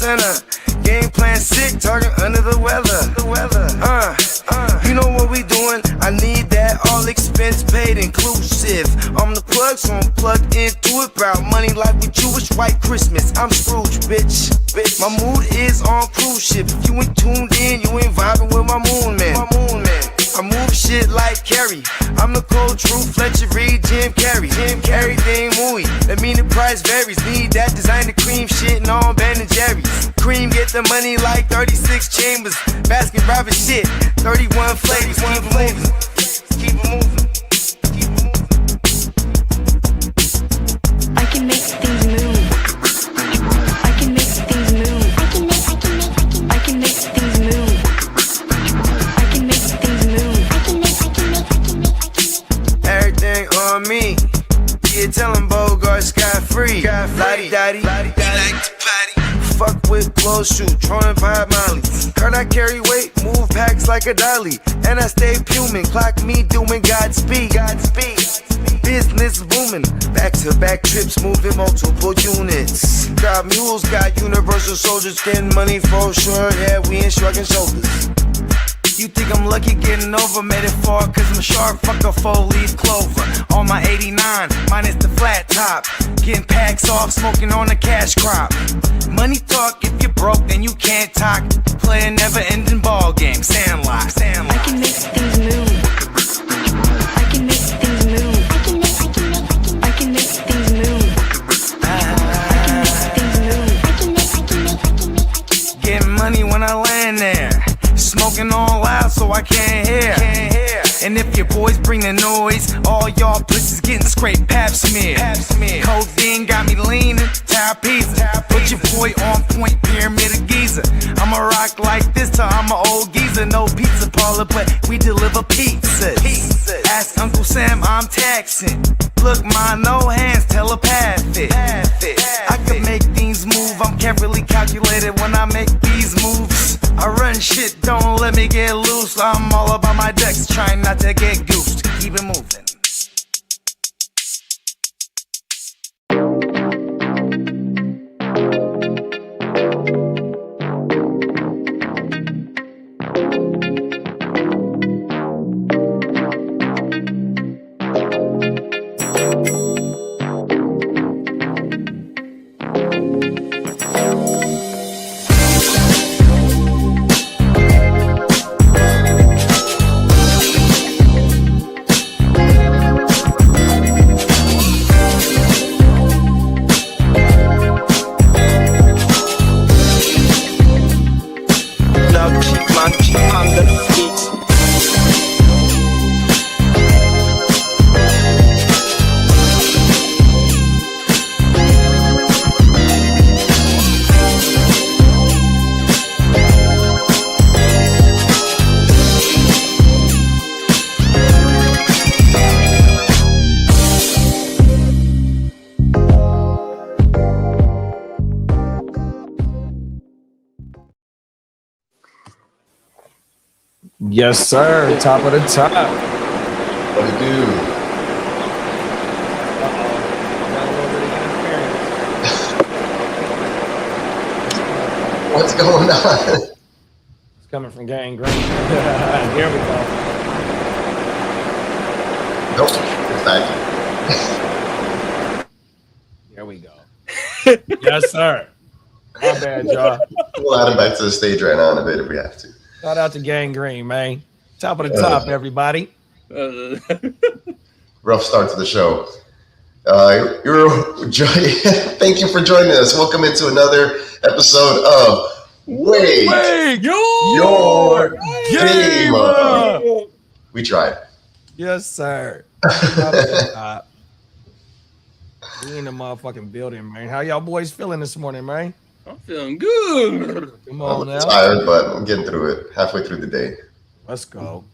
center. Game plan sick, talking under the weather. You know what we doing? I need that all expense paid inclusive. I'm the plug, so I'm plugged into it. About money like with Jewish white Christmas. I'm Scrooge, bitch. My mood is on cruise ship. If you ain't tuned in, you ain't vibing with my moon man. I move shit like Kerry. I'm the cold truth, Fletcher Reed, Jim Carrey. Everything movie, that mean the price varies. Need that designer cream shit and all Ben and Jerry's. Cream get the money like 36 chambers. Baskin Robbins shit, 31 flavors. Keep it moving. I can make things move. I can make things move. I can make things move. I can make things move. Everything on me. Yeah, tell him Bogard scot-free. Lottie-dottie. Fuck with clothes, shoot, trolling 5 Molly. Card I carry weight, move packs like a dolly. And I stay fuming, clock me doing Godspeed. Business booming, back-to-back trips, moving multiple units. Got mules, got universal soldiers, getting money for sure. Yeah, we ain't shrugging shoulders. You think I'm lucky getting over, made it far, cause I'm sharp, fuck a 4-leaf clover. On my 89, minus the flat top. Getting packs off, smoking on a cash crop. Money talk, if you're broke, then you can't talk. Play a never-ending ball game, Sandlot. I can make things move. I can make things move. I can make things move. Getting money when I land there. Smoking all loud so I can't hear. And if your boys bring the noise, all y'all bitches getting scraped pap smear. Codeine got me leaning, trapeze. Put your boy on point, pyramid of Giza. I'ma rock like this till I'm an old geezer. No pizza parlor, but we deliver pizzas. Ask Uncle Sam, I'm taxing. Look, my no hands telepathic. I can make things move, I'm carefully calculated when I make these moves. I run shit, don't let me get loose. I'm all about my decks, trying not to get goosed. Keep it moving. Yes, sir. Top of the top. What it do? What's going on? It's coming from Gang Green. Here we go. Nope. It's not. Here we go. Yes, sir. My bad, y'all. We'll add him back to the stage right now in a bit if we have to. Shout out to Gang Green, man. Top of the top, everybody. Rough start to the show. Thank you for joining us. Welcome into another episode of Wait Your Gamer. We tried. Yes, sir. Top of the top. We in the motherfucking building, man. How y'all boys feeling this morning, man? I'm feeling good. Come on now. I'm tired, but I'm getting through it. Halfway through the day. Let's go.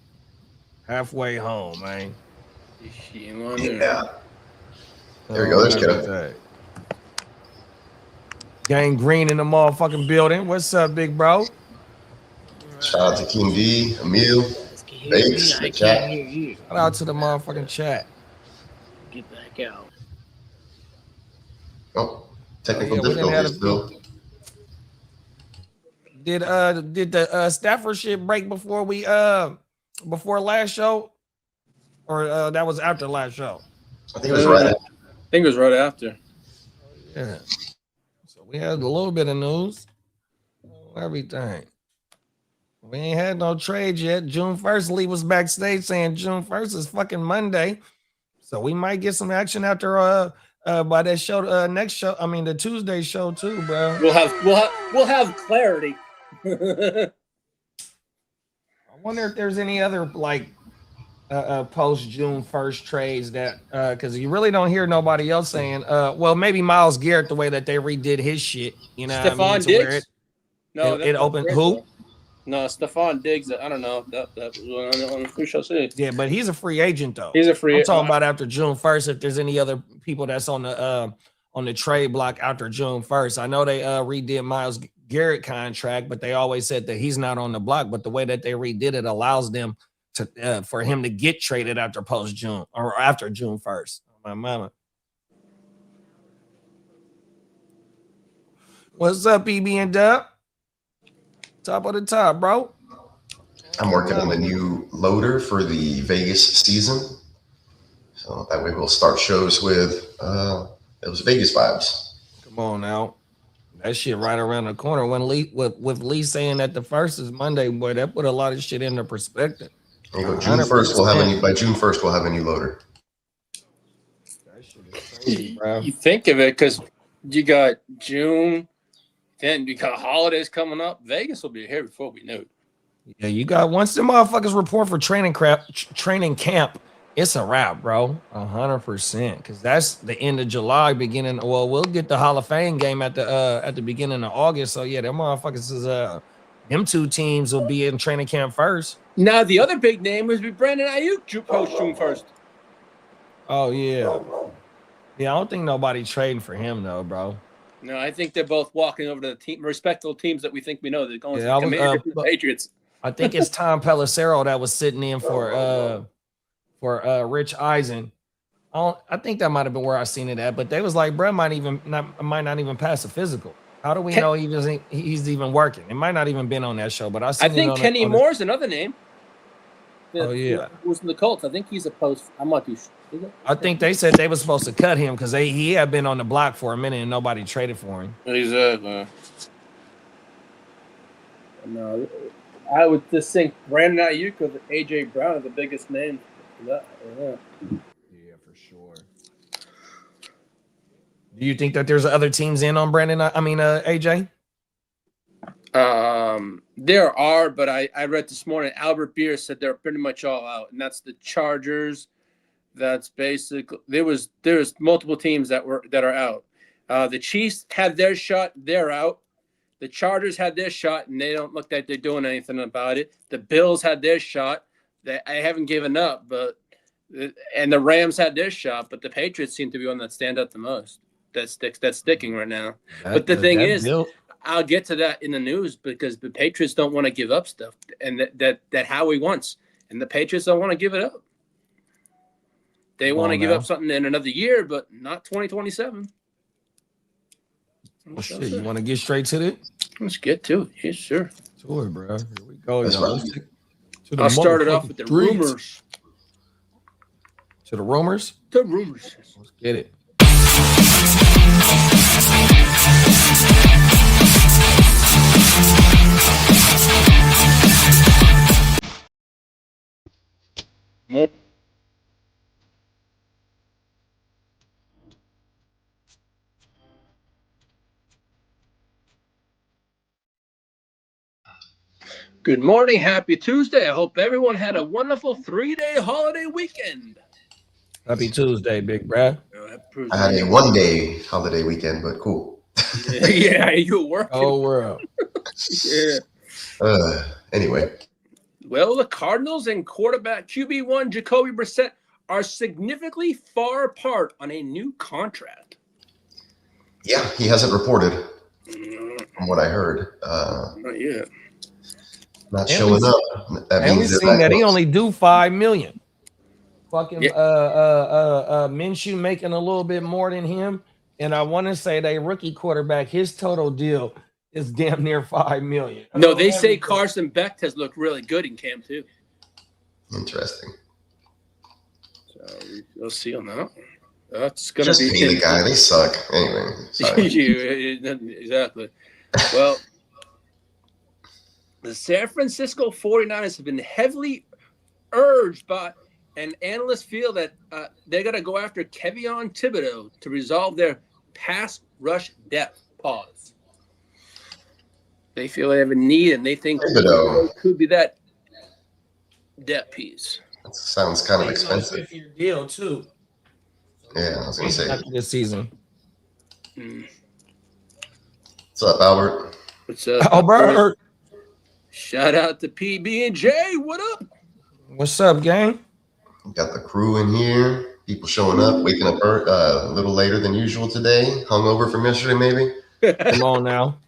Halfway home, man. Yeah. There we go. There's Kitteh. Gang Green in the motherfucking building. What's up, big bro? Shout out to King D, Emil, Bakes, the chat. Shout out to the motherfucking chat. Get back out. Oh, technical difficulties still. Did the Stafford shit break before we before last show, or that was after last show? I think it was right. I think it was right after. Yeah. So we had a little bit of news. Everything. We ain't had no trades yet. June 1st, Lee was backstage saying June 1st is fucking Monday. So we might get some action after by that show next show. I mean the Tuesday show too, bro. We'll have clarity. I wonder if there's any other like post June 1st trades that because you really don't hear nobody else saying well maybe Myles Garrett the way that they redid his shit, you know. Stefon Diggs? No, it opened who? No, Stefon Diggs. I don't know. That was who shall say? Yeah, but he's a free agent though. He's a free agent. I'm talking about after June 1st. If there's any other people that's on the trade block after June 1st, I know they redid Myles Garrett contract, but they always said that he's not on the block. But the way that they redid it allows them to for him to get traded after post June or after June 1st. My mama. What's up, EB and Dub? Top of the top, bro. I'm working on a new loader for the Vegas season. So that way we'll start shows with those Vegas vibes. Come on now. That shit right around the corner. When Lee with Lee saying that the 1st is Monday, boy, that put a lot of shit into perspective. There you go. June 1st we'll have a new by June 1st we'll have a new loader. That shit is crazy, bro. You think of it because you got June. Then you got holidays coming up. Vegas will be here before we know it. Yeah, you got once the motherfuckers report for training camp, it's a wrap, bro. 100%. Because that's the end of July, beginning. Well, we'll get the Hall of Fame game at the beginning of August. So yeah, them motherfuckers is them two teams will be in training camp first. Now the other big name was Brandon Ayuk post June 1st. Oh yeah. Yeah, I don't think nobody trading for him though, bro. No, I think they're both walking over to the team, respectable teams that we think we know. They're going to the Patriots. I think it's Tom Pelissero that was sitting in for Rich Eisen. I think that might have been where I seen it at, but they was like, bro, might not even pass a physical. How do we know he's even working? It might not even been on that show, but I think Kenny Moore's another name. Oh yeah, who's in the Colts? I think he's a post. I might be. I think they said they were supposed to cut him because he had been on the block for a minute and nobody traded for him. Exactly. No, I would just think Brandon Ayuk or AJ Brown are the biggest names for that. Yeah, for sure. Do you think that there's other teams in on AJ? There are, but I read this morning Albert Beer said they're pretty much all out, and that's the Chargers. That's basically there's multiple teams that are out. The Chiefs had their shot, they're out. The Chargers had their shot, and they don't look like they're doing anything about it. The Bills had their shot. I haven't given up, and the Rams had their shot, but the Patriots seem to be one that stand out the most. That's sticking right now. But the thing is, I'll get to that in the news because the Patriots don't want to give up stuff, and that Howie wants, and the Patriots don't want to give it up. They want to give up something in another year, but not 2027. Well, shit, you want to get straight to it? Let's get to it. Yes, sure. Sure, bro. Here we go. I'll start it off with the rumors. To the rumors? The rumors. Let's get it. Good morning. Happy Tuesday. I hope everyone had a wonderful 3-day holiday weekend. Happy Tuesday, big bro. I had a 1-day holiday weekend, but cool. Yeah, you were working. Oh, world. Yeah. Anyway. Well, the Cardinals and quarterback QB1 Jacoby Brissett are significantly far apart on a new contract. Yeah, he hasn't reported from what I heard. Not yet. Not showing up. That and means we've seen that he only do $5 million. Fucking Minshew making a little bit more than him. And I want to say they rookie quarterback, his total deal is damn near $5 million. No, they say Carson Beck has looked really good in camp too. Interesting. So we'll see on that. That's gonna Just be pay the guy. They suck. Anyway, sorry. Exactly. Well, the San Francisco 49ers have been heavily urged by, and analysts feel that they're going to go after Kayvon Thibodeaux to resolve their pass rush depth. Pause. They feel they have a need, and they think Thibodeaux could be that depth piece. That sounds kind of expensive. Deal too. Yeah, I was going to say. This season. What's up, Albert? What's up, Albert? Shout out to PB&J. What up? What's up, gang? We got the crew in here. People showing up, waking up a little later than usual today. Hungover from yesterday, maybe. Come on now.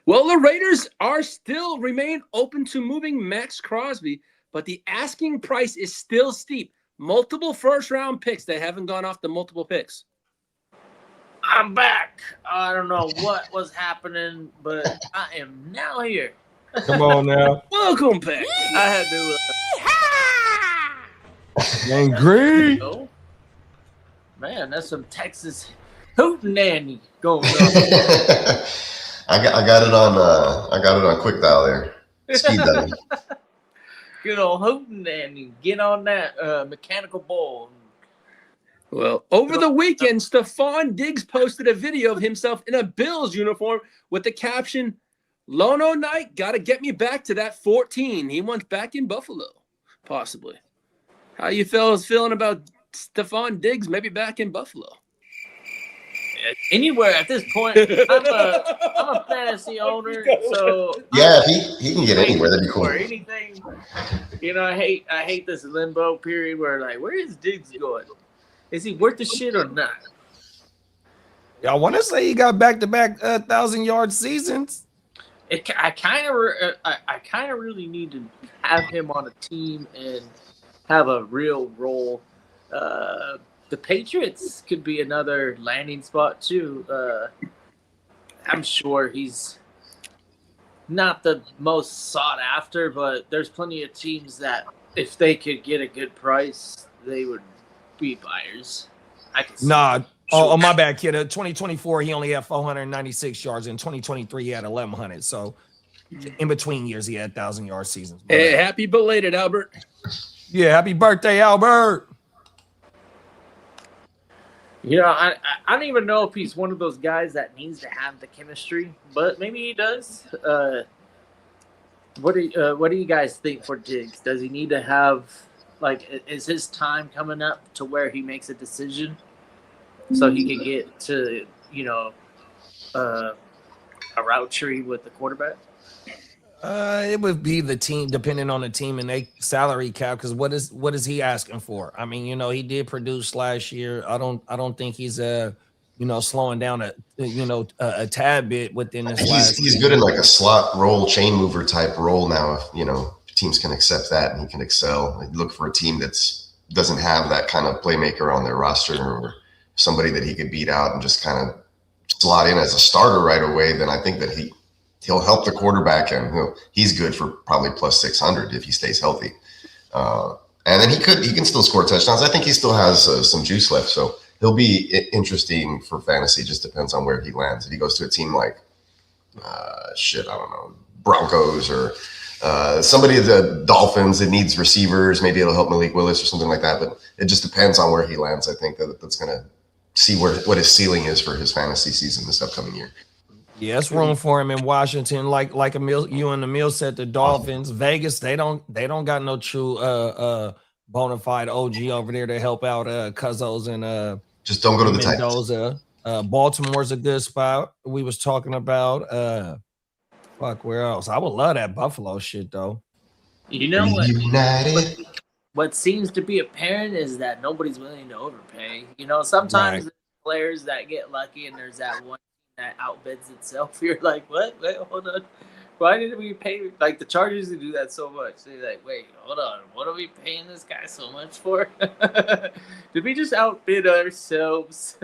Well, the Raiders are still remain open to moving Max Crosby, but the asking price is still steep. Multiple first-round picks. They haven't gone off the multiple picks. I'm back. I don't know what was happening, but I am now here. Come on now. Welcome back. I had to. Angry. Oh, man, that's some Texas hootenanny going on. I got it on quick dial there. Speed dial. Good old hootenanny. Get on that mechanical bull. Well, over the weekend, Stefon Diggs posted a video of himself in a Bills uniform with the caption, "Lono night, gotta get me back to that 14. He wants back in Buffalo, possibly." How you fellas feeling about Stefon Diggs maybe back in Buffalo? Anywhere at this point. I'm a fantasy owner, so yeah, if he can get anywhere, that'd be cool. Or anything. You know, I hate this limbo period where like, where is Diggs going? Is he worth the shit or not? I want to say he got back-to-back 1,000-yard seasons. I kind of really need to have him on a team and have a real role. The Patriots could be another landing spot too. I'm sure he's not the most sought after, but there's plenty of teams that if they could get a good price, they would be buyers. Nah. Oh, my bad, kid. 2024, he only had 496 yards. In 2023, he had 1,100. So, in between years, he had 1,000-yard seasons. Hey, happy belated, Albert. Yeah, happy birthday, Albert. You know, I don't even know if he's one of those guys that needs to have the chemistry, but maybe he does. What do you guys think for Diggs? Does he need to have, like, is his time coming up to where he makes a decision so he can get to, you know, a route tree with the quarterback? It would be the team, depending on the team and they salary cap. Because what is he asking for? I mean, you know, he did produce last year. I don't think he's slowing down a tad bit within this last. He's good in like a slot role, chain mover type role now. If teams can accept that and he can excel. Like, look for a team that's doesn't have that kind of playmaker on their roster or somebody that he could beat out and just kind of slot in as a starter right away. Then I think that he'll help the quarterback, and he's good for probably plus 600 if he stays healthy. And then he can still score touchdowns. I think he still has some juice left, so he'll be interesting for fantasy. Just depends on where he lands. If he goes to a team like I don't know, Broncos or somebody of the Dolphins that needs receivers, maybe it'll help Malik Willis or something like that. But it just depends on where he lands. I think that's going to see what his ceiling is for his fantasy season this upcoming year. Yeah, it's room for him in Washington. Like you and Emil said, the Dolphins, Vegas, they don't got no true bona fide OG over there to help out Cuzzos and just don't go to the Mendoza. Baltimore's a good spot. We was talking about where else? I would love that Buffalo shit though. You know what seems to be apparent is that nobody's willing to overpay. You know, sometimes there's players that get lucky and there's that one that outbids itself. You're like, what? Wait, hold on. Why did we pay? Like, the Chargers do that so much. They're like, wait, hold on. What are we paying this guy so much for? Did we just outbid ourselves?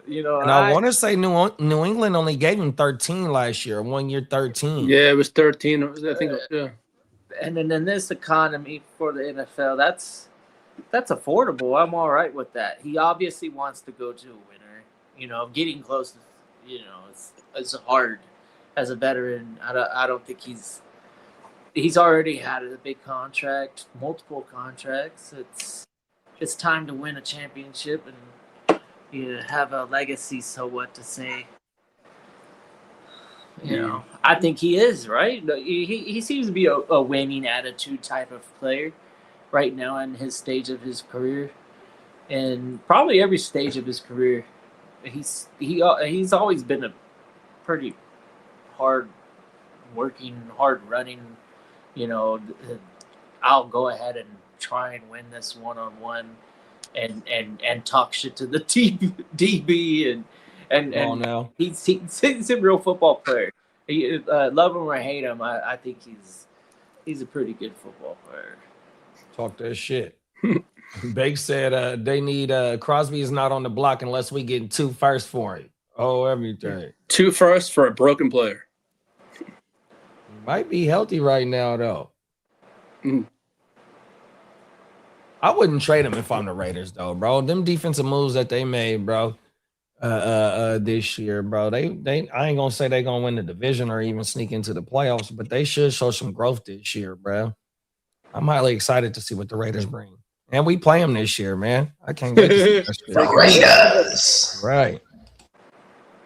And I want to say New England only gave him 13 last year, 1 year 13. Yeah, it was 13. I think. Yeah. And then in this economy for the NFL, that's affordable. I'm all right with that. He obviously wants to go to a winner. Getting close to, it's hard as a veteran. I don't think he's already had a big contract, multiple contracts. It's time to win a championship and have a legacy. So what to say? I think he is, right? He seems to be a winning attitude type of player right now in his stage of his career, and probably every stage of his career. He's always been a pretty hard working, hard running. I'll go ahead and try and win this one-on-one, and talk shit to the DB and now. He's a real football player. Love him or hate him, I think he's a pretty good football player. Talk that shit. Bake said they need Crosby is not on the block unless we get 2 firsts for him. Oh, everything. 2 firsts for a broken player. Might be healthy right now though. Mm. I wouldn't trade him if I'm the Raiders though, bro. Them defensive moves that they made, bro. This year, bro. They I ain't gonna say they're gonna win the division or even sneak into the playoffs, but they should show some growth this year, bro. I'm highly excited to see what the Raiders bring. And we play them this year, man. I can't wait to see that shit. The Raiders. Right.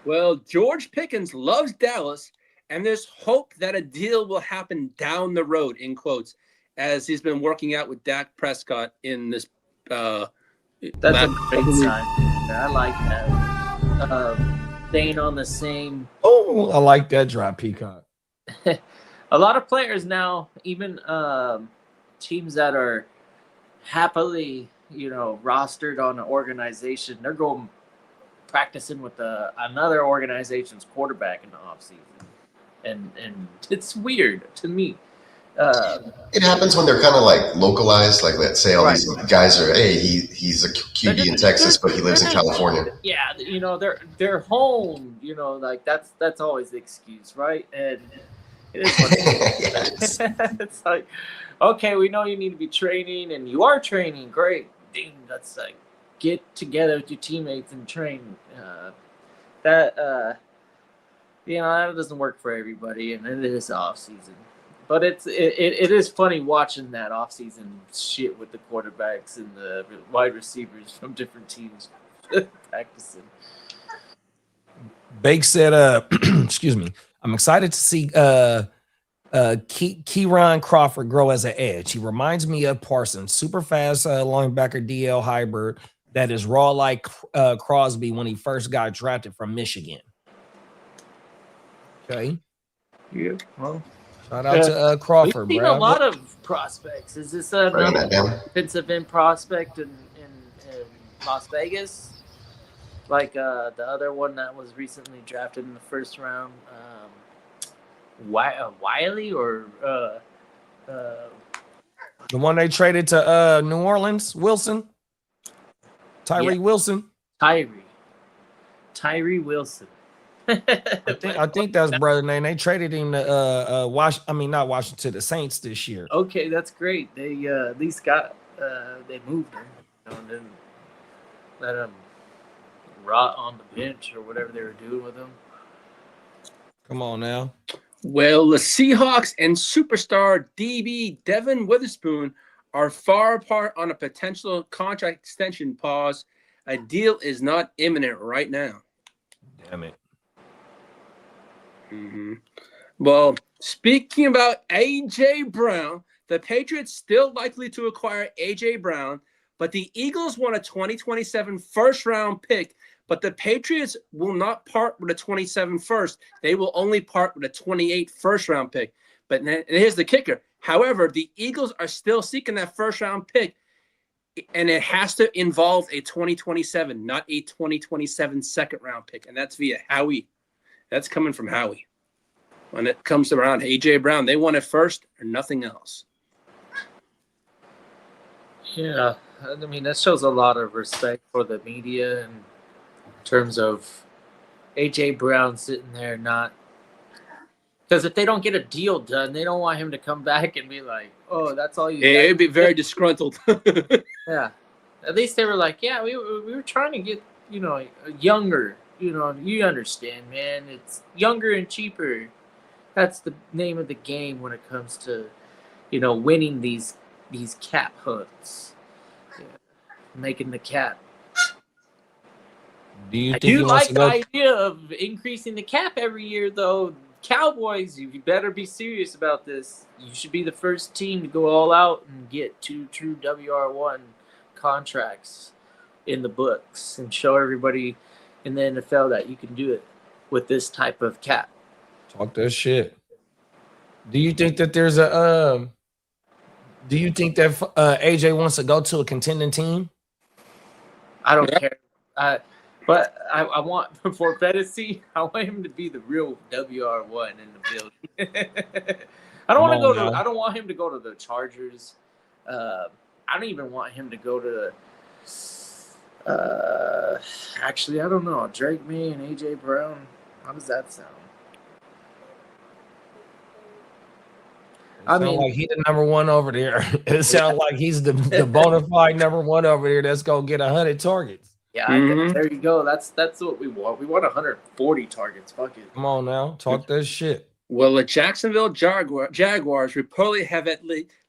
Well, George Pickens loves Dallas, and there's hope that a deal will happen down the road, in quotes, as he's been working out with Dak Prescott in this. That's a great sign. I like that. Staying on the same. Oh, I like that drop, Peacock. A lot of players now, even teams that are happily, rostered on an organization, they're going practicing with another organization's quarterback in the offseason. And it's weird to me. It happens when they're kind of like localized, like let's say all these guys are, hey, he's a QB in Texas, but he lives in California. Yeah, they're home. Like that's always the excuse, right? And it is what it is. It's like, okay, we know you need to be training, and you are training. Great, dang, that's like get together with your teammates and train. That doesn't work for everybody, and it is off season. But it is funny watching that offseason shit with the quarterbacks and the wide receivers from different teams practicing. Bake said, excuse me, I'm excited to see Kieran Crawford grow as an edge. He reminds me of Parsons, super fast linebacker DL hybrid that is raw like Crosby when he first got drafted from Michigan. Okay. Yeah, well. Shout out to Crawford, we've seen bro. a lot of prospects. Is this a defensive end prospect in Las Vegas? Like the other one that was recently drafted in the first round, Wiley or the one they traded to New Orleans, Wilson, Tyree Wilson, Tyree Wilson. I think that's brother name. They traded him to not Washington, the Saints this year. Okay, that's great. They at least got they moved him, and didn't let him rot on the bench or whatever they were doing with him. Come on now. Well, the Seahawks and superstar DB Devin Witherspoon are far apart on a potential contract extension pause. A deal is not imminent right now. Damn it. Mm-hmm. Well, speaking about A.J. Brown, the Patriots still likely to acquire A.J. Brown, but the Eagles want a 2027 first-round pick, but the Patriots will not part with a 27 first. They will only part with a 28 first-round pick. But here's the kicker. However, the Eagles are still seeking that first-round pick, and it has to involve a 2027, not a 2027 second-round pick, and that's via Howie. That's coming from Howie. When it comes around A.J. Brown, they want it first or nothing else. Yeah, I mean, that shows a lot of respect for the media and terms of AJ Brown sitting there not. Because if they don't get a deal done, they don't want him to come back and be like, "Oh, that's all you." Yeah, it'd be very disgruntled. Yeah, at least they were like, "Yeah, we were trying to get younger. You understand, man? It's younger and cheaper. That's the name of the game when it comes to winning these cap hunts, making the cap." Do you I think he do wants like to the go? idea of increasing the cap every year, though. Cowboys, you better be serious about this. You should be the first team to go all out and get 2 true WR1 contracts in the books and show everybody in the NFL that you can do it with this type of cap. Talk that shit. Do you think that there's a do you think that AJ wants to go to a contending team? I don't care. But I want, for fantasy, I want him to be the real WR1 in the building. I don't want him to go to the Chargers. I don't even want him to go to actually, I don't know. Drake May and AJ Brown. How does that sound? Sound like he's the number one over there. It sounds like he's the bona fide number one over there that's gonna get 100 targets. Yeah, there you go. That's what we want. We want 140 targets. Fuck it. Come on now, talk that shit. Well, the Jacksonville Jaguars reportedly have at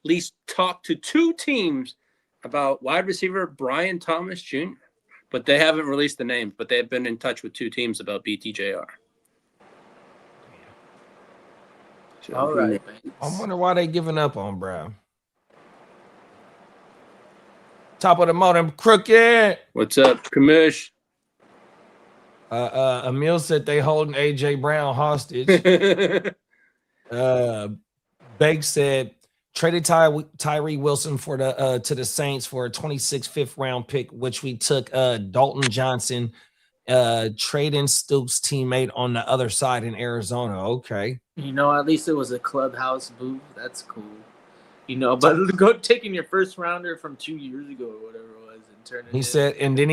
least talked to 2 teams about wide receiver Brian Thomas Jr., but they haven't released the names, but they've been in touch with 2 teams about BTJR. So, all right, man. I wonder why they giving up on Brown. Top of the modem, crooked. What's up, Kamish? Emil said they holding AJ Brown hostage. Bake said traded Tyree Wilson for to the Saints for a 26th 5th round pick, which we took Dalton Johnson, trading Stoops' teammate on the other side in Arizona. Okay. At least it was a clubhouse move. That's cool. But taking your first rounder from 2 years ago or whatever it was and turning. He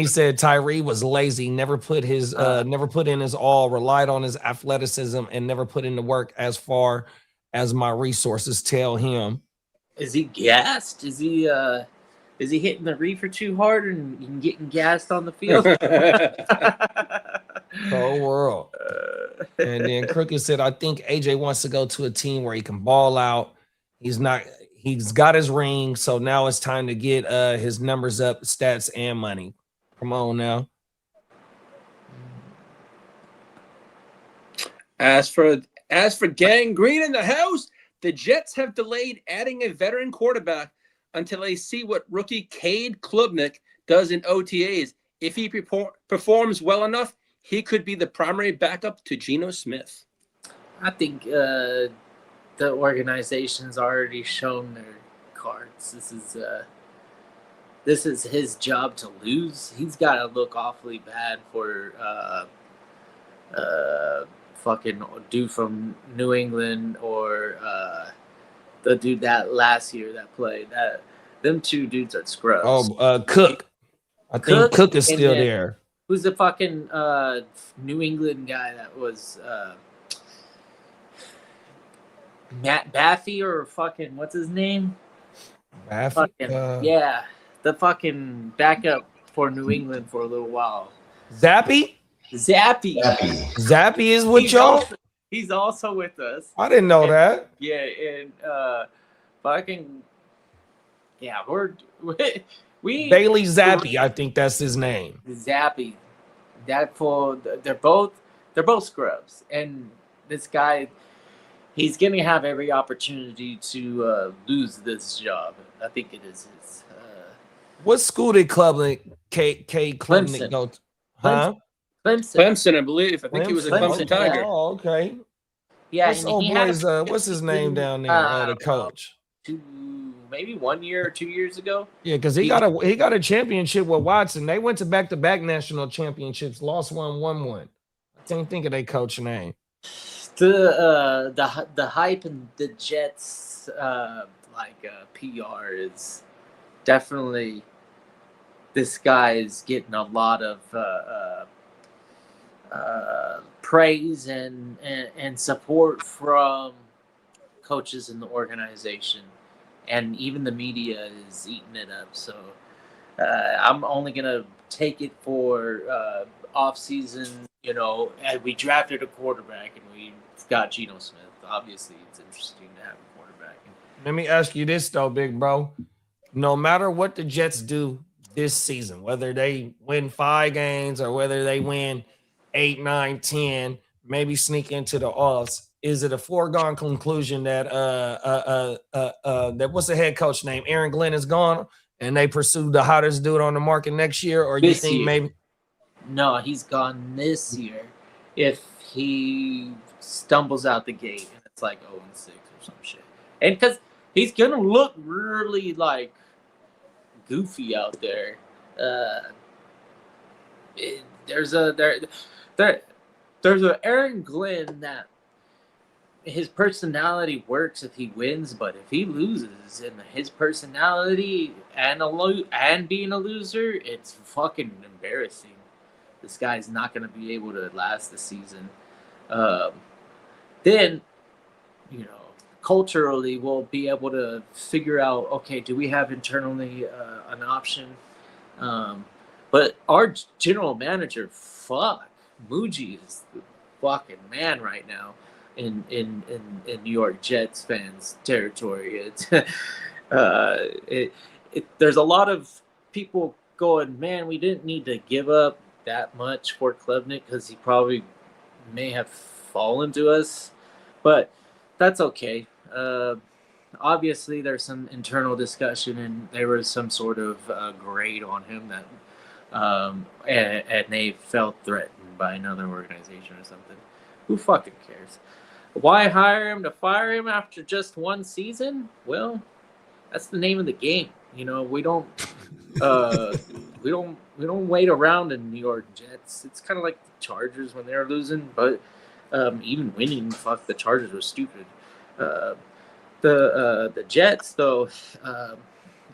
said Tyree was lazy, never put in his all, relied on his athleticism, and never put in the work as far as my resources tell him. Is he gassed? Is he hitting the reefer too hard and getting gassed on the field? Whole world. And then Crooked said, I think AJ wants to go to a team where he can ball out. He's got his ring, so now it's time to get his numbers up, stats, and money. Come on now. As for Gang Green in the house, the Jets have delayed adding a veteran quarterback until they see what rookie Cade Klubnik does in OTAs. If he performs well enough, he could be the primary backup to Geno Smith. I think the organization's already shown their cards. This is his job to lose. He's got to look awfully bad for fucking dude from New England or the dude that last year that played. Them 2 dudes are scrubs. Oh, Cook. I think Cook is still there. Who's the fucking New England guy that was Matt Baffy or fucking what's his name? Baffy? Yeah, the fucking backup for New England for a little while. Zappy is with y'all? He's also with us. I didn't know that. Yeah, and fucking yeah, we Bailey Zappi, I think that's his name. Zappy. They're both scrubs, and this guy, he's gonna have every opportunity to lose this job. I think it is his. What school did Klubnik go to? Huh? Clemson, I believe. I think he was a Clemson Tiger. Oh, okay. Yeah, What's his name down there? The coach. Maybe 1 year or 2 years ago. Yeah, because he got a championship with Watson. They went to back-to-back national championships, lost one, won one. I can't think of their coach name. The hype in the Jets PR is definitely, this guy is getting a lot of praise and support from coaches in the organization, and even the media is eating it up. So I'm only gonna take it for off season. And we drafted a quarterback and we got Geno Smith. Obviously, it's interesting to have a quarterback. Let me ask you this though, big bro. No matter what the Jets do this season, whether they win 5 games or whether they win 8, 9, 10, maybe sneak into the offs, is it a foregone conclusion that that what's the head coach name? Aaron Glenn is gone and they pursue the hottest dude on the market next year? Or you think maybe no, he's gone this year if he stumbles out the gate and it's like 0-6 or some shit. And because he's going to look really, like, goofy out there. There's a Aaron Glenn that his personality works if he wins, but if he loses and his personality and being a loser, it's fucking embarrassing. This guy's not going to be able to last the season. Then, culturally, we'll be able to figure out, okay, do we have internally an option? But our general manager, Muji is the fucking man right now in New York Jets fans territory. There's a lot of people going, man, we didn't need to give up that much for Klubnik because he probably may have fallen to us, but that's okay. Obviously, there's some internal discussion, and there was some sort of grade on him that, and they felt threatened by another organization or something. Who fucking cares? Why hire him to fire him after just one season? Well, that's the name of the game. We don't wait around in New York Jets. It's kind of like the Chargers when they're losing, but even winning, fuck, the Chargers were stupid. The Jets, though,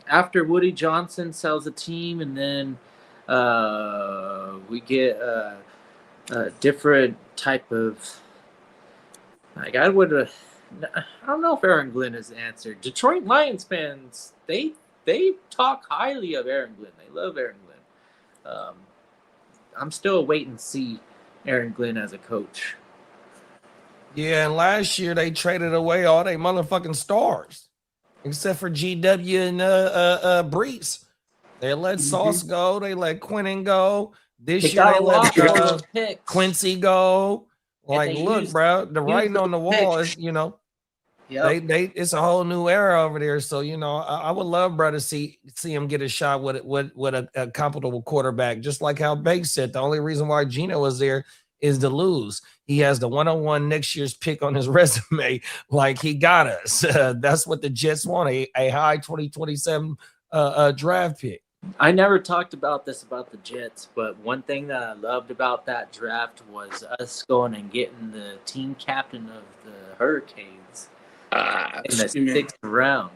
after Woody Johnson sells the team, and then we get a different type of, like, I don't know if Aaron Glenn has answered. Detroit Lions fans, they talk highly of Aaron Glenn. They love Aaron Glenn. I'm still waiting to see Aaron Glenn as a coach. Yeah, and last year they traded away all they motherfucking stars, except for GW and Brees. They let Sauce go. They let Quinnen go. This year they let Quincy go. Like, look, bro, the writing on the wall is, it's a whole new era over there. So, I would love, bro, to see him get a shot with a comfortable quarterback. Just like how Bake said, the only reason why Geno was there is to lose. He has the 101 next year's pick on his resume. Like, he got us. That's what the Jets want, a high 2027 draft pick. I never talked about the Jets, but one thing that I loved about that draft was us going and getting the team captain of the Hurricanes in the 6th round.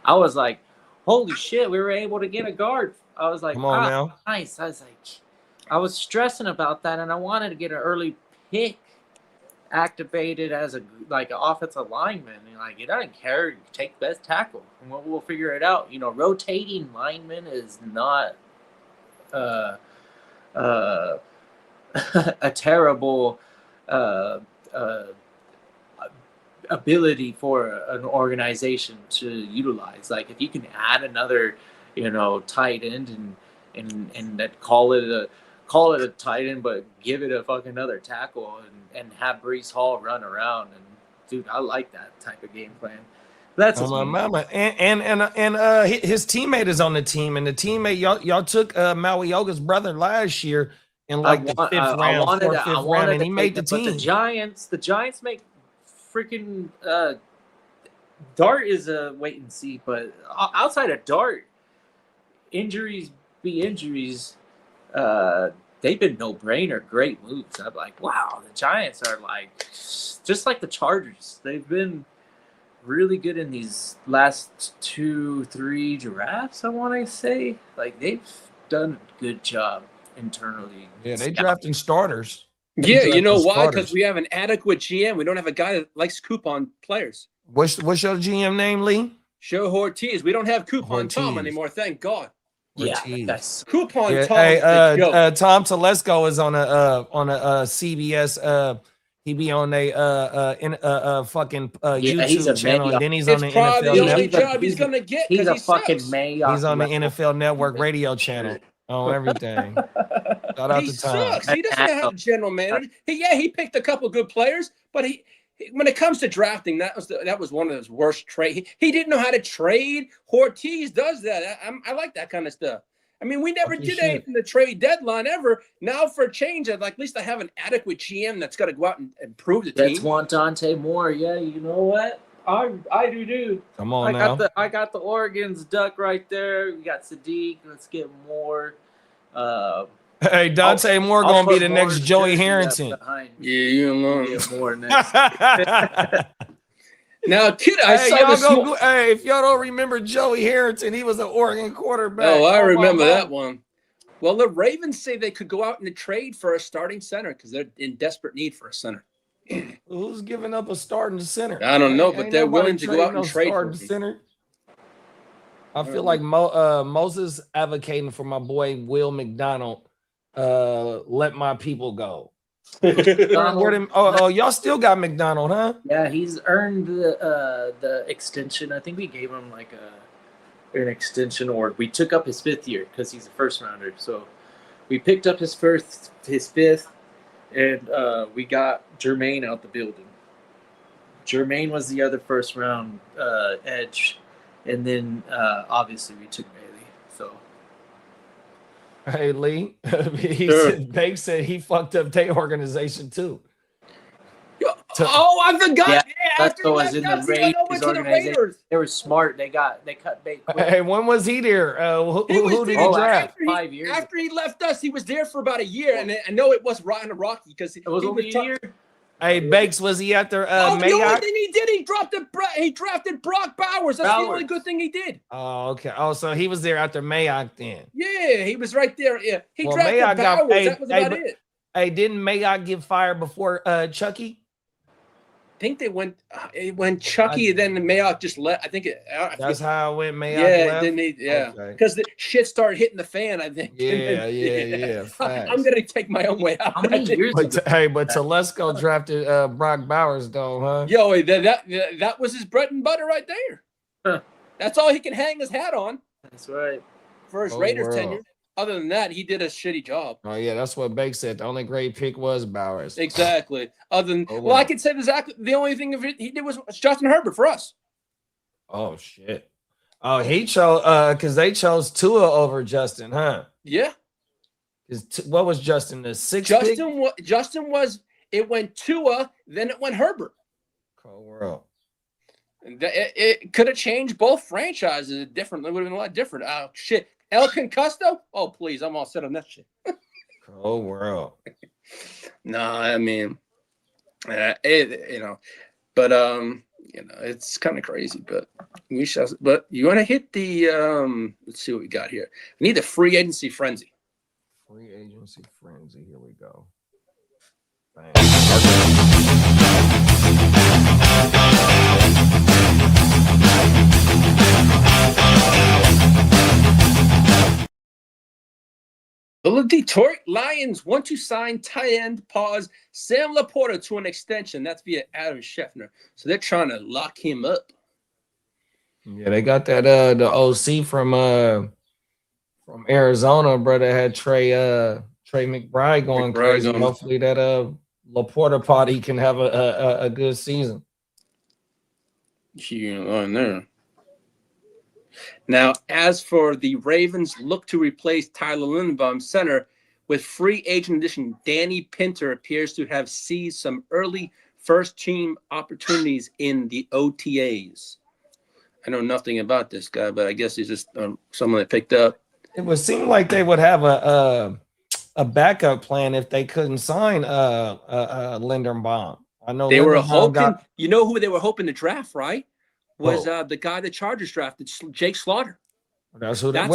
I was like, holy shit, we were able to get a guard. I was like, come on now. Nice. I was stressing about that, and I wanted to get an early pick activated as an offensive lineman. And it doesn't care. You take best tackle, and we'll figure it out. Rotating linemen is not a terrible ability for an organization to utilize. Like, if you can add another, tight end and that call it a tight end, but give it a fucking other tackle and have Breece Hall run around. And dude, I like that type of game plan. That's my mama. And his teammate is on the team, and the teammate y'all took Malioga's brother last year in the 5th round, 5th round, and he made the team. But the Giants make freaking Dart is a wait and see, but outside of Dart, injuries be injuries. They've been no-brainer, great moves. I'm like, wow, the Giants are just like the Chargers. They've been really good in these last 2-3 drafts, I want to say. Like, they've done a good job internally. Yeah, they drafting starters. Yeah, you know why? Starters. Because we have an adequate GM. We don't have a guy that likes coupon players. What's your GM name, Lee? Show Ortiz. We don't have coupon Tom Ortiz. anymore. Thank God. Yeah, Ortiz. that's Coupon Yeah, Tom. hey, is a joke. Tom Telesco is on a CBS. He be on a fucking he's YouTube a channel, Mayock. and then he's on It's the probably NFL the only Network. job he's gonna get. He's 'cause a he fucking sucks. Mayock. He's on the level. NFL Network radio channel on everything. Shout out He to Tom. sucks. He doesn't have a general manager. He picked a couple good players, but when it comes to drafting, that was one of his worst trade. He didn't know how to trade. Ortiz does that. I like that kind of stuff. I mean, we never did anything to trade deadline ever. Now for a change, at least I have an adequate GM that's got to go out and improve the That's team. want Dante Moore. Yeah, you know what? I do. Come on now. I got the Oregon's duck right there. We got Sadiq. Let's get more. Hey, Dante Moore I'll gonna be put the Moore's next Joey jersey up Harrington. behind me. Yeah, you alone. Get Moore next. Now, kid, I Hey, saw y'all this. go, hey, if y'all don't remember Joey Harrington, he was an Oregon quarterback. Oh, I my remember God. that one. Well, the Ravens say they could go out in a trade for a starting center because they're in desperate need for a center. Who's giving up a starting center? I don't know, Ain't but they're nobody willing to go out and trading no trade for starting him. center. I feel like Moses advocating for my boy Will McDonald. Let my people go. Y'all still got McDonald, huh? Yeah, he's earned the extension. I think we gave him like an extension award. We took up his 5th year because he's a first rounder. So we picked up his 5th, and we got Jermaine out the building. Jermaine was the other first round edge, and then obviously we took Bailey. So. Hey Lee, Banks said he fucked up their organization too. I forgot. Yeah, after Lesco he was in left the us, he went over Raiders to the organization. Raiders. They were smart. They cut bait quick. Hey, when was he there? Who did he there draft? 5 years. After he left us, he was there for about a year, and I know it was rotten and rocky because It was only a year. Hey, Banks, was he after The only Mayock? thing he did, he drafted Brock Bowers. That's the only good thing he did. Oh, okay. Oh, so he was there after Mayock then. Yeah, he was right there. Yeah, he Well, drafted Mayock got- Bowers. hey, that was hey, about but- it. Hey, didn't Mayock get fired before Chucky? I think they went when Chucky, then Mayock just left. I think That's how it went. Mayock yeah, left? didn't he? Yeah, Okay. because the shit started hitting the fan. I think. Yeah. I'm gonna take my own way out. How many years But ago? but Telesco drafted Brock Bowers though, huh? Yo, that was his bread and butter right there. Huh. That's all he can hang his hat on That's right. for his Oh, Raiders world. tenure. Other than that, he did a shitty job. Oh yeah, that's what Banks said. The only great pick was Bowers. Exactly. Other than Oh, well, I wow. could say exactly the only thing of it he did was Justin Herbert for us. Oh shit. Oh, he chose because they chose Tua over Justin, huh? Yeah. What was Justin? The sixth pick? Justin was it went Tua, then it went Herbert. Cold world. It could have changed both franchises differently. It would have been a lot different. Oh shit. El Concusto? Oh please, I'm all set on that shit. Cold world. No, I mean, but it's kind of crazy. But we shall. But you want to hit the let's see what we got here. We need the free agency frenzy. Free agency frenzy. Here we go. Bang. The Detroit Lions want to sign tight end Sam LaPorta to an extension. That's via Adam Scheffner. So they're trying to lock him up. Yeah, they got that the OC from Arizona, brother. Had Trey McBride going crazy. going. Hopefully that LaPorta party can have a good season. You on there. Now, as for the Ravens, look to replace Tyler Linderbaum center with free agent addition. Danny Pinter appears to have seized some early first team opportunities in the OTAs. I know nothing about this guy, but I guess he's just someone that picked up. It would seem like they would have a backup plan if they couldn't sign Linderbaum. I know They were Linderbaum hoping. You know who they were hoping to draft, right? Was Whoa. the guy the Chargers drafted, Jake Slaughter. That's who. That's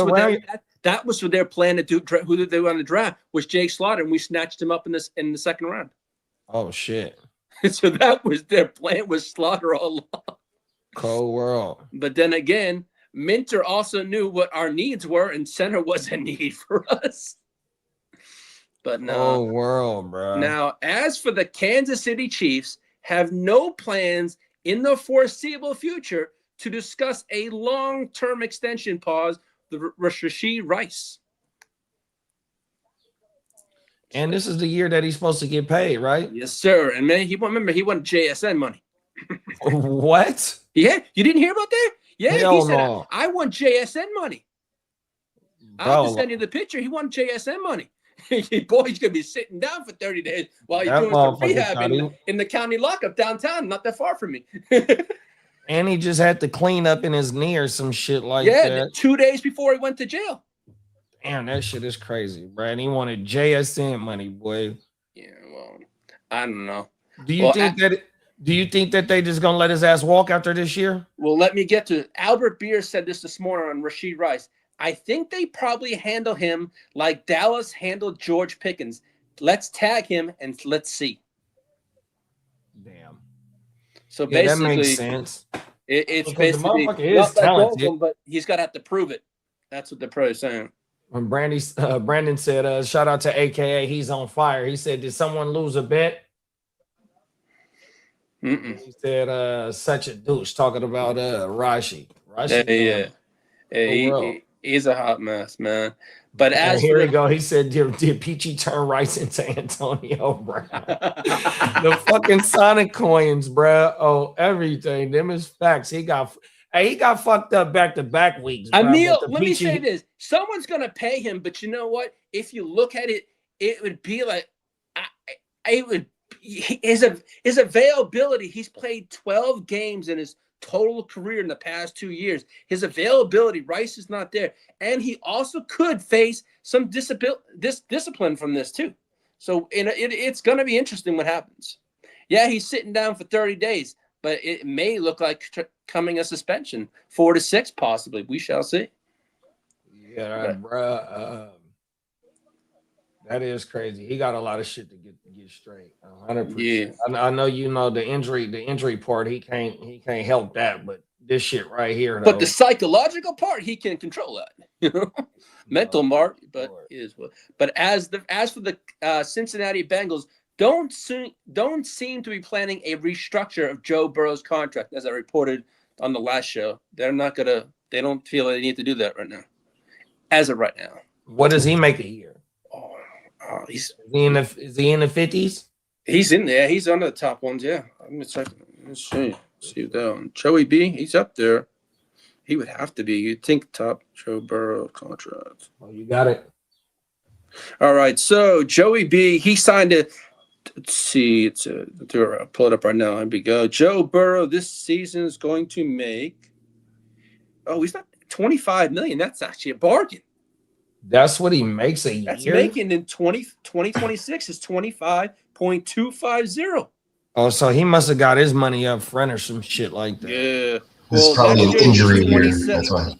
That was for their plan to do. Who did they want to draft was Jake Slaughter, and we snatched him up in the second round. Oh shit! So that was their plan, was Slaughter all along. Cold world. But then again, Minter also knew what our needs were, and center was a need for us. But no. Cold world, bro. Now, as for the Kansas City Chiefs, have no plans in the foreseeable future to discuss a long-term extension pause the Rashee Rice. And this is the year that he's supposed to get paid, right? Yes, sir. And man, he won JSN money. What? Yeah, you didn't hear about that? Yeah, Hell he said, no. I want JSN money. I'll just send you the picture. He won JSN money. Boy, he's going to be sitting down for 30 days while he's doing some rehab in the county lockup downtown, not that far from me. And he just had to clean up in his knee or some shit like that. Yeah, 2 days before he went to jail. Damn, that shit is crazy, bro. And he wanted JSN money, boy. Yeah, well, I don't know. Do you think that they just gonna let his ass walk after this year? Well, let me get to it. Albert Beer said this morning on Rashee Rice. I think they probably handle him like Dallas handled George Pickens. Let's tag him and let's see. Damn. So basically, that makes sense. It's because basically the motherfucker is talented, but he's got to have to prove it. That's what they're probably saying. When Brandon said, shout out to AKA, he's on fire. He said, did someone lose a bet? Mm-mm. He said, such a douche, talking about Rashee. He's a hot mess, man. But as here we go. He said, did Peachy turn Rice into Antonio Brown? The fucking Sonic coins, bro. Oh, everything. Them is facts. He got fucked up back-to-back weeks. Bro. Emil, let me say this. Someone's going to pay him, but you know what? If you look at it, it would be like his availability. He's played 12 games in his total career in the past 2 years. His availability, Rice is not there. And he also could face some discipline from this too. So it's going to be interesting what happens. Yeah, he's sitting down for 30 days, but it may look like coming a suspension, 4 to 6 possibly. We shall see. Yeah, bro. That is crazy. He got a lot of shit to get straight. 100%. Yeah. I know you know the injury part. He can't help that, but this shit right here. But the psychological part, he can control that. You know, mental mark. But is what. But as for the Cincinnati Bengals, don't seem to be planning a restructure of Joe Burrow's contract, as I reported on the last show. They don't feel they need to do that right now, as of right now. What does he make a year? Is he in the 50s? He's in there. He's under the top ones. Yeah. I'm gonna check. Let's see down. Joey B. He's up there. He would have to be. You'd think top Joe Burrow contract. Oh, you got it. All right. So Joey B. He signed it. Let's see. I'll pull it up right now. Here we go. Joe Burrow this season is going to make. Oh, he's not $25 million. That's actually a bargain. That's what he makes a year? That's making in 2026 is 25.250. Oh, so he must have got his money up front or some shit like that. Yeah. This is probably an injury year. That's why.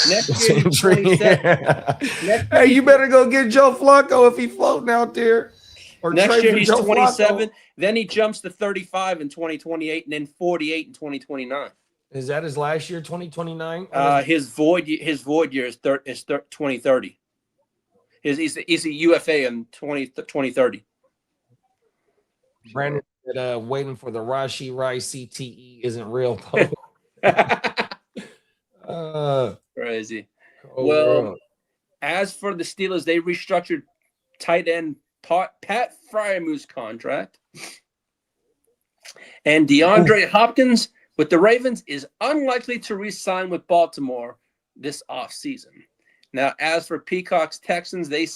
Next year, 27. Hey, you better go get Joe Flacco if he's floating out there. Or next year he's Joe 27. Flacco. Then he jumps to 35 in 2028, and then 48 in 2029. Is that his last year, 2029? His void year is 2030. He's a UFA in 2030. Brandon said, waiting for the Rashee Rice CTE isn't real. Crazy. Well, as for the Steelers, they restructured tight end Pat Fryermuth's contract. And DeAndre Hopkins with the Ravens is unlikely to re-sign with Baltimore this offseason. Now, as for Peacock's Texans, they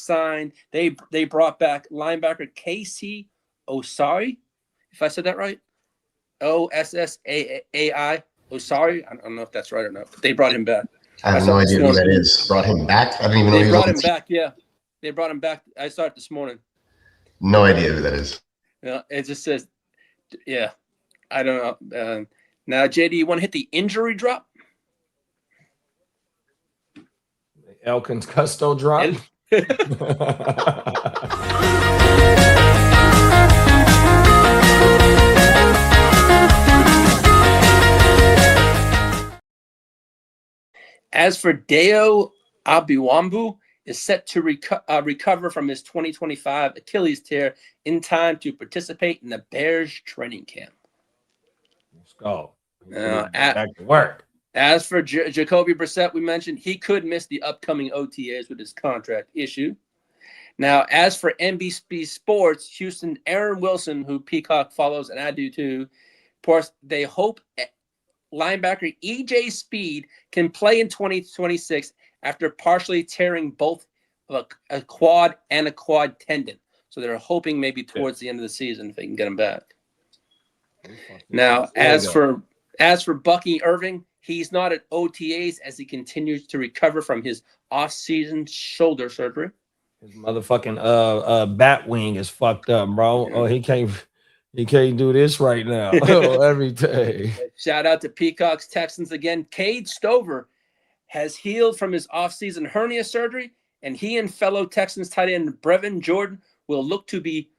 brought back linebacker Casey Osari, if I said that right. Ossai Osari. I don't know if that's right or not, but they brought him back. I have no idea who that is. Brought him back? I don't even know. They brought him back, yeah. They brought him back. I saw it this morning. No idea who that is. Yeah, it just says, yeah. I don't know. Now, JD, you want to hit the injury drop? Elkins Custo drop. As for Deo Abiwambu, is set to recover from his 2025 Achilles tear in time to participate in the Bears training camp. Let's go. Back to work. As for Jacoby Brissett, we mentioned he could miss the upcoming OTAs with his contract issue. Now, as for NBC Sports, Houston, Aaron Wilson, who Peacock follows, and I do too, of course, they hope linebacker EJ Speed can play in 2026 after partially tearing both a quad and a quad tendon. So they're hoping maybe towards the end of the season if they can get him back. Now, as for Bucky Irving, he's not at OTAs as he continues to recover from his off-season shoulder surgery. His motherfucking bat wing is fucked up, bro. Oh, he can't do this right now. Every day. Shout out to Peacock's Texans again. Cade Stover has healed from his off-season hernia surgery, and he and fellow Texans tight end Brevin Jordan will look to be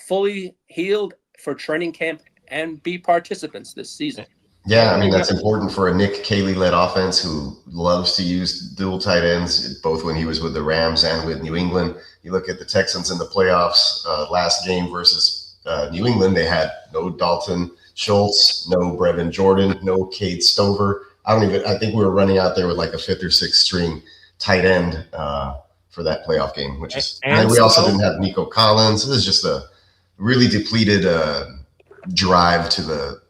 fully healed for training camp and be participants this season. Yeah, I mean, that's important for a Nick Caley-led offense who loves to use dual tight ends, both when he was with the Rams and with New England. You look at the Texans in the playoffs last game versus New England, they had no Dalton Schultz, no Brevin Jordan, no Cade Stover. I think we were running out there with like a 5th or 6th string tight end for that playoff game, which is, and we also didn't have Nico Collins. It was just a really depleted drive to the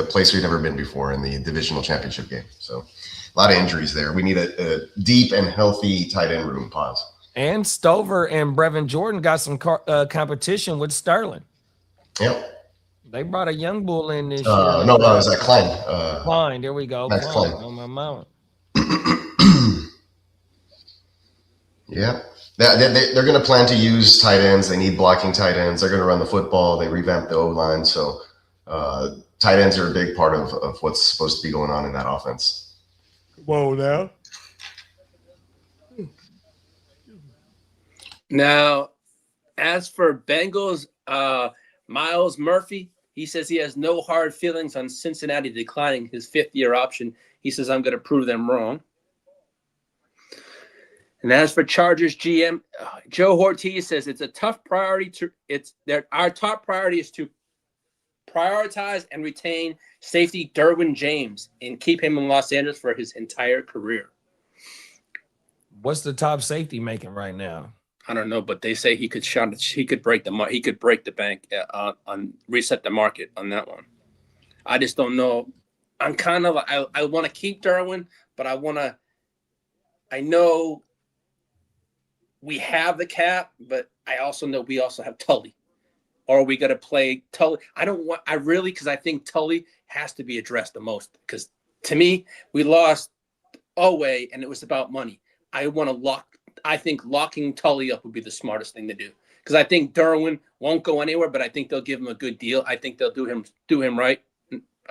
place we've never been before in the divisional championship game. So a lot of injuries there. We need a deep and healthy tight end room. Pause. And Stover and Brevin Jordan got some competition with Sterling. Yep. They brought a young bull in this year. No, it was Klein. Klein, there we go. That's Klein. On my mount. Yeah. They're going to plan to use tight ends. They need blocking tight ends. They're going to run the football. They revamped the O-line. So tight ends are a big part of what's supposed to be going on in that offense. Whoa, now. Now, as for Bengals, Miles Murphy, he says he has no hard feelings on Cincinnati declining his 5th-year option. He says, I'm going to prove them wrong. And as for Chargers GM, Joe Ortiz says it's a tough priority our top priority is to prioritize and retain safety Derwin James and keep him in Los Angeles for his entire career. What's the top safety making right now? I don't know, but they say he could break the bank on reset the market on that one. I just don't know. I'm kind of I want to keep Derwin, but I know we have the cap, but I also know we also have Tully. Or are we going to play Tully? Because I think Tully has to be addressed the most. Because to me, we lost Oweh, and it was about money. I think locking Tully up would be the smartest thing to do. Because I think Derwin won't go anywhere, but I think they'll give him a good deal. I think they'll do him right.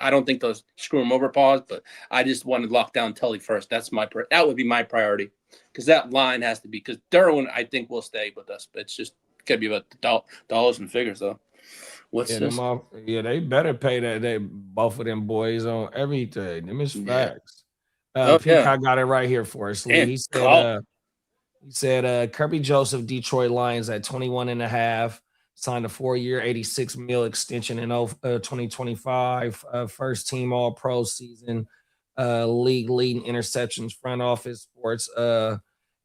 I don't think they'll screw him over, pause, but I just want to lock down Tully first. That would be my priority. Because that line has to be, because Derwin, I think, will stay with us. But it's just got to be about the dollars and figures, though. What's this? They better pay that. They both of them boys on everything. Them is facts. Peacock got it right here for us. Lee. He said Kirby Joseph, Detroit Lions at 21.5, signed a 4-year, $86 million extension in 2025. First team All-Pro season. League leading interceptions, front office sports.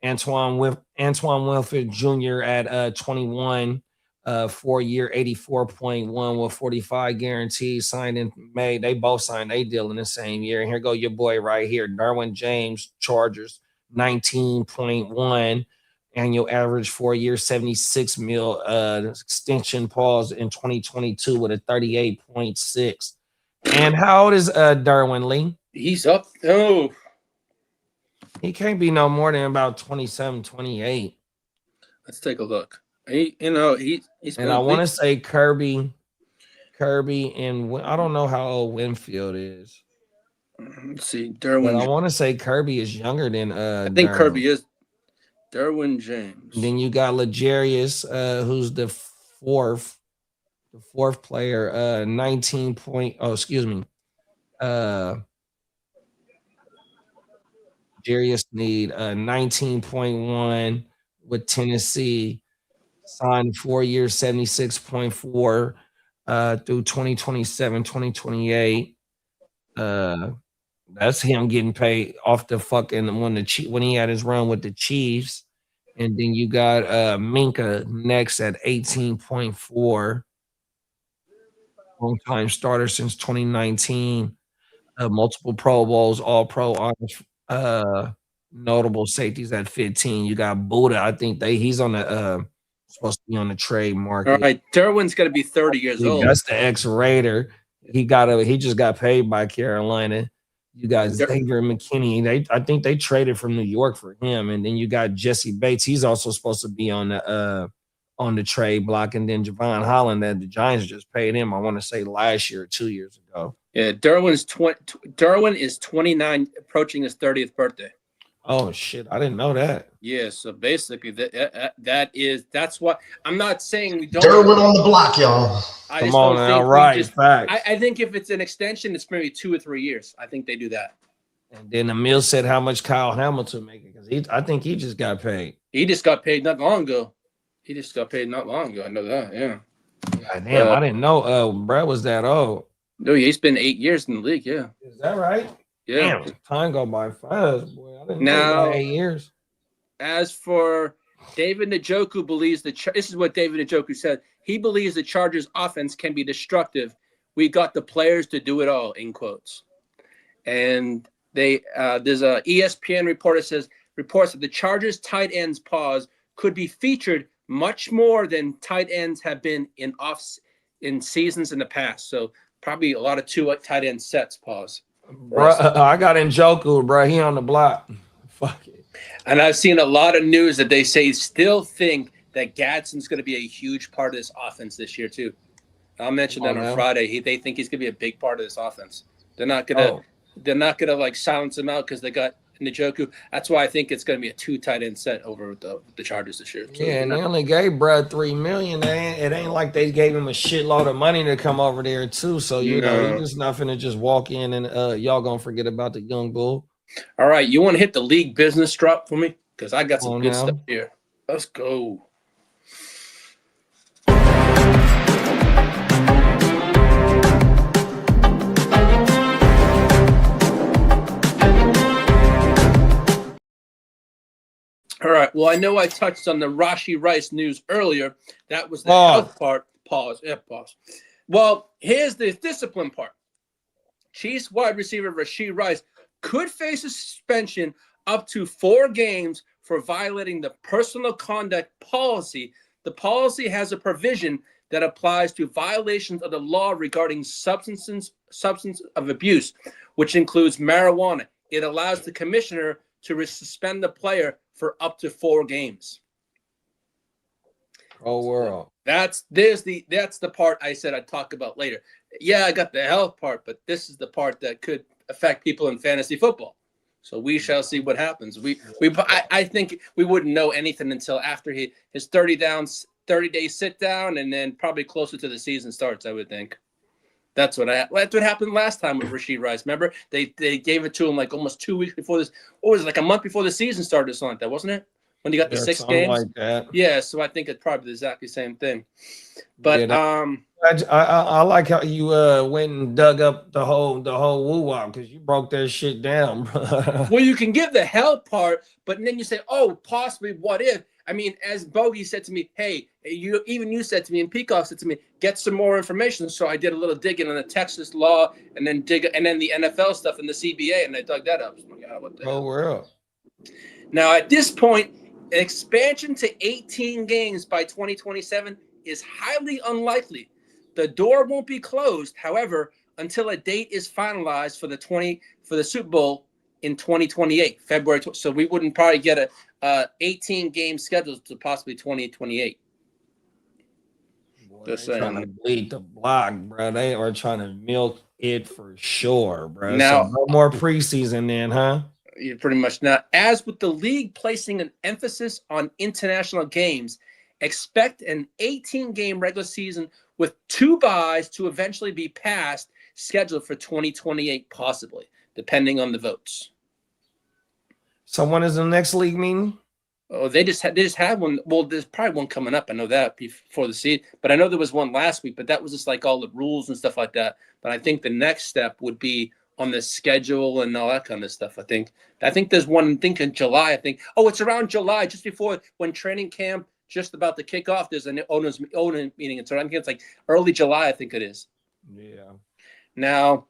Antoine Winfield Jr. at 21, 4-year, 84.1 with 45 guarantees, signed in May. They both signed a deal in the same year. And here go your boy right here, Derwin James, Chargers, 19.1 annual average, 4-year, 76 million extension, pause in 2022 with a 38.6. And how old is Derwin, Lee? He's up. Oh, he can't be no more than about 27, 28. Let's take a look. He's and I want to say Kirby, and I don't know how old Winfield is. Let's see, But I Derwin. want to say Kirby is younger than I think Derwin. Kirby is Derwin James. And then you got Legarius, who's the fourth player, 19 point. Oh, excuse me. Jarius Need 19.1 with Tennessee, signed 4 years, 76.4 through 2027, 2028. That's him getting paid off the fucking when he had his run with the Chiefs. And then you got Minka next at 18.4. Long-time starter since 2019. Multiple Pro Bowls, all pro honors, notable safeties at 15. You got Buddha. I think he's on the supposed to be on the trade market. All right, Derwin's gonna be 30 years old. That's the ex-Raider. He just got paid by Carolina. You got Xavier McKinney. I think they traded from New York for him. And then you got Jesse Bates. He's also supposed to be on the trade block. And then Javon Holland that the Giants just paid him, I want to say last year or 2 years ago. Yeah, Derwin is 29, approaching his 30th birthday. Oh shit, I didn't know that. Yeah, so basically that's what I'm not saying we don't. Derwin on the block, y'all. I Come just on don't now, think right? we just, Facts. I think if it's an extension, it's maybe 2 or 3 years. I think they do that. And then Emil said how much Kyle Hamilton making because I think he just got paid. He just got paid not long ago. I know that. Yeah. God damn, I didn't know. Brad was that old. No, he's been 8 years in the league. Yeah. Is that right? Yeah. Damn, time go by fast, boy. I didn't Now, know 8 years. As for David Njoku believes this is what David Njoku said. He believes the Chargers offense can be destructive. We got the players to do it all, in quotes. And there's a ESPN reports that the Chargers tight ends pause could be featured much more than tight ends have been in seasons in the past. So probably a lot of 2 tight end sets pause. Bro, I got Njoku, bro. He on the block. Fuck it. And I've seen a lot of news that they still think that Gadsden's going to be a huge part of this offense this year too. I'll mention that on Friday. They think he's going to be a big part of this offense. They're not going to like silence him out because they got Njoku. That's why I think it's going to be a 2 tight end set over the Chargers this year. So, yeah, and they only gave Brad $3 million. It ain't like they gave him a shitload of money to come over there too. So you know, you're just not finna just walk in and y'all gonna forget about the young bull. All right, you want to hit the league business drop for me? Because I got some good stuff here. Let's go. All right. Well, I know I touched on the Rashee Rice news earlier. That was the health part. Pause. Yeah, pause. Well, here's the discipline part. Chiefs wide receiver Rashee Rice could face a suspension up to 4 games for violating the personal conduct policy. The policy has a provision that applies to violations of the law regarding substance of abuse, which includes marijuana. It allows the commissioner to suspend the player for up to 4 games. Oh, world. That's the part I said I'd talk about later. Yeah, I got the health part, but this is the part that could affect people in fantasy football. So we shall see what happens. I think we wouldn't know anything until after his 30-day sit down, and then probably closer to the season starts, I would think. That's what happened last time with Rashee Rice. Remember, they gave it to him like almost 2 weeks before this. Or was it like a month before the season started or something like that, wasn't it? When you got the 6 games? Like that. Yeah, so I think it's probably the exactly same thing. But I like how you went and dug up the whole woo-wop because you broke that shit down, bro. Well, you can give the hell part, but then you say, oh, possibly what if? I mean, as Bogey said to me, hey, you said to me, and Peacock said to me, get some more information. So I did a little digging on the Texas law and then the NFL stuff and the CBA, and I dug that up. So, what the hell? World. Now, at this point, expansion to 18 games by 2027 is highly unlikely. The door won't be closed, however, until a date is finalized for the Super Bowl in 2028, February. So we wouldn't probably get a 18 game schedule to possibly 2028. They're trying to bleed the block, bro. They are trying to milk it for sure, bro. Now, so no more preseason then, huh? Yeah, pretty much not. As with the league placing an emphasis on international games, expect an 18-game regular season with 2 byes to eventually be passed, scheduled for 2028, possibly, depending on the votes. So when is the next league meeting? Oh, they just had one. Well, there's probably one coming up. I know that before the season, but I know there was one last week. But that was just like all the rules and stuff like that. But I think the next step would be on the schedule and all that kind of stuff. I think there's one. I think in July. I think it's around July, just before when training camp just about to kick off. There's an owner meeting, and so I think it's like early July. I think it is. Yeah. Now,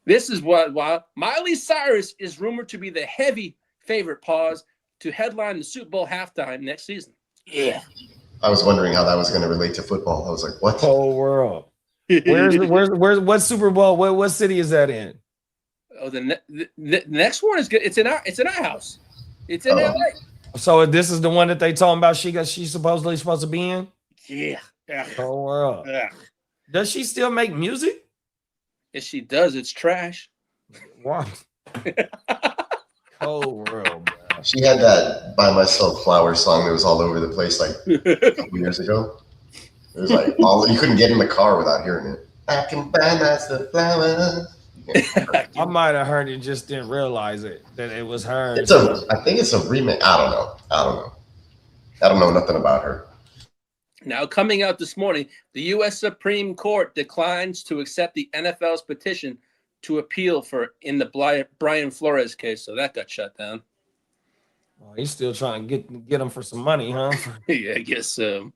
this is why Miley Cyrus is rumored to be the heavy favorite. To headline the Super Bowl halftime next season. Yeah. I was wondering how that was going to relate to football. I was like, what? Whole world. Where's what Super Bowl? What city is that in? Oh, the next one is good. It's in our house. It's in LA. So this is the one that they talking about. She's supposedly supposed to be in. Yeah. Whole world. Yeah. Does she still make music? If she does, it's trash. What? Whole world, bro. She had that Buy Myself Flowers song that was all over the place like a couple years ago. It was like you couldn't get in the car without hearing it. I can buy myself flowers. I might have heard it, just didn't realize it that it was her. I think it's a remake. I don't know nothing about her. Now, coming out this morning, the U.S. Supreme Court declines to accept the NFL's petition to appeal in the Brian Flores case. So that got shut down. Oh, he's still trying to get him for some money, huh? Yeah, I guess so.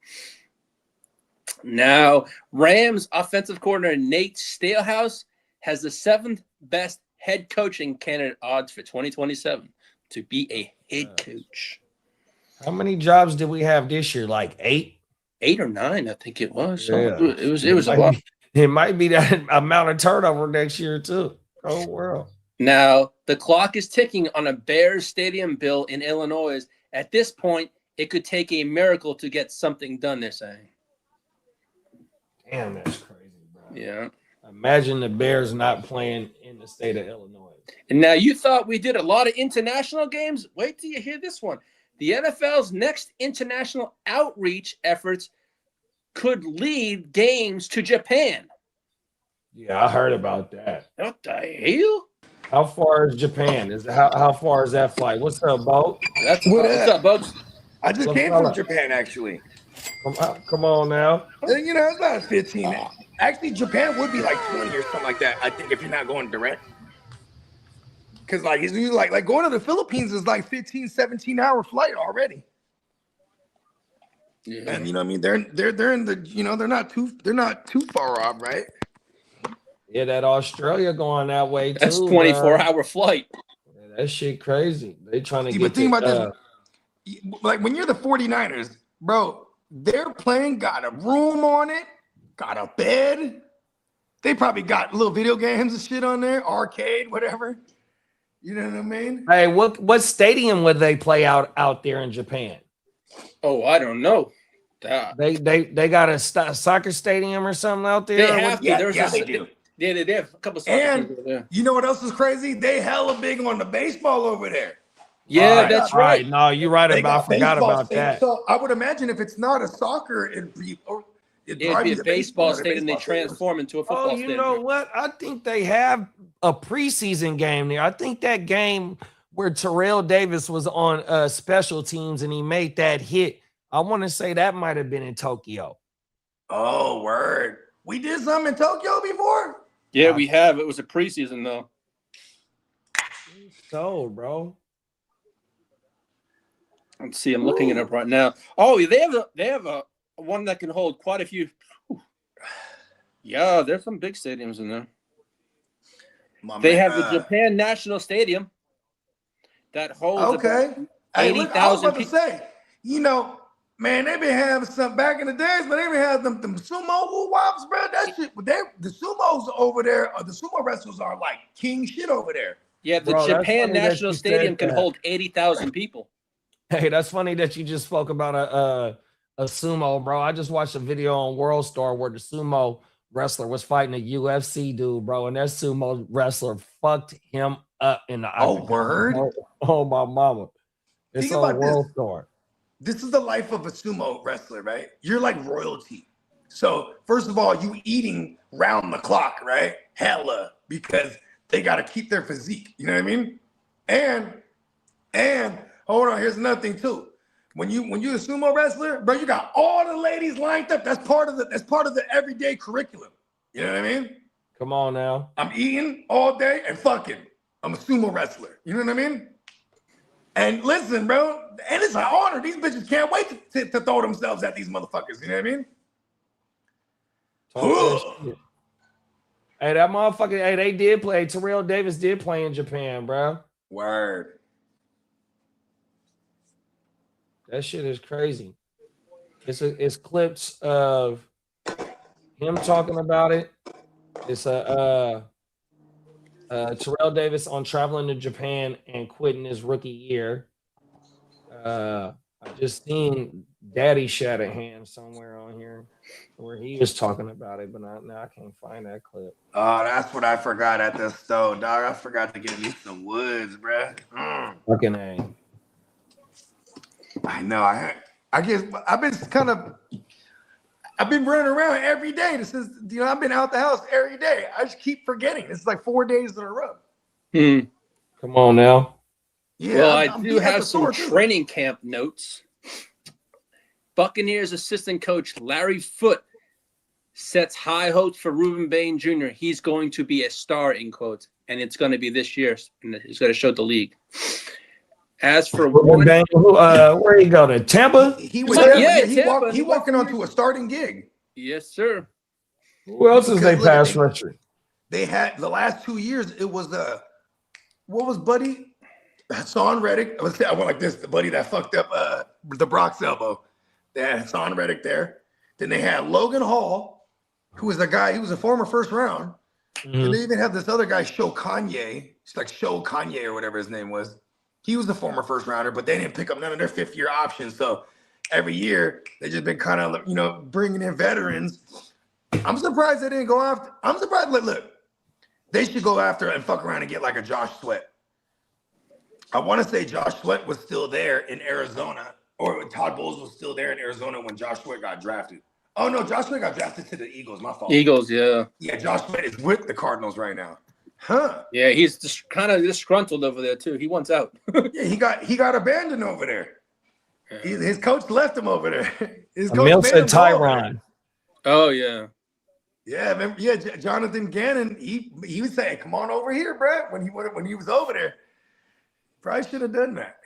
Now, Rams offensive coordinator Nate Stalehouse has the 7th best head coaching candidate odds for 2027 to be a head coach. How many jobs did we have this year? Like 8? 8 or 9, I think it was. So Yeah. It was a lot. It might be that amount of turnover next year too. Oh world. Now, the clock is ticking on a Bears stadium bill in Illinois. At this point, it could take a miracle to get something done, they're saying. Damn, that's crazy, bro. Yeah. Imagine the Bears not playing in the state of Illinois. And now you thought we did a lot of international games? Wait till you hear this one. The NFL's next international outreach efforts could lead games to Japan. Yeah, I heard about that. What the hell? How far is Japan? How far is that flight? What's up, Bo? What's up, Bugs? I just came from Japan, actually. Come on now. It's about 15. Actually, Japan would be like 20 or something like that, I think, if you're not going direct. Because like going to the Philippines is like 15, 17-hour flight already. Yeah. And you know what I mean? They're in the, they're not too far off, right? Yeah, that Australia going that way too. That's 24-hour flight. Yeah, that shit crazy. They trying to get. But think about this. Like when you're the 49ers, bro, their plane got a room on it, got a bed. They probably got little video games and shit on there, arcade, whatever. You know what I mean? Hey, what stadium would they play out there in Japan? Oh, I don't know. They got a soccer stadium or something out there? They have to. Yeah, they do. Yeah, they have a couple soccer and people there. You know what else is crazy? They hella big on the baseball over there. Yeah, that's right. No, you're right about. I forgot about that. So I would imagine if it's not a soccer, it'd be a baseball stadium. They transform into a football stadium. You know what? I think they have a preseason game there. I think that game where Terrell Davis was on special teams and he made that hit. I want to say that might have been in Tokyo. Oh, word. We did something in Tokyo before? Yeah, we have. It was a preseason though. So, bro. Let's see. I'm looking it up right now. Oh, they have a one that can hold quite a few. Yeah, there's some big stadiums in there. They have the Japan National Stadium that holds 80,000 people. Man, they been having some back in the days, but they been having them sumo woo-wops, bro. That shit, the sumos over there, or the sumo wrestlers are like king shit over there. Yeah, the Japan National Stadium can hold 80,000 people. Hey, that's funny that you just spoke about a sumo, bro. I just watched a video on World Star where the sumo wrestler was fighting a UFC dude, bro, and that sumo wrestler fucked him up in the Oh, word? Oh, my mama. It's Think on about World this. Star. This is the life of a sumo wrestler, right? You're like royalty. So first of all, you eating round the clock, right? Hella, because they got to keep their physique. You know what I mean? And hold on, here's another thing too. When you're a sumo wrestler, bro, you got all the ladies lined up. That's part of the everyday curriculum. You know what I mean? Come on now. I'm eating all day and fucking. I'm a sumo wrestler. You know what I mean? And listen, bro, and it's an honor. These bitches can't wait to throw themselves at these motherfuckers. You know what I mean? Talk that shit. Hey, that motherfucker, hey, they did play. Terrell Davis did play in Japan, bro. Word. That shit is crazy. It's clips of him talking about it. It's Terrell Davis on traveling to Japan and quitting his rookie year. I just seen Daddy Shanahan somewhere on here where he was talking about it, but now I can't find that clip. Oh, that's what I forgot at the stove, dog. I forgot to get me some woods, bro. Fucking A. I know. I guess I've been running around every day. I've been out the house every day. I just keep forgetting. It's like 4 days in a row. Come on now. Yeah, well, I do have some training camp notes. Buccaneers assistant coach Larry Foote sets high hopes for Ruben Bain Jr. He's going to be a star, in quotes, and it's going to be this year, and he's going to show the league. As for Ruben Bain, where he go to Tampa? He was Tampa. He walking onto a starting gig. Yes, sir. Who else is they pass rusher? They had the last 2 years. It was what was Buddy? Hassan Reddick. I went like this. The buddy that fucked up the Brock's elbow. They had Hassan Reddick there. Then they had Logan Hall, who was a guy. He was a former first round. And they even had this other guy, Show Kanye. It's like Show Kanye or whatever his name was. He was a former first rounder, but they didn't pick up none of their fifth-year options. So every year they just been kind of bringing in veterans. I'm surprised they didn't go after. I'm surprised. Look, they should go after and fuck around and get like a Josh Sweat. I want to say Josh Sweat was still there in Arizona, or Todd Bowles was still there in Arizona when Josh Sweat got drafted. Oh no, Josh Sweat got drafted to the Eagles. My fault. Eagles, yeah. Yeah, Josh Sweat is with the Cardinals right now. Huh? Yeah, he's just kind of disgruntled over there too. He wants out. Yeah, he got abandoned over there. His coach left him over there. His coach Emil made said him go Tyron. Oh yeah. Yeah, remember, Jonathan Gannon. He was saying, "Come on over here, Brett." When he was over there, probably should have done that.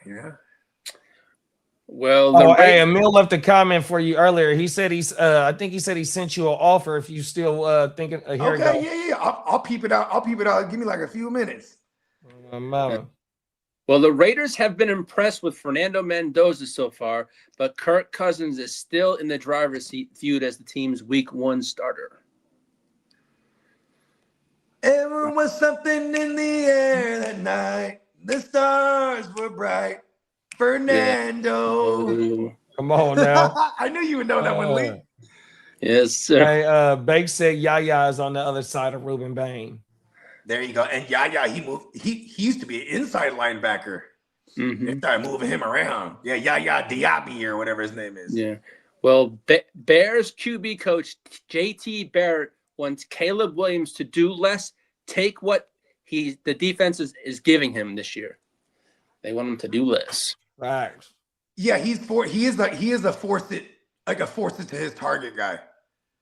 Well, hey, Emil left a comment for you earlier. He said I think he said he sent you an offer if you still thinking. Here Okay, yeah. I'll peep it out. Give me like a few minutes. Well, the Raiders have been impressed with Fernando Mendoza so far, but Kirk Cousins is still in the driver's seat, viewed as the team's Week 1 starter. There was something in the air that night. The stars were bright. Fernando. Yeah. Come on now. I knew you would know that one, Lee. Yes, sir. Hey, Bake said Yaya is on the other side of Ruben Bain. There you go. And Yaya, he moved. He used to be an inside linebacker. They started moving him around. Yeah, Yaya Diaby or whatever his name is. Yeah. Well, Bears QB coach JT Barrett wants Caleb Williams to do less, take what the defense is giving him this year. They want him to do less. Right. Yeah, he is a force it to his target guy.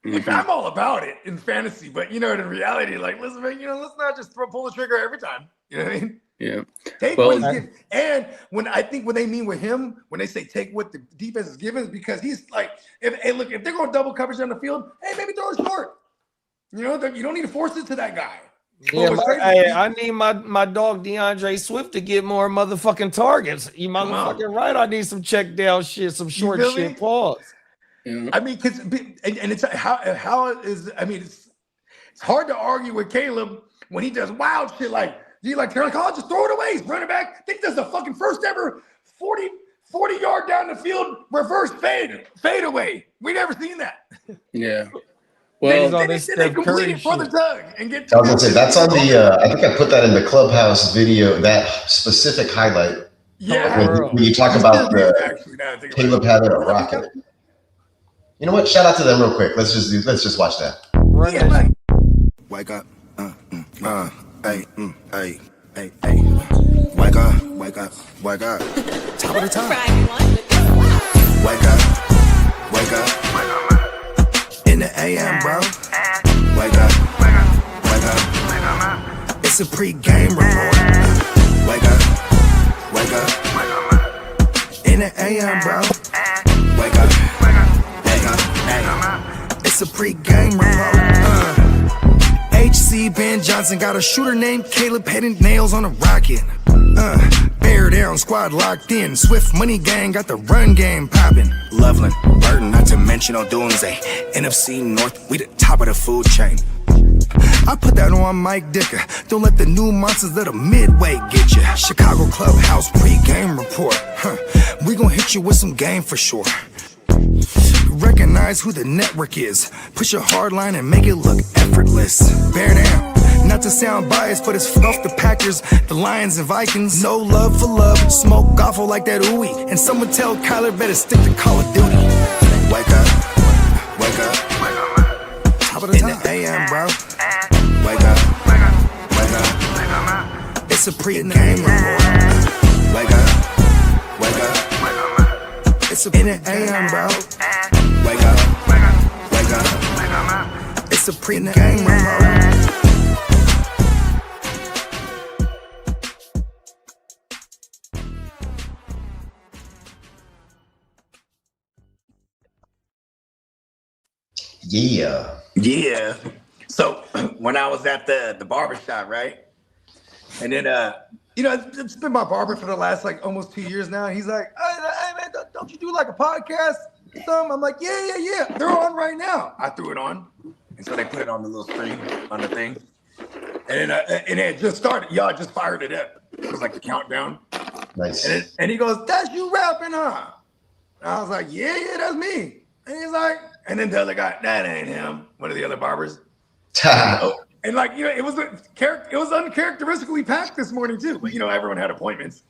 Like, I'm all about it in fantasy, but in reality, like, listen, man, let's not just pull the trigger every time. You know what I mean? Yeah. Take what he's given. And when they mean with him, when they say take what the defense is giving, is because he's like, if they're going double coverage on the field, hey, maybe throw it short. You don't need to force it to that guy. Yeah, I need my dog DeAndre Swift to get more motherfucking targets. You motherfucking right. I need some check down shit, some short shit. Pause. Yeah. I mean, and it's it's hard to argue with Caleb when he does wild shit like just throw it away. He's running back. I think there's the fucking first ever 40-yard down the field reverse fade away. We never seen that. Yeah. Well, all They this said they Steph complete Curry it for the shit. tug and get. I was gonna say that's on the. I think I put that in the Clubhouse video. That specific highlight Yeah, when you talk You about still did, the actually. Now that I think about Caleb it. having a rocket. You know what? Shout out to them real quick. Let's just watch that. Run Yeah, that like, Wake up, hey, hey, hey, hey. Wake up, wake up, wake up. Top of the top. Wake up, wake up. In the AM, bro. Wake up, wake up, wake up. It's a pre-game report. Wake up, wake up. In the AM, bro. Wake up, wake up, wake up. Hey. It's a pre-game report. HC Ben Johnson got a shooter named Caleb hitting nails on a rocket. Bear down, squad locked in. Swift Money Gang got the run game popping. Loveland, Burton, not to mention O'Doomsday. NFC North, we the top of the food chain. I put that on Mike Dicker. Don't let the new monsters of the Midway get you. Chicago Clubhouse pre-game report. We gon' hit you with some game for sure. Recognize who the network is. Push a hard line and make it look effortless. Bear down. Not to sound biased, but it's off the Packers, the Lions and Vikings. No love for love. Smoke awful like that ooey. And someone tell Kyler better stick to Call of Duty. Wake up. Wake up. Top of the top. In the AM, bro. Wake up. Wake up. Wake up. It's a pre-game report. Wake up. Wake up. It's a in the AM, bro. Wake up, wake up, wake up. It's a pre-game report. yeah. So when I was at the barbershop, right? And then it's been my barber for the last like almost 2 years now. And he's like, hey man, don't you do like a podcast? I'm like, yeah. They're on right now. I threw it on. And so they put it on the little screen on the thing. And it just started. Y'all just fired it up. It was like the countdown. Nice. And he goes, that's you rapping, huh? And I was like, yeah, that's me. And he's like, and then the other guy, that ain't him. One of the other barbers. And like, it was uncharacteristically packed this morning too. But everyone had appointments.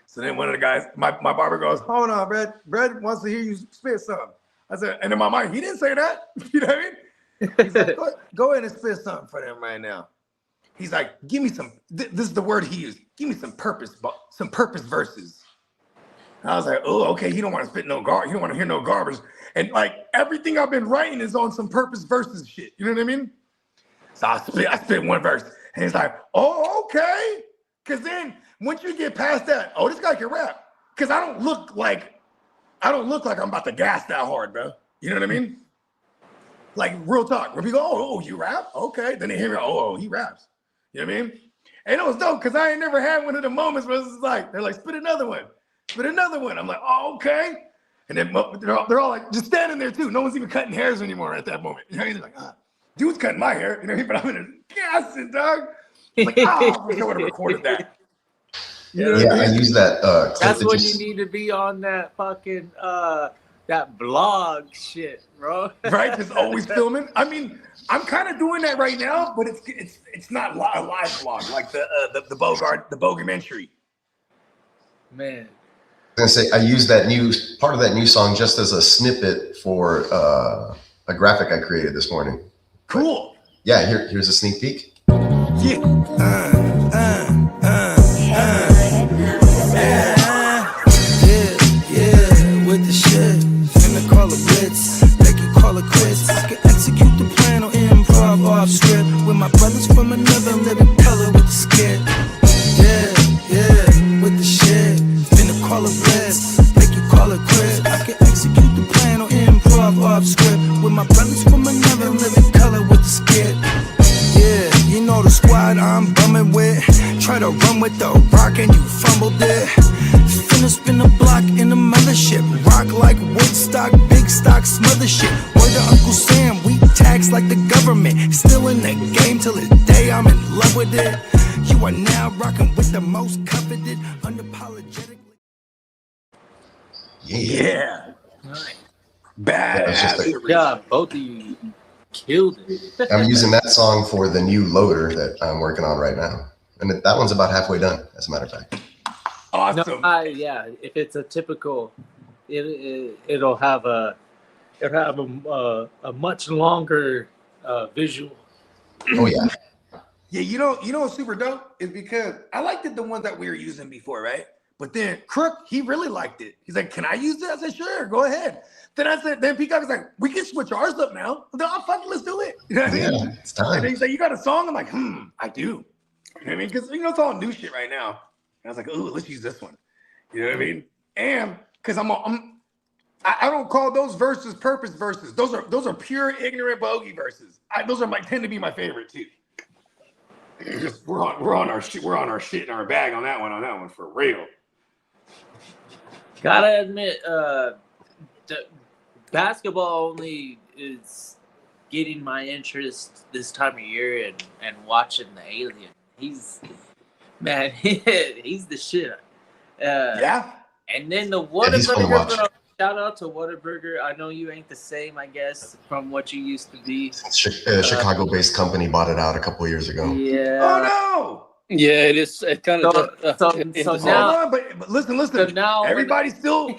So then one of the guys, my barber goes, hold on, Brad wants to hear you spit something. I said, and in my mind, he didn't say that. You know what I mean? He's like, go ahead and spit something for them right now. He's like, give me some, this is the word he used. Give me some purpose verses. And I was like, oh, okay. He don't want to spit no garbage. He don't want to hear no garbage. And like everything I've been writing is on some purpose verses shit. You know what I mean? So I spit one verse. And he's like, oh, okay. Because then once you get past that, oh, this guy can rap. Because I don't look like I'm about to gas that hard, bro. You know what I mean? Like real talk. When people go, oh, you rap? Okay. Then they hear me, oh, he raps. You know what I mean? And it was dope because I ain't never had one of the moments where it's like, they're like, spit another one. I'm like, oh, okay. And then they're all like, just standing there too. No one's even cutting hairs anymore at that moment. You know, he's like, dude's cutting my hair. You know, but I'm in a gassing, dog. It's like, I wish I would have recorded that. Yeah, I use that. That's when you need to be on that fucking that blog shit, bro. Right? Just always filming. I mean, I'm kind of doing that right now, but it's not a live vlog like the Bogard, the Bogarmentary. I Man. was gonna say I use that part of that new song just as a snippet for a graphic I created this morning. Cool. Yeah, here's a sneak peek. Yeah. With the shit, finna call a blitz, make you call it quits. I can execute the plan or improv off script with my brothers from another living color with the skit. Yeah, with the shit, finna call a blitz, make you call it quits. I can execute the plan or improv off script with my brothers from another living color with the skit. Yeah, you know the squad I'm bumming with. Try to run with the rock and you fumbled it. Finna spin the block in the mothership. Rock like Woodstock, big stock, smother shit. Word to Uncle Sam, we tax like the government. Still in the game till the day I'm in love with it. You are now rocking with the most coveted, unapologetically. Yeah. Nice. Bad. Good job, both of you. killed it. I'm using that song for the new loader that I'm working on right now. And that one's about halfway done, as a matter of fact. Awesome. No, yeah, if it's a typical, it'll have a much longer visual. Oh, yeah. Yeah, you know what's super dope is because I liked it the ones that we were using before, right? But then Crook, he really liked it. He's like, "Can I use it?" I said, "Sure, go ahead." Then Peacock was like, "We can switch ours up now." I'm like, "Oh, fuck it, let's do it." You know what I mean? Yeah, it's time. And then he's like, "You got a song?" I'm like, I do. You know what I mean? Because it's all new shit right now. And I was like, "Ooh, let's use this one." You know what I mean? And because I don't call those verses purpose verses. Those are pure ignorant bogey verses. Those are tend to be my favorite too. We're on our shit in our bag on that one for real. Gotta admit, the basketball only is getting my interest this time of year, and watching the Alien. He's the shit. Yeah. And then the he's fun to watch. Whataburger. Shout out to Whataburger. I know you ain't the same, I guess, from what you used to be. Chicago-based company bought it out a couple of years ago. Yeah. Oh no. Yeah, it is. It kind of. So now, Hold on, but listen. So now everybody still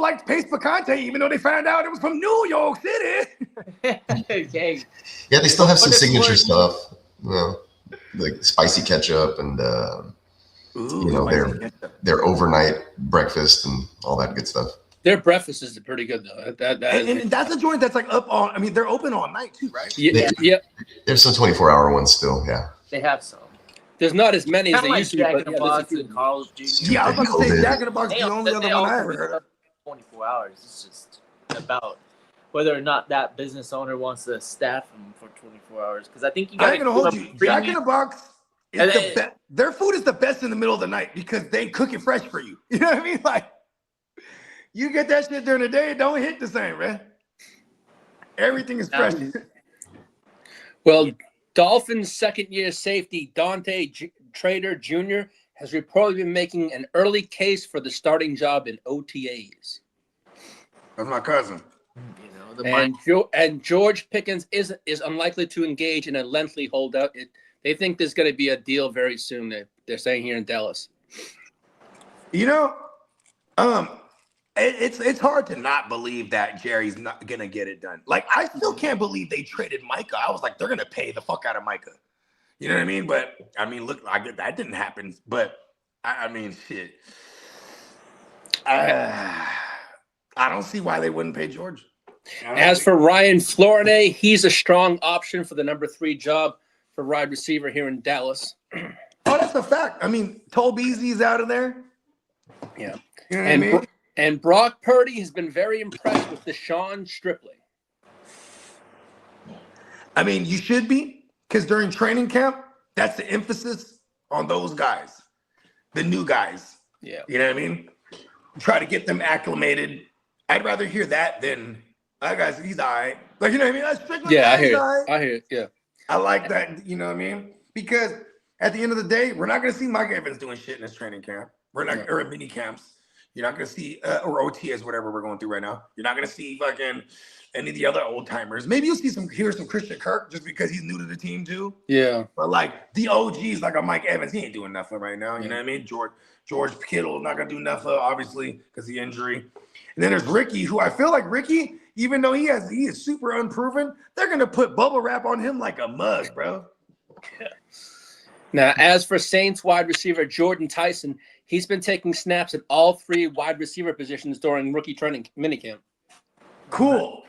likes Pace Picante, even though they found out it was from New York City. okay. Yeah, they still have some What- signature what- stuff, like spicy ketchup and their overnight breakfast and all that good stuff. Their breakfast is pretty good though. And that's a joint that's like up on. I mean, they're open all night too, right? Yeah. There's some 24-hour ones still. Yeah. They have some. There's not as many as Kind of they like used to be. Jack But in the yeah, there's a Box few. and Carl's Jr. Yeah, I was about to say COVID. Jack in the Box is the only other one I ever heard of. 24 hours. It's just about whether or not that business owner wants to staff them for 24 hours. Because I think you got I ain't gonna hold you. Jack in the Box is And the then- best. Their food is the best in the middle of the night because they cook it fresh for you. You know what I mean? Like, you get that shit during the day, it don't hit the same, man. Everything is fresh. Well, Dolphins' second-year safety Dante Trader Jr. has reportedly been making an early case for the starting job in OTAs. That's my cousin. And George Pickens is unlikely to engage in a lengthy holdout. They think there's going to be a deal very soon. They're saying here in Dallas. You know, it's hard to not believe that Jerry's not gonna get it done. Like, I still can't believe they traded Micah. I was like, they're gonna pay the fuck out of Micah. You know what I mean? But I mean, look, that didn't happen. But I mean, shit. I don't see why they wouldn't pay George. As for Ryan Flournoy, he's a strong option for the number 3 job for wide receiver here in Dallas. Oh, that's a fact. I mean, Tolbeezy's out of there. Yeah. You know what I mean? And Brock Purdy has been very impressed with Deshaun Stripling. I mean, you should be, because during training camp, that's the emphasis on those guys, the new guys. Yeah. You know what I mean? Try to get them acclimated. I'd rather hear that than, guys, he's all right. Like, you know what I mean? That's Strickland, Yeah, I he's hear all right. it. I hear it. Yeah. I like that, you know what I mean? Because at the end of the day, we're not going to see Mike Evans doing shit in his training camp. We're not, or mini camps. You're not going to see, or OTAs, whatever we're going through right now. You're not going to see fucking any of the other old timers. Maybe you'll see some Christian Kirk just because he's new to the team too. Yeah. But like the OGs, like a Mike Evans, he ain't doing nothing right now. You know what I mean? George Kittle not gonna do nothing, obviously, because the injury. And then there's Ricky, who I feel like Ricky, even though he is super unproven, they're gonna put bubble wrap on him like a mug, bro. Now, as for Saints wide receiver Jordan Tyson, he's been taking snaps at all 3 wide receiver positions during rookie training minicamp. Cool.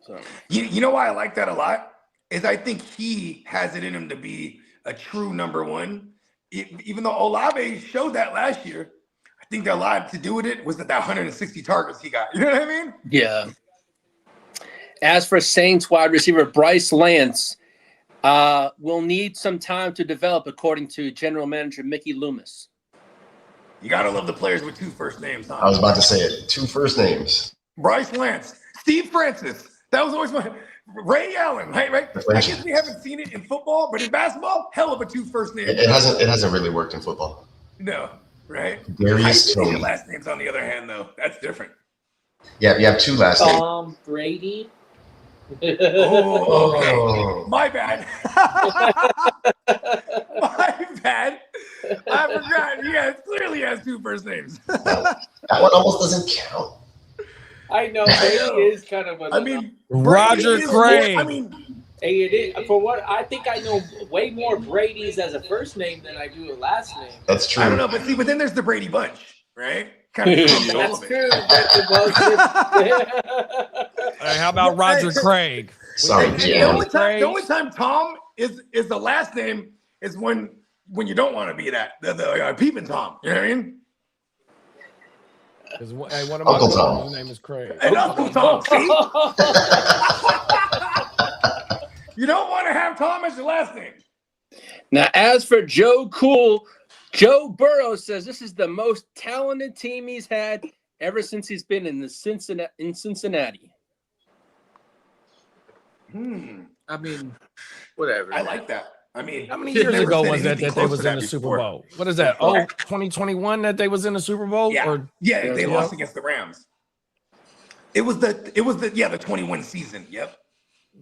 So You know why I like that a lot? Is I think he has it in him to be a true number 1. Even though Olave showed that last year, I think a lot to do with it was that 160 targets he got. You know what I mean? yeah. As for Saints wide receiver Bryce Lance, will need some time to develop, according to general manager Mickey Loomis. You gotta love the players with 2 first names, huh? I was about to say it. 2 first names. Bryce Lance, Steve Francis. That was always my Ray Allen, right? I guess we haven't seen it in football, but in basketball, hell of a 2 first names. It hasn't really worked in football. No, right? Darius Your Tony. last names, on the other hand, though, that's different. Yeah, you have 2 last names. Tom Brady. Oh, okay. My bad. My bad. I forgot. He clearly has 2 first names. That one almost doesn't count. I know Brady is kind of a. I mean, Roger Brady is Craig. more- I mean, hey, it is for what I think. I know way more Brady's as a first name than I do a last name. That's true. I don't know, but then there's the Brady Bunch, right? Kind of trumps all That's of it. true. That's the most. Hey, how about Roger Craig? Sorry, The Jim. only time Tom is the last name is when you don't want to be that the peeping Tom. You know what I mean? Hey, one of my Uncle brothers, Tom. his name is Craig. And Uncle Tom. See? You don't want to have Tom as your last name. Now, as for Joe Cool, Joe Burrow says this is the most talented team he's had ever since he's been in Cincinnati. I mean, whatever. I like that. I mean, How many he's years never ago said was that anything they close was to in that the Super before. Bowl? What is that? 2021 that they was in the Super Bowl? Yeah, Or yeah, they lost against the Rams. It was the 21 season. Yep.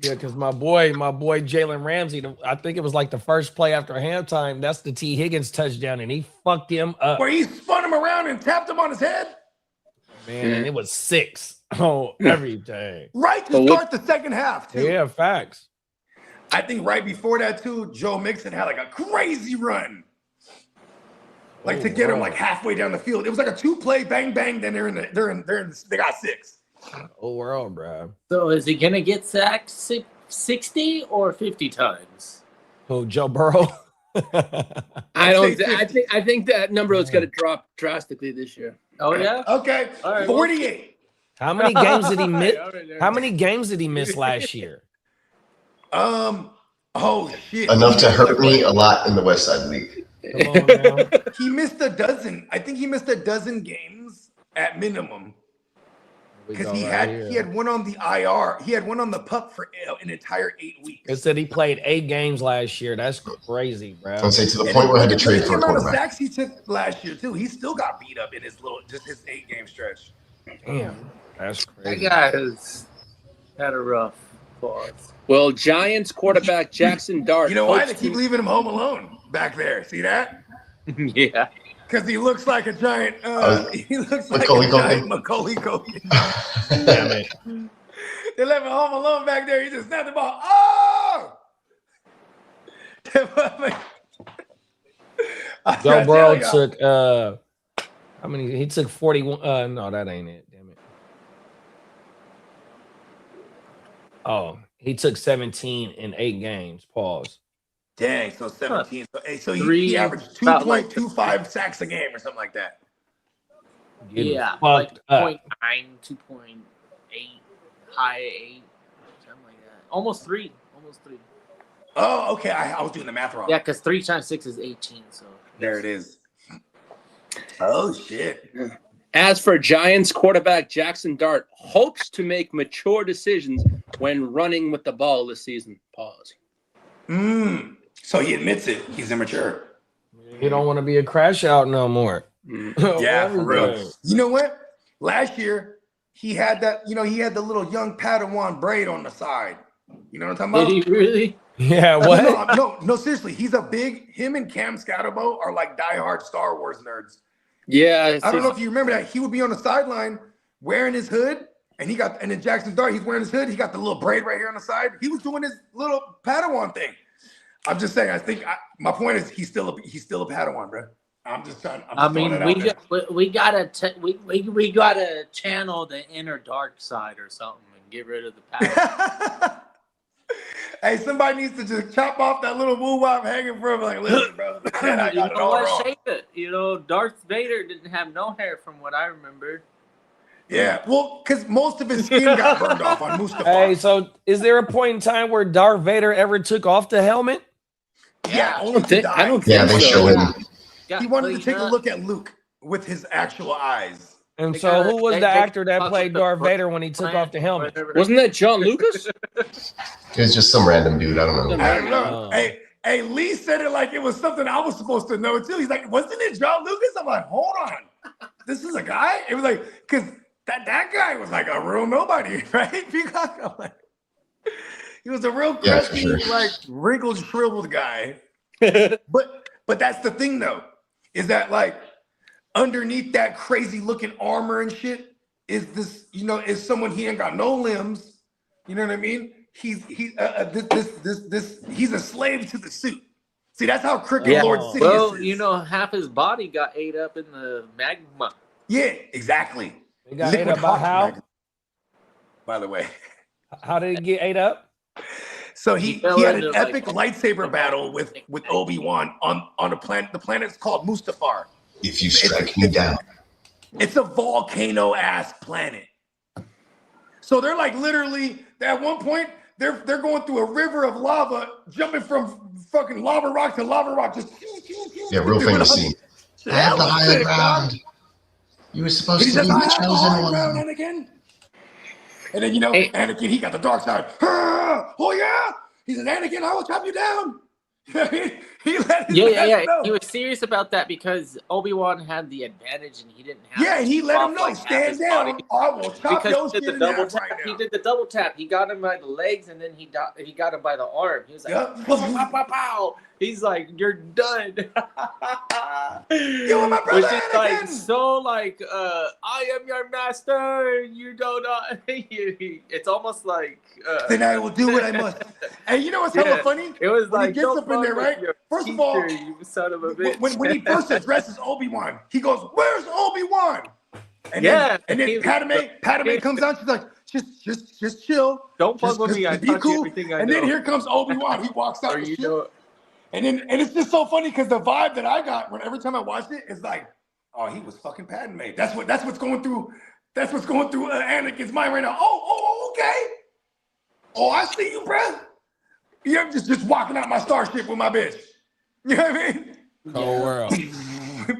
yeah, because my boy Jalen Ramsey, I think it was like the first play after halftime. That's the T. Higgins touchdown, and he fucked him up. Where he spun him around and tapped him on his head. Man, and it was 6. Oh, everything. Right to start the second half, too. Yeah, facts. I think right before that, too, Joe Mixon had like a crazy run. Like to get him like halfway down the field. It was like a 2-play bang bang, then they got 6. Oh, world, bro. So is he gonna get sacked 60 or 50 times? Oh, Joe Burrow. I think that number is going to drop drastically this year. Oh yeah. Okay. All right, 48. How many games did he miss? All right, How many games did he miss last year? Oh shit. Enough to hurt me a lot in the West Side League. Come on now. He missed a dozen. I think he missed a dozen games at minimum. Because he had one on the IR. He had one on the pup for an entire 8 weeks. It said he played 8 games last year. That's crazy, bro. I'd say to the point where I had to trade for a the amount of quarterback. sacks he took last year too. He still got beat up in his 8-game stretch. Damn, that's That crazy. guy has had a rough pause. Well, Giants quarterback Jackson Dart. You know why? They hopes keep to- leaving him home alone back there. See that? Yeah. Because he looks like a giant. He looks like Macaulay a giant Macaulay Culkin. Damn it. They left him home alone back there. He just snapped the ball. Oh! Joe Burrow took how many? He took 41. No, that ain't it. Damn it. Oh, he took 17 in 8 games. Pause. Dang, so 17. So Three, he averaged about like 2.25 sacks a game or something like that. Getting Yeah, fucked like up. 0.9, 2.8, high 8, something like that. Almost 3. Oh, okay. I was doing the math wrong. Yeah, because 3 times 6 is 18. So There it is. Oh, shit. As for Giants quarterback Jackson Dart, hopes to make mature decisions when running with the ball this season. Pause. So he admits it. He's immature. He don't want to be a crash out no more. Yeah, for real. Everything. You know what? Last year, he had that, he had the little young Padawan braid on the side. You know what I'm talking about? did he really? Yeah, what? No, seriously. Him and Cam Scatterbo are like diehard Star Wars nerds. Yeah. I don't know if you remember that. He would be on the sideline wearing his hood, and then Jackson Dart, he's wearing his hood. He got the little braid right here on the side. He was doing his little Padawan thing. I'm just saying. My point is he's still a Padawan, bro. I'm just trying. We gotta channel the inner dark side or something and get rid of the power. Hey, somebody needs to just chop off that little woo-wop hanging from him. Like, listen, bro. Man, I got it all wrong. Shave it. Darth Vader didn't have no hair from what I remember. Yeah, well, because most of his skin got burned off on Mustafar. Hey, so is there a point in time where Darth Vader ever took off the helmet? Yeah, only to die. I don't Yeah, think they so. show him. Got He wanted to cleaned take a up. look at Luke with his actual eyes. And They so gotta- who was they- the they actor that touch played the Darth front Vader when he took off the helmet? whatever. Wasn't that John Lucas? It was just some random dude. I don't know. I don't know. Oh. Hey, Lee said it like it was something I was supposed to know too. He's like, wasn't it John Lucas? I'm like, hold on. This is a guy? It was like, because that guy was like a real nobody, right? Peacock. I'm like, He was a real Yeah, for crusty, sure. like wrinkled, shriveled guy. But that's the thing though, is that like underneath that crazy looking armor and shit is this, is someone he ain't got no limbs. You know what I mean? He's a slave to the suit. See, that's how crooked Lord Sidious Well, is. half his body got ate up in the magma. Yeah, exactly. He got ate up by hot how? magma, by the way. How did he get ate up? So he fell had an into, epic lightsaber battle with Obi-Wan on a planet. The planet's called Mustafar. If you strike me down. It's a volcano-ass planet. So they're like literally at one point they're going through a river of lava, jumping from fucking lava rock to lava rock. Just Yeah, real famous scene. I have the higher ground. You were supposed to be the chosen one. Anakin. And then Anakin, he got the dark side. Oh yeah, he said, Anakin, I will chop you down. He let him know. He was serious about that because Obi-Wan had the advantage and he didn't have. Yeah, he let him know. half Stand his down. body. I will chop Because your he did shit the in double half tap. right He now. did the double tap. He got him by the legs and then he got him by the arm. He was like, Yep. pow, pow, pow, pow. He's like, you're done. You and my brother Which is like Anakin. so like, I am your master. You don't know. It's almost like. Then I will do what I must. And you know what's hella funny? It was When like he gets don't up in there, fuck with right? your First of all, teacher, you son of a bitch. when he first addresses Obi-Wan, he goes, "Where's Obi-Wan?" And Yeah, then he- Padme comes out. She's like, "Just chill. Don't fuck Just- with me. I just be taught you cool." everything I And know. then here comes Obi-Wan. He walks out. Or and you shit. know, And it's just so funny because the vibe that I got every time I watched it is like, oh, he was fucking Padme. That's what's going through. That's what's going through Anakin's mind right now. Oh, okay. Oh, I see you, bruh. You're just walking out my starship with my bitch. You know what I mean? Cold world.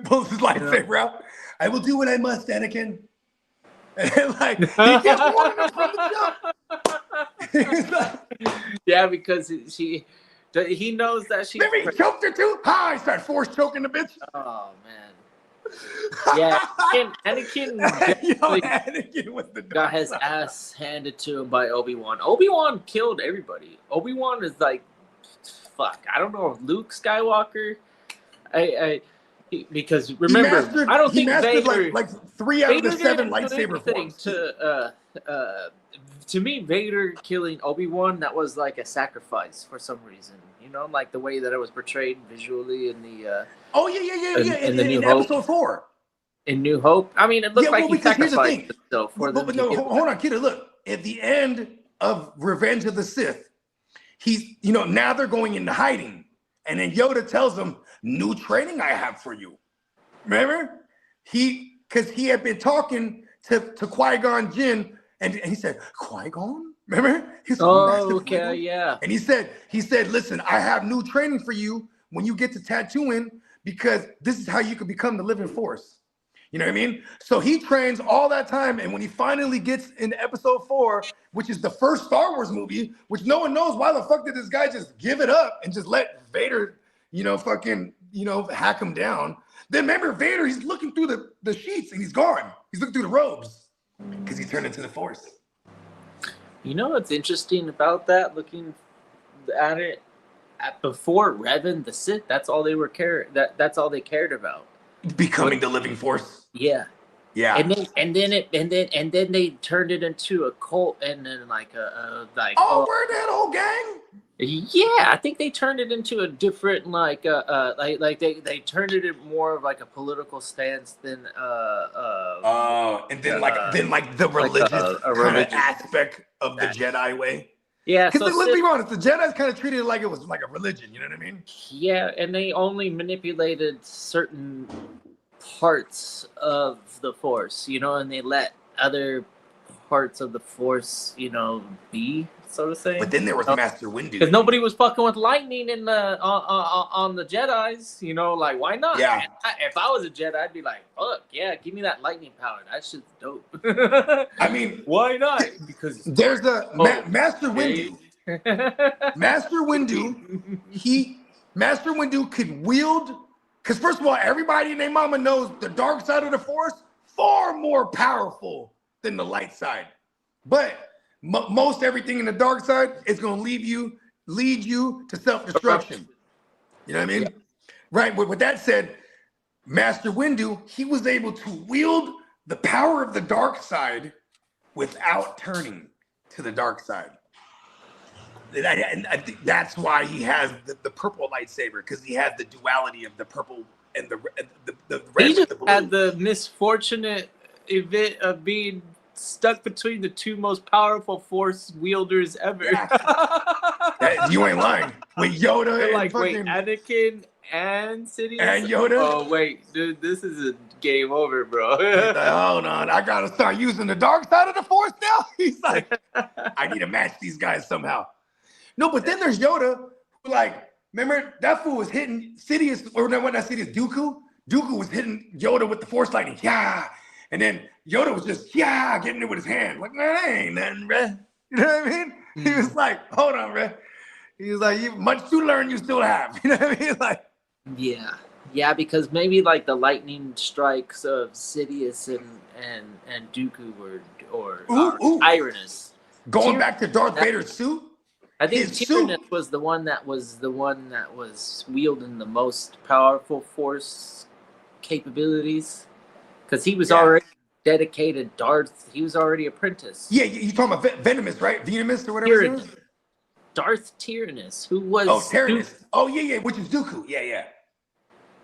Pulls his lightsaber out. I will do what I must, Anakin. And like he kept warning him from the jump. He's like, yeah, because he knows that she. remember he choked her too? Hi, he started force choking the bitch. Oh man. Yeah, Anakin Yo, definitely Anakin was the got his ass handed to him by Obi-Wan. Obi-Wan killed everybody. Obi-Wan is like, fuck. I don't know if Luke Skywalker. Because remember, I don't think Vader like 3 out of the Vader 7 didn't do lightsaber anything forms. to me, Vader killing Obi-Wan, that was like a sacrifice for some reason. Like the way that it was portrayed visually in the Oh yeah. in the New in Hope. episode 4. in New Hope. I mean, it looked like he because here's the sacrificed thing. himself for But them. no, hold on, Kitteh. Look, at the end of Revenge of the Sith, he's now they're going into hiding, and then Yoda tells them, "New training I have for you." Remember, because he had been talking to Qui-Gon Jinn, and he said, "Qui-Gon." Remember? He's Oh, okay, yeah. And he said, "Listen, I have new training for you when you get to Tatooine, because this is how you can become the living force." You know what I mean? So he trains all that time, and when he finally gets into episode 4, which is the first Star Wars movie, which no one knows why the fuck did this guy just give it up and just let Vader, fucking, hack him down. Then remember, Vader, he's looking through the sheets and he's gone. He's looking through the robes because he turned into the Force. You know what's interesting about that? Looking at it, before Revan the Sith, that's all they were that's all they cared about. Becoming the living Force. Yeah. Yeah. And then they turned it into a cult, and then like oh, we're that whole gang. Yeah, I think they turned it into a different like they turned it in more of like a political stance than and then the religious kind of aspect of the Jedi way. Yeah, because let's be honest, the Jedi's kind of treated it like it was like a religion. You know what I mean? Yeah, and they only manipulated certain parts of the Force, and they let other parts of the Force, be, so to say. But then there was Master Windu. Because nobody was fucking with lightning in the on the Jedis, like why not? Yeah. If I was a Jedi, I'd be like, fuck yeah, give me that lightning power. That shit's dope. I mean, why not? Because there's Master Windu. Master Windu could wield. Because first of all, everybody and their mama knows the dark side of the Force far more powerful than the light side. But most everything in the dark side is going to lead you to self-destruction. You know what I mean? Yeah. Right. But with that said, Master Windu, he was able to wield the power of the dark side without turning to the dark side. And I think that's why he has the purple lightsaber, because he has the duality of the purple and the red. He just with the blue. had the misfortunate event of being stuck between the two most powerful force wielders ever. Yeah. You ain't lying. With Yoda and Like, wait, fucking Anakin and Sidious? and Yoda. Oh, wait, dude, this is a game over, bro. Hold on, I gotta start using the dark side of the force now. He's like, I need to match these guys somehow. No, but then there's Yoda, who, like, remember that fool was hitting Sidious, or not Sidious, Dooku? Dooku was hitting Yoda with the force lightning, yeah. And then Yoda was just, yeah, getting it with his hand. Like, man, that ain't nothing, bruh. You know what I mean? He was like, hold on, bruh. He was like, much to learn you still have. You know what I mean? Like, Yeah, because maybe like the lightning strikes of Sidious and Dooku or Tyrannus. going back to Darth Vader's suit. I think his Tyrannus suit. was the one that was wielding the most powerful force capabilities, because he was already dedicated Darth. He was already apprentice. Yeah, you talking about Venomous, right? Venomous or whatever his name is? Darth Tyrannus, who was Tyrannus. Oh yeah, which is Dooku. Yeah.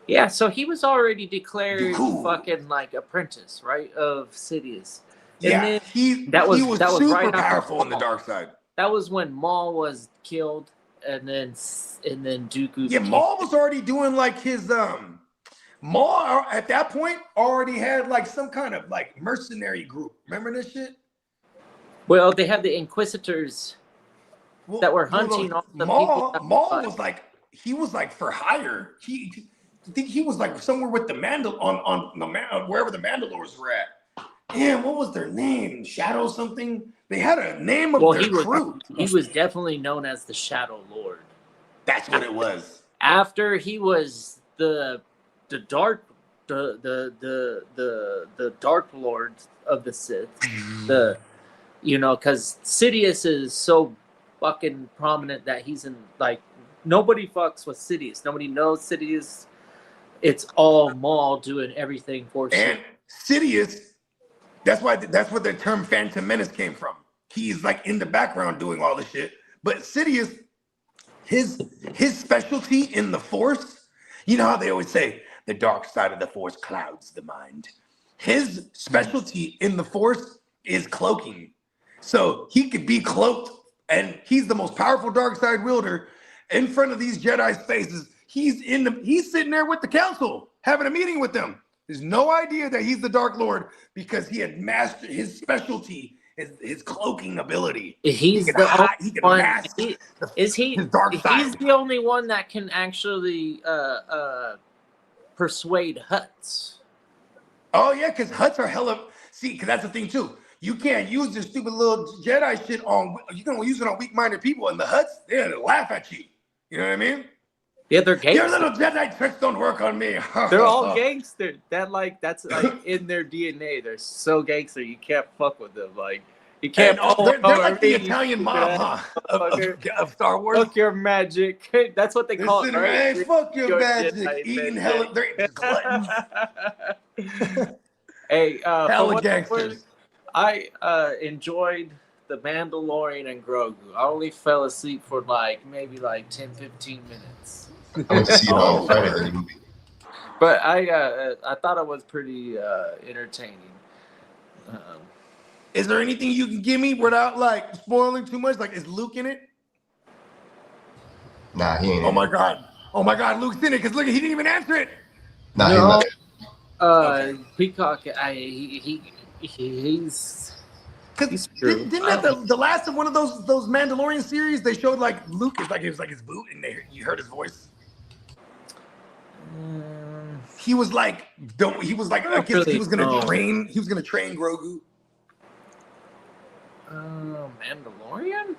Yeah, so he was already declared Dooku. fucking like apprentice, right, of Sidious. Yeah, then he was super right after powerful on the Maul. dark side. That was when Maul was killed, and then Dooku. Yeah, Maul was already doing like his Maul at that point already had like some kind of like mercenary group. Remember this shit? Well, they had the Inquisitors that were hunting all the Maul. people. Maul was like he was like for hire. I think he was like somewhere with the wherever the Mandalores were at. Damn, what was their name? Shadow something? They had a name of their crew. He was definitely known as the Shadow Lord. That's what it was. After he was the Dark Lord of the Sith, because Sidious is so fucking prominent that he's in, like, nobody fucks with Sidious. Nobody knows Sidious. It's all Maul doing everything for And Sidious, that's where the term Phantom Menace came from. He's like in the background doing all the shit. But Sidious, his specialty in the Force, you know how they always say the dark side of the Force clouds the mind. His specialty in the Force is cloaking. So he could be cloaked, and he's the most powerful dark side wielder in front of these Jedi's faces. He's sitting there with the council, having a meeting with them. There's no idea that he's the Dark Lord because he had mastered his specialty, his cloaking ability. He's his the dark side. He's the only one that can actually persuade Hutts. Oh yeah, because Hutts are hella. See, because that's the thing too. You can't use this stupid little Jedi shit on. You can use it on weak-minded people, and the Hutts, they're laugh at you. You know what I mean? Yeah, they're gangsters. Your little Jedi tricks don't work on me. They're all gangster. That's like in their DNA. They're so gangster. You can't fuck with them. Like, you can't. They're like the Italian mob of Star Wars. Fuck your magic. That's what they call it. Right? Hey, fuck your magic. Jedi Eating hella. They're gluttons. Hey, hella gangsters. I enjoyed The Mandalorian and Grogu. I only fell asleep for maybe 10-15 minutes. I went to see it on Friday. But I thought it was pretty entertaining. Is there anything you can give me without spoiling too much? Like, is Luke in it? Nah, he ain't. Oh my god, Luke's in it because look, he didn't even answer it. Nah, No. he's not. Peacock, he's. Because didn't that the last of one of those Mandalorian series they showed Luke is it was his boot and you heard his voice. He was I guess he was gonna train Grogu. Mandalorian?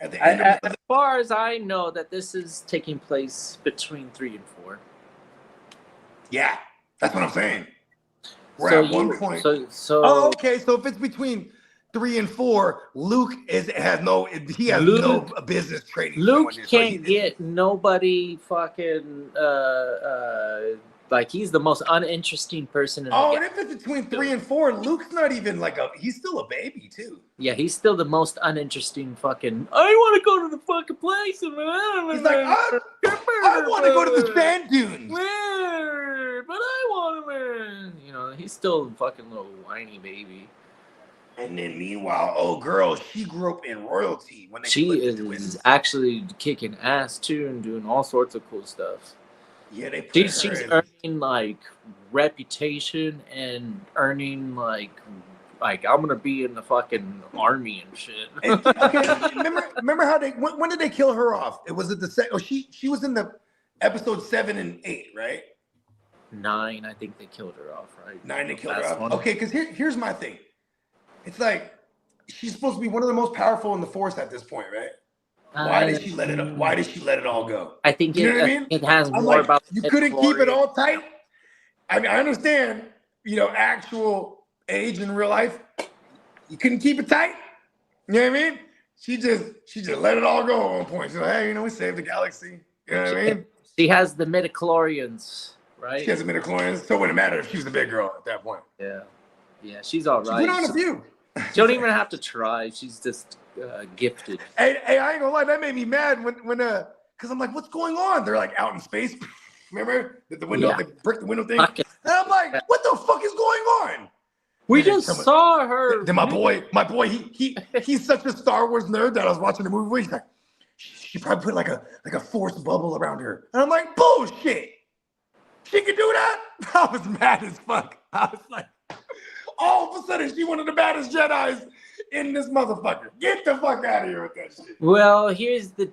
At the end As far as I know, that this is taking place between 3 and 4. Yeah, that's what I'm saying. We're So at one point. So Oh, okay. So if it's between 3 and 4, Luke has no business trading. Luke someone. can't get nobody fucking like he's the most uninteresting person in the Oh, game. and if it's between 3 and 4, Luke's not even he's still a baby too. Yeah, he's still the most uninteresting fucking. I want to go to the fucking place. He's like, I want to go to the sand dunes. Where? But I want to. You know, he's still a fucking little whiny baby. And then meanwhile, oh girl, she grew up in royalty when they She flipped the is twins. actually kicking ass too and doing all sorts of cool stuff. Yeah, they put She's her in. earning like reputation and earning like I'm gonna be in the fucking army and shit. Okay, remember how when did they kill her off? It was at the second. Oh, she was in the episode 7 and 8, right? 9, I think they killed her off, right? 9 they killed her Last off. one. Okay, because here's my thing. It's like she's supposed to be one of the most powerful in the force at this point, right? Why did she let it? Why did she let it all go? I think You know what I mean? it has I'm more like, about you couldn't keep it glory. all tight. I mean, I understand, actual age in real life. You couldn't keep it tight. You know what I mean? She just let it all go at one point. She's like, hey, we saved the galaxy. You know what I mean? She has the midichlorians, right? She has a midichlorians, so it wouldn't matter if she was a big girl at that point. Yeah, she's all She right. put on a few. She don't even have to try. She's just gifted. Hey, I ain't gonna lie, that made me mad when because I'm like, what's going on? They're like out in space. Remember the window, they brick the window thing? And I'm like, what the fuck is going on? We just saw her. Then my boy, he's such a Star Wars nerd that I was watching the movie with. He's like, she probably put like a force bubble around her. And I'm like, bullshit. She can do that? I was mad as fuck. I was like, all of a sudden, she one of the baddest Jedis in this motherfucker. Get the fuck out of here with that shit. Well, here's the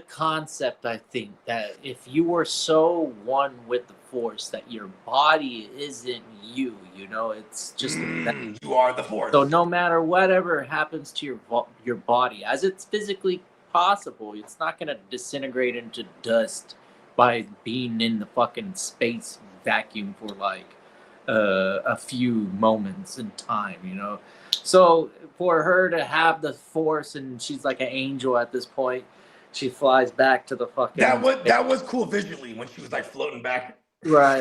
concept. I think that if you were so one with the Force that your body isn't you, it's just you are the Force. So no matter whatever happens to your body, as it's physically possible, it's not gonna disintegrate into dust by being in the fucking space vacuum for like a few moments in time, So for her to have the Force and she's like an angel at this point, she flies back to the fucking. That was cool visually when she was like floating back. Right.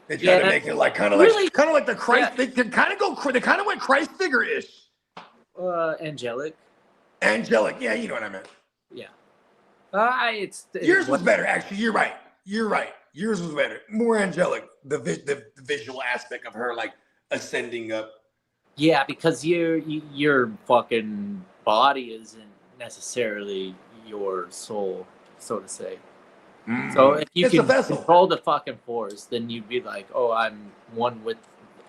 They tried to make it like kind of like the Christ. Yeah. They kind of went Christ figure-ish. Angelic. Yeah, you know what I meant. Yeah. Yours was better, actually. You're right. Yours was better, more angelic. The visual aspect of her like ascending up. Yeah, because your fucking body isn't necessarily your soul, so to say. So if you can control the fucking Force, then you'd be like, oh, I'm one with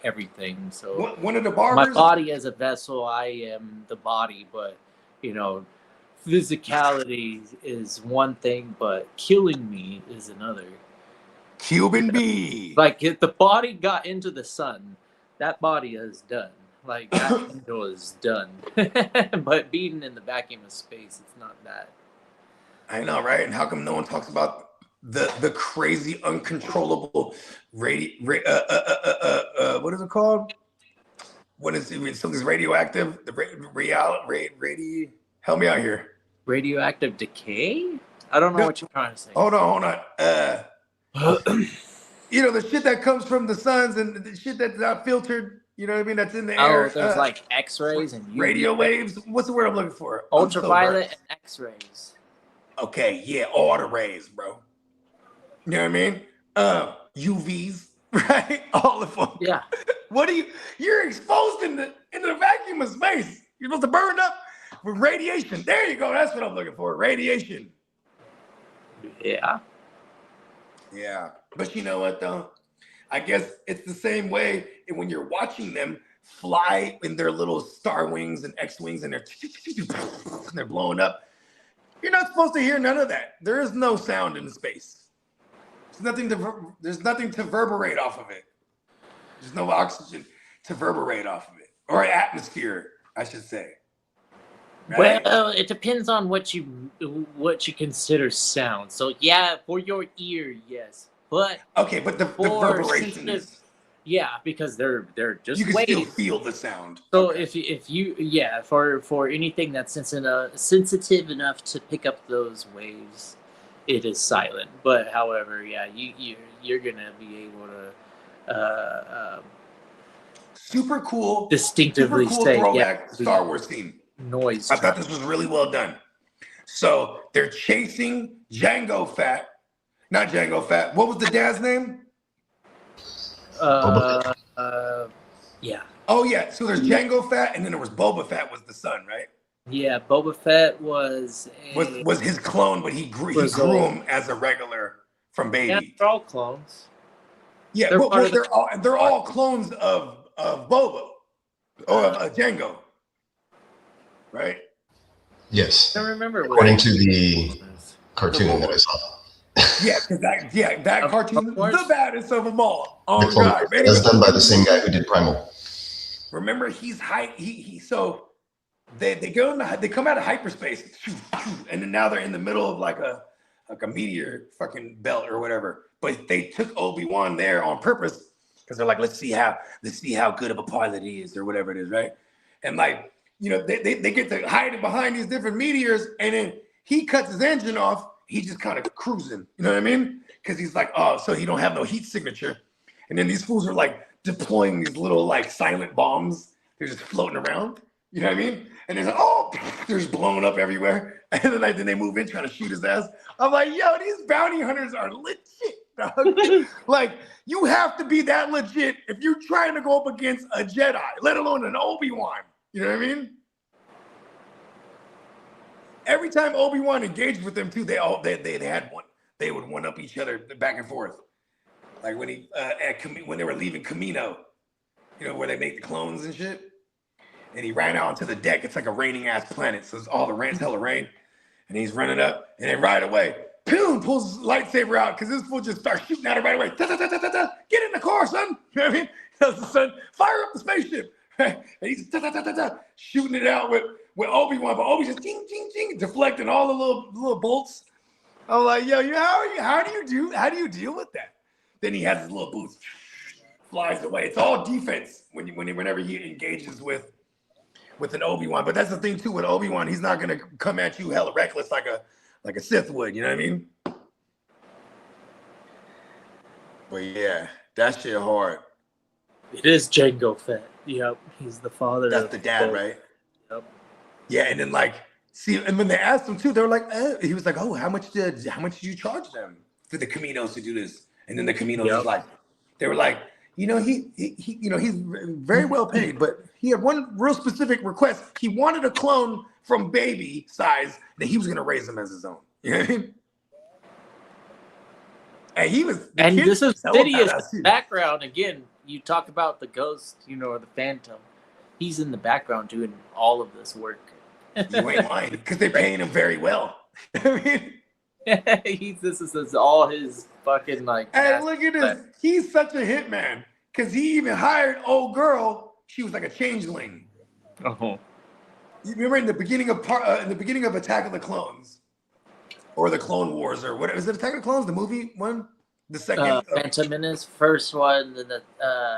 everything. So one of the barbers. My body as a vessel, I am the body, but physicality is one thing, but killing me is another. Cuban B. Like if the body got into the sun, that body is done. Like that angel is done. But being in the vacuum of space, it's not that. I know, right? And how come no one talks about the crazy, uncontrollable what is it called? What is it? Something's radioactive. The help me out here. Radioactive decay? I don't know what you're trying to say. Hold on. The shit that comes from the suns and the shit that's not filtered. You know what I mean? That's in the air. There's like X-rays and UV. Radio waves. What's the word I'm looking for? Ultraviolet and X-rays. Okay, yeah, all the rays, bro. You know what I mean? UVs, right? All of them. Yeah. You're exposed in the vacuum of space. You're supposed to burn up with radiation. There you go. That's what I'm looking for. Radiation. Yeah. Yeah. But you know what though? I guess it's the same way when you're watching them fly in their little star wings and X-wings and they're blowing up. You're not supposed to hear none of that. There is no sound in space. There's nothing to reverberate off of it. There's no oxygen to reverberate off of it. Or atmosphere, I should say. Right? Well, it depends on what you consider sound. So yeah, for your ear, yes. But okay, but the reverberation is Yeah, because they're just You can waves. still feel the sound. So if you for anything that's sensitive enough to pick up those waves, it is silent. But however, yeah, you're gonna be able to Super cool. distinctively Super cool say throwback yeah, Star Wars scene. noise. I thought this was really well done. So they're chasing Django Fat. Not Django Fat. What was the dad's name? Yeah. Oh yeah. So there's Django Fat, and then there was Boba Fett was the son, right? Yeah, Boba Fett was Was his clone, but he grew him as a regular from baby. Yeah, they're all clones. Yeah, They're well, part of the- they're all clones of Boba or of Django, right? Yes. I don't remember. According to the cartoon that I saw. Yeah, because that cartoon is the baddest of them all. The Oh Clone god, Wars. That's done by the same guy who did Primal. remember he's high. So they go in they come out of hyperspace, and then now they're in the middle of like a meteor fucking belt or whatever. But they took Obi-Wan there on purpose because they're like, let's see how good of a pilot he is or whatever it is, right? And like, you know, they get to hide behind these different meteors, and then he cuts his engine off. He's just kind of cruising, you know what I mean? Because he's like, oh, so he don't have no heat signature. And then these fools are like deploying these little like silent bombs. They're just floating around, you know what I mean? And they're like, oh, they're just blowing up everywhere. And then then they move in trying to shoot his ass. I'm like, yo, these bounty hunters are legit, dog. Like, you have to be that legit if you're trying to go up against a Jedi, let alone an Obi-Wan. You know what I mean? Every time Obi-Wan engaged with them too, they had one. They would one up each other back and forth. Like when when they were leaving Camino, you know, where they make the clones and shit. And he ran out onto the deck. It's like a raining ass planet, so it's all the rain's hella rain. And he's running up, and then right away, boom, pulls his lightsaber out because this fool just starts shooting at it right away. Get in the car, son. You know what I mean? Tells the son, fire up the spaceship. And he's shooting it out with Obi-Wan, but Obi just ding, ding, ding, deflecting all the little bolts. I'm like, yo, how do you deal with that? Then he has his little boots, flies away. It's all defense whenever he engages with an Obi-Wan. But that's the thing too with Obi-Wan, he's not gonna come at you hella reckless like a Sith would, you know what I mean? But yeah, that shit hard. It is Django Fett. Yep, he's the father. That's the dad, right? Yep. Yeah, and then like, see, and when they asked him too, they were like, he was like, oh, how much did you charge them for the Caminos to do this? And then the Caminos was like, they were like, you know, he you know, he's very well paid, but he had one real specific request. He wanted a clone from baby size that he was gonna raise him as his own. You know what I mean? And he was, and this is Sidious's background again. You talk about the ghost, you know, or the phantom. He's in the background doing all of this work. You ain't lying, because they're paying him very well. I mean, this is all his fucking like. Hey, look at this. He's such a hitman because he even hired old girl. She was like a changeling. Uh-huh. You remember in the beginning of Attack of the Clones, or the Clone Wars, or whatever. Is it Attack of the Clones, the movie one? The second. Phantom Menace, first one, then the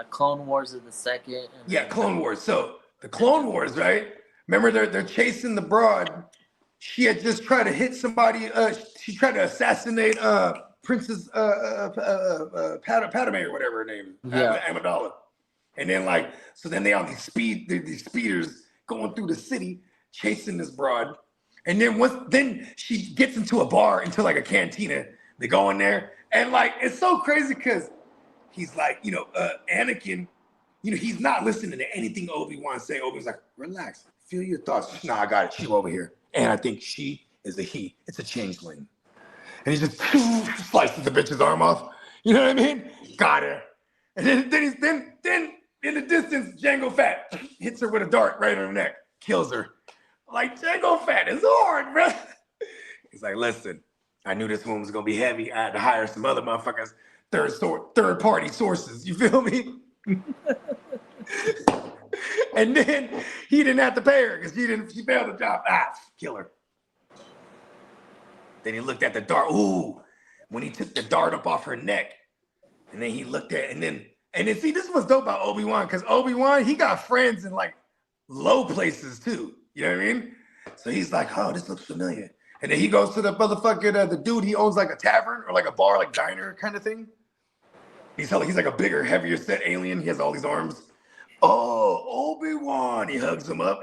Clone Wars is the second. Yeah, Clone Wars. So the Clone Wars, right? Remember they're chasing the broad. She had just tried to hit somebody. She tried to assassinate Princess Padme or whatever her name is, Amidala. And then then they on these speeders going through the city chasing this broad. And then she gets into a bar, into like a cantina. They go in there, and like it's so crazy because he's like, you know, Anakin, you know, he's not listening to anything Obi-Wan say. Obi-Wan's like, relax, feel your thoughts. Nah, I got it. She over here. And I think she is a he. It's a changeling. And he just slices the bitch's arm off. You know what I mean? Got her. And then in the distance, Django Fett hits her with a dart right on her neck, kills her. Like, Django Fett is hard, bro. He's like, listen, I knew this one was gonna be heavy. I had to hire some other motherfuckers, third party sources. You feel me? And then he didn't have to pay her because she failed the job. Kill her. Then he looked at the dart. Ooh, when he took the dart up off her neck, and then he looked at, and then And then see, this was dope about Obi-Wan because Obi-Wan, he got friends in like low places too. You know what I mean? So he's like, oh, this looks familiar. And then he goes to the motherfucker, the dude he owns like a tavern or like a bar, like diner kind of thing. He's like a bigger, heavier set alien. He has all these arms. Oh, Obi-Wan. He hugs him up.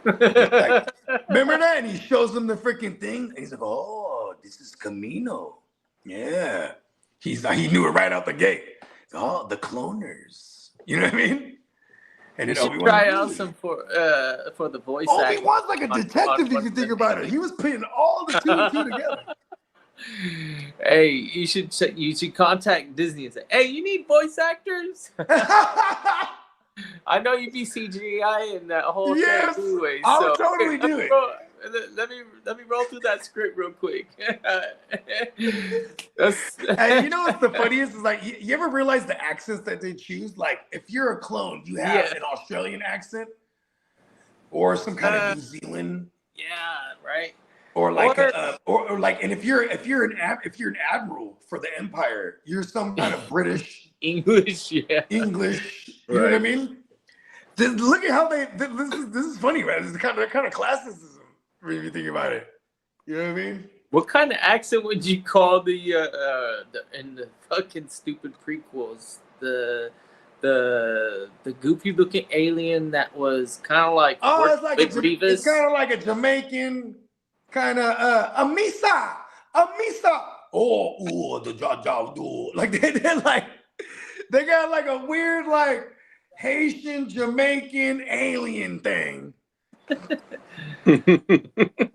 Like, remember that? And he shows him the freaking thing. And he's like, oh, this is Camino. Yeah. He knew it right out the gate. Oh, the cloners. You know what I mean? And You then should Obi-Wan try out some for the voice acting. Obi-Wan's like a detective if you think about it. He was putting all the two and two together. Hey, you should contact Disney and say, "Hey, you need voice actors." I know you be CGI and that whole Yes, thing anyway. I would totally do it. Let me roll through that script real quick. And you know what's the funniest is like you ever realize the accents that they choose? Like if you're a clone, you have an Australian accent or some kind of New Zealand. Yeah, right. Or like or like, and if you're an admiral for the Empire, you're some kind of British English. Yeah, English. You know what I mean? Look at how this is funny, man. This is kind of classicism if you think about it. You know what I mean? What kind of accent would you call the in the fucking stupid prequels the goofy looking alien that was kind of like it's kind of like a Jamaican kind of a Misa. Oh, the jaw like they're like they got like a weird like Haitian Jamaican alien thing.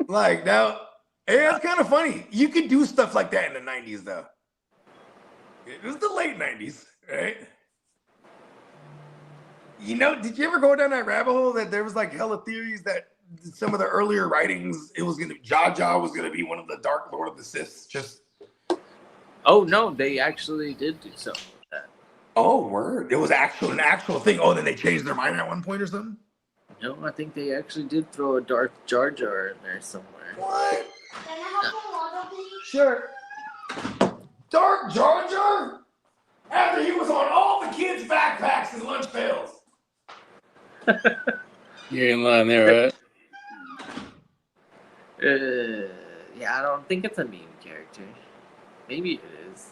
Like now, it's kind of funny. You could do stuff like that in the 90s though. It was the late 90s, right? You know, did you ever go down that rabbit hole that there was like hella theories that some of the earlier writings, it was gonna Jaja was gonna be one of the Dark Lord of the Sith? Just oh no, they actually did do something like that. Oh, word! It was an actual thing. Oh, then they changed their mind at one point or something. No, I think they actually did throw a Dark Jar Jar in there somewhere. What? Sure. Dark Jar Jar? After he was on all the kids' backpacks and lunch pails. You're in line there, right? Yeah, I don't think it's a meme character. Maybe it is.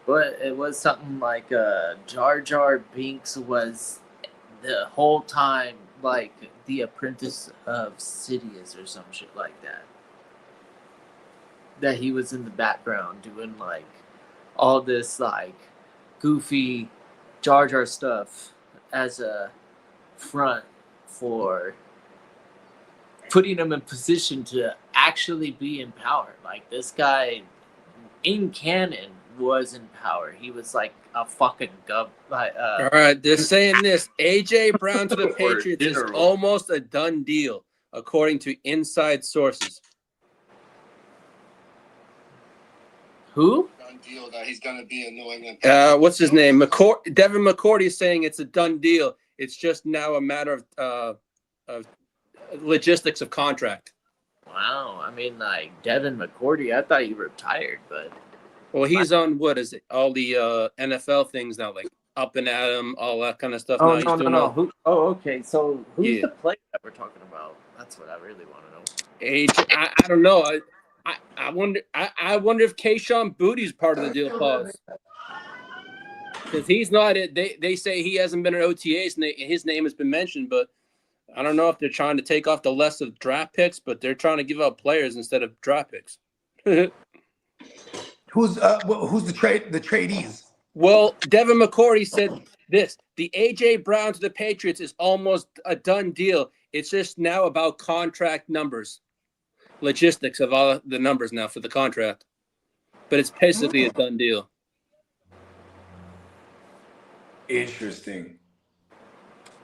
But it was something like Jar Jar Binks was the whole time like the apprentice of Sidious or some shit like that. That he was in the background doing like all this like goofy Jar Jar stuff as a front for putting him in position to actually be in power. Like this guy in canon was in power. He was like a fucking all right, they're saying this. AJ Brown to the Patriots is almost a done deal, according to inside sources. Who? Done deal that he's going to be in New England. What's his name? Devin McCourty is saying it's a done deal. It's just now a matter of logistics of contract. Wow, I mean, like Devin McCourty, I thought he retired, but well, he's on what is it? All the NFL things now, like Up and Atom, all that kind of stuff. Oh, now no. Okay. So who's the player that we're talking about? That's what I really want to know. I don't know. I wonder. I wonder if Keyshawn Booty's part of the deal clause. Because he's not it. They say he hasn't been at OTAs and his name has been mentioned, but I don't know if they're trying to take off the less of draft picks, but they're trying to give out players instead of draft picks. Who's the tradies? Well, Devin McCourty said this: the AJ Brown to the Patriots is almost a done deal. It's just now about contract numbers, logistics of all the numbers now for the contract. But it's basically a done deal. Interesting.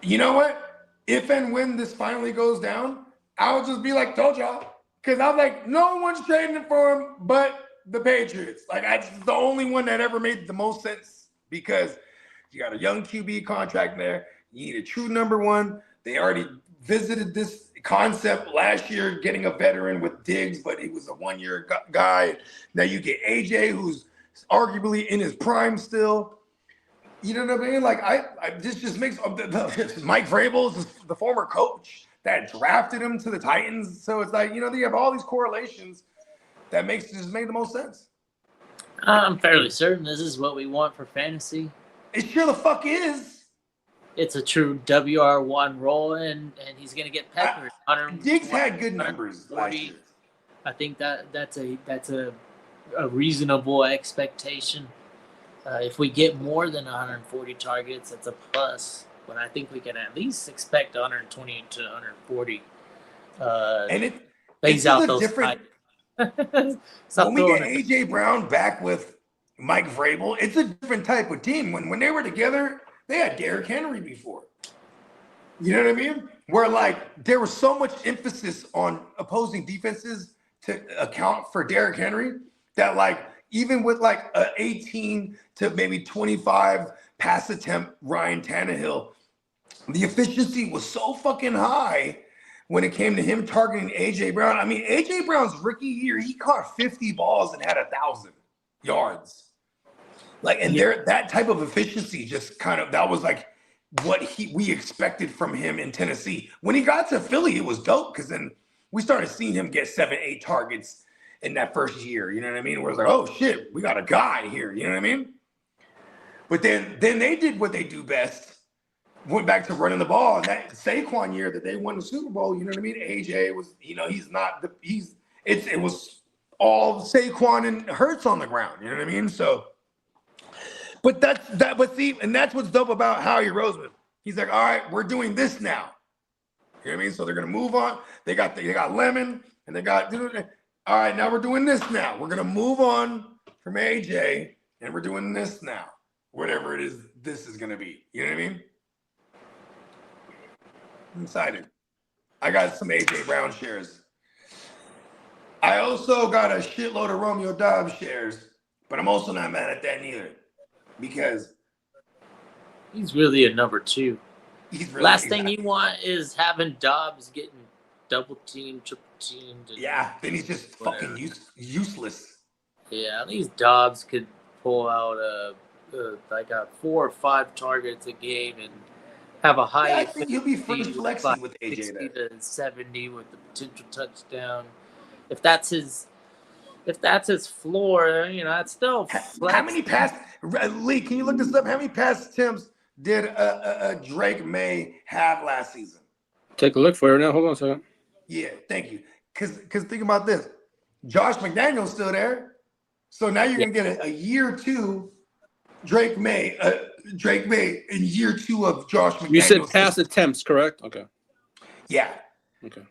You know what? If and when this finally goes down, I'll just be like, told y'all. Because I'm like, no one's trading it for him but the Patriots. Like, it's the only one that ever made the most sense because you got a young QB contract there. You need a true number one. They already visited this concept last year, getting a veteran with Diggs, but he was a one-year guy. Now you get AJ, who's arguably in his prime still. You know what I mean? Like this just makes Mike Vrabel is the former coach that drafted him to the Titans. So it's like, they have all these correlations that just make the most sense. I'm fairly certain this is what we want for fantasy. It sure the fuck is. It's a true WR1 role, and he's going to get peppered. Diggs had good numbers last year. I think that's a reasonable expectation. If we get more than 140 targets, that's a plus. But I think we can at least expect 120 to 140. And it's out a those different. When we get AJ Brown back with Mike Vrabel, it's a different type of team. When they were together, they had Derrick Henry before. You know what I mean? Where like there was so much emphasis on opposing defenses to account for Derrick Henry that like even with like a 18 to maybe 25 pass attempt Ryan Tannehill, the efficiency was so fucking high when it came to him targeting AJ Brown. I mean, AJ Brown's rookie year, he caught 50 balls and had 1,000 yards. Like, and that type of efficiency just kind of, that was like what we expected from him in Tennessee. When he got to Philly, it was dope because then we started seeing him get 7-8 targets in that first year. You know what I mean? Where it's like, oh shit, we got a guy here. You know what I mean? But then they did what they do best. Went back to running the ball. And that Saquon year that they won the Super Bowl, you know what I mean? AJ was, it was all Saquon and Hurts on the ground. You know what I mean? So, but that's what's dope about Howie Roseman. He's like, all right, we're doing this now. You know what I mean? So they're gonna move on. They got Lemon and they got, all right, now we're doing this now. We're gonna move on from AJ and we're doing this now. Whatever it is, this is gonna be. You know what I mean? I'm excited. I got some AJ Brown shares. I also got a shitload of Romeo Dobbs shares, but I'm also not mad at that neither because he's really a number 2. Last thing you want is having Dobbs getting double teamed, triple teamed. Then he's just fucking useless. Yeah, at least Dobbs could pull out like 4 or 5 targets a game and have a high. I think he'll be first flexing with AJ 60 to 70 with the potential touchdown. If that's his floor, that's still. How many pass? Lee, can you look this up? How many pass attempts did Drake May have last season? Take a look for it now. Hold on a second. Yeah, thank you. Because think about this. Josh McDaniel's still there. So now you're going to get a year 2 Drake May in year 2 of Josh McDaniel. You said pass attempts, correct? Okay. Yeah. Okay.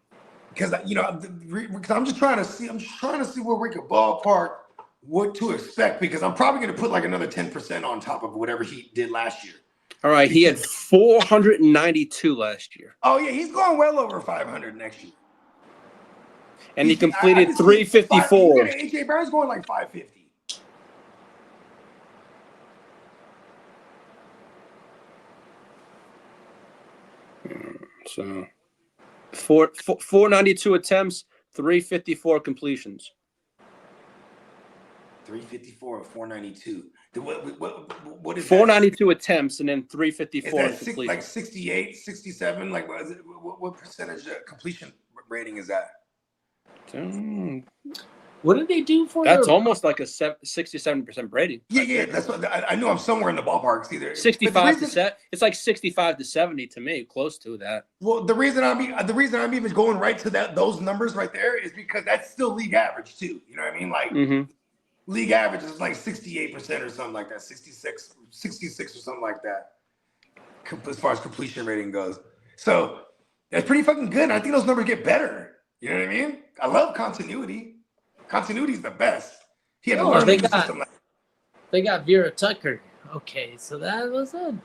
Because I'm just trying to see where we could ballpark what to expect because I'm probably going to put like another 10% on top of whatever he did last year. All right, he had 492 last year. Oh yeah, he's going well over 500 next year. And he completed 354. AJ Brown's going like 550. So 492 attempts, 354 completions. 354 or 492. What is 492 attempts and then 354 completions. Like 68, 67? Like what percentage completion rating is that? What did they do for That's almost like a 67% Brady. Yeah. That's what I know. I'm somewhere in the ballpark. It's either 65 to 70. It's like 65 to 70 to me, close to that. Well, the reason I'm even going right to those numbers right there is because that's still league average too. You know what I mean? Like league average is like 68% or something like that, 66 or something like that, as far as completion rating goes. So that's pretty fucking good. And I think those numbers get better. You know what I mean? I love continuity. Continuity is the best. He had to learn the system. They got Vera Tucker. Okay, so that was a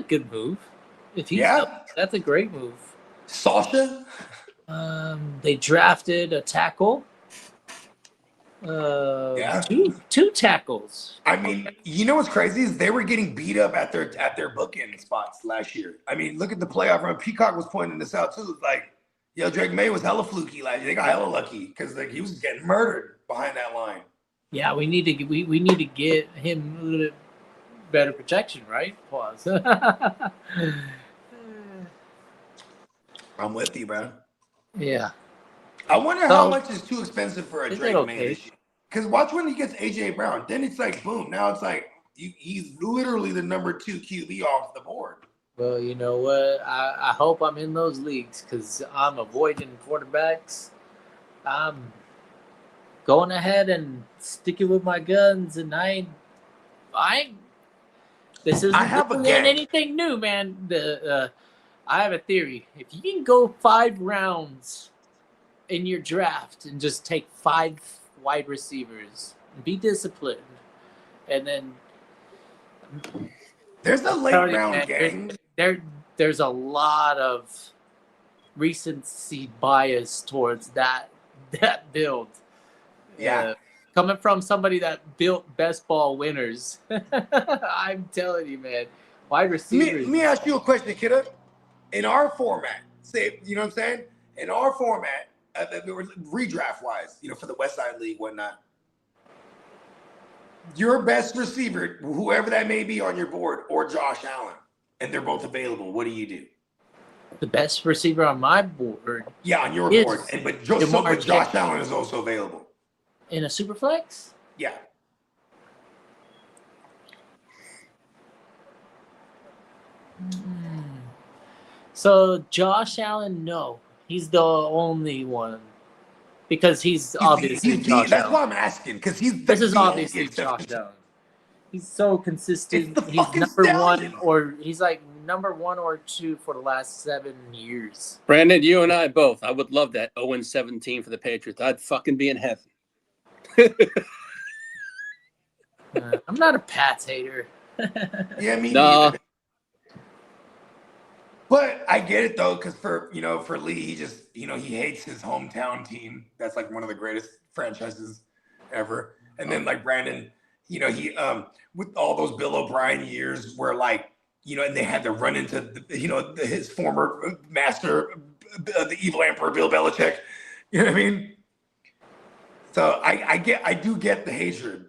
good move. That's a great move. Sasha? They drafted a tackle. Two tackles. I mean, you know what's crazy is they were getting beat up at their bookend spots last year. I mean, look at the playoff run. Peacock was pointing this out too. Like, Drake May was hella fluky last year. They got hella lucky because like he was getting murdered behind that line. Yeah, we need to get him better protection, right? Pause. I'm with you, bro. Yeah. I wonder how much is too expensive for a Is Drake it May okay? this year. Because watch when he gets AJ Brown, then it's like boom. Now it's like he's literally the number 2 QB off the board. Well, you know what? I hope I'm in those leagues because I'm avoiding quarterbacks. I'm going ahead and sticking with my guns, and this isn't anything new, man. I have a theory. If you can go 5 rounds in your draft and just take 5 wide receivers, be disciplined, and then there's a late round gang. There's a lot of recency bias towards that build. Yeah. Coming from somebody that built best ball winners, I'm telling you, man, wide receivers. Let me ask you a question, Kitteh. In our format, say, you know what I'm saying? In our format, redraft wise, for the West Side League, whatnot, your best receiver, whoever that may be on your board, or Josh Allen, and they're both available, what do you do? The best receiver on my board. Yeah, on your board. But Josh Allen is also available. In a super flex? Yeah. So Josh Allen, no. He's the only one. Because he's obviously Josh Allen. That's why I'm asking, because this is obviously Josh Allen. He's so consistent. He's number one, or he's like number 1 or 2 for the last 7 years. Brandon, you and I both. I would love that 0-17 for the Patriots. I'd fucking be in heaven. I'm not a Pats hater. Yeah, me neither. But I get it though, because for Lee, he just he hates his hometown team. That's like one of the greatest franchises ever. And then like Brandon, he with all those Bill O'Brien years where like and they had to run into his former master, the evil emperor Bill Belichick. You know what I mean? So I do get the hatred.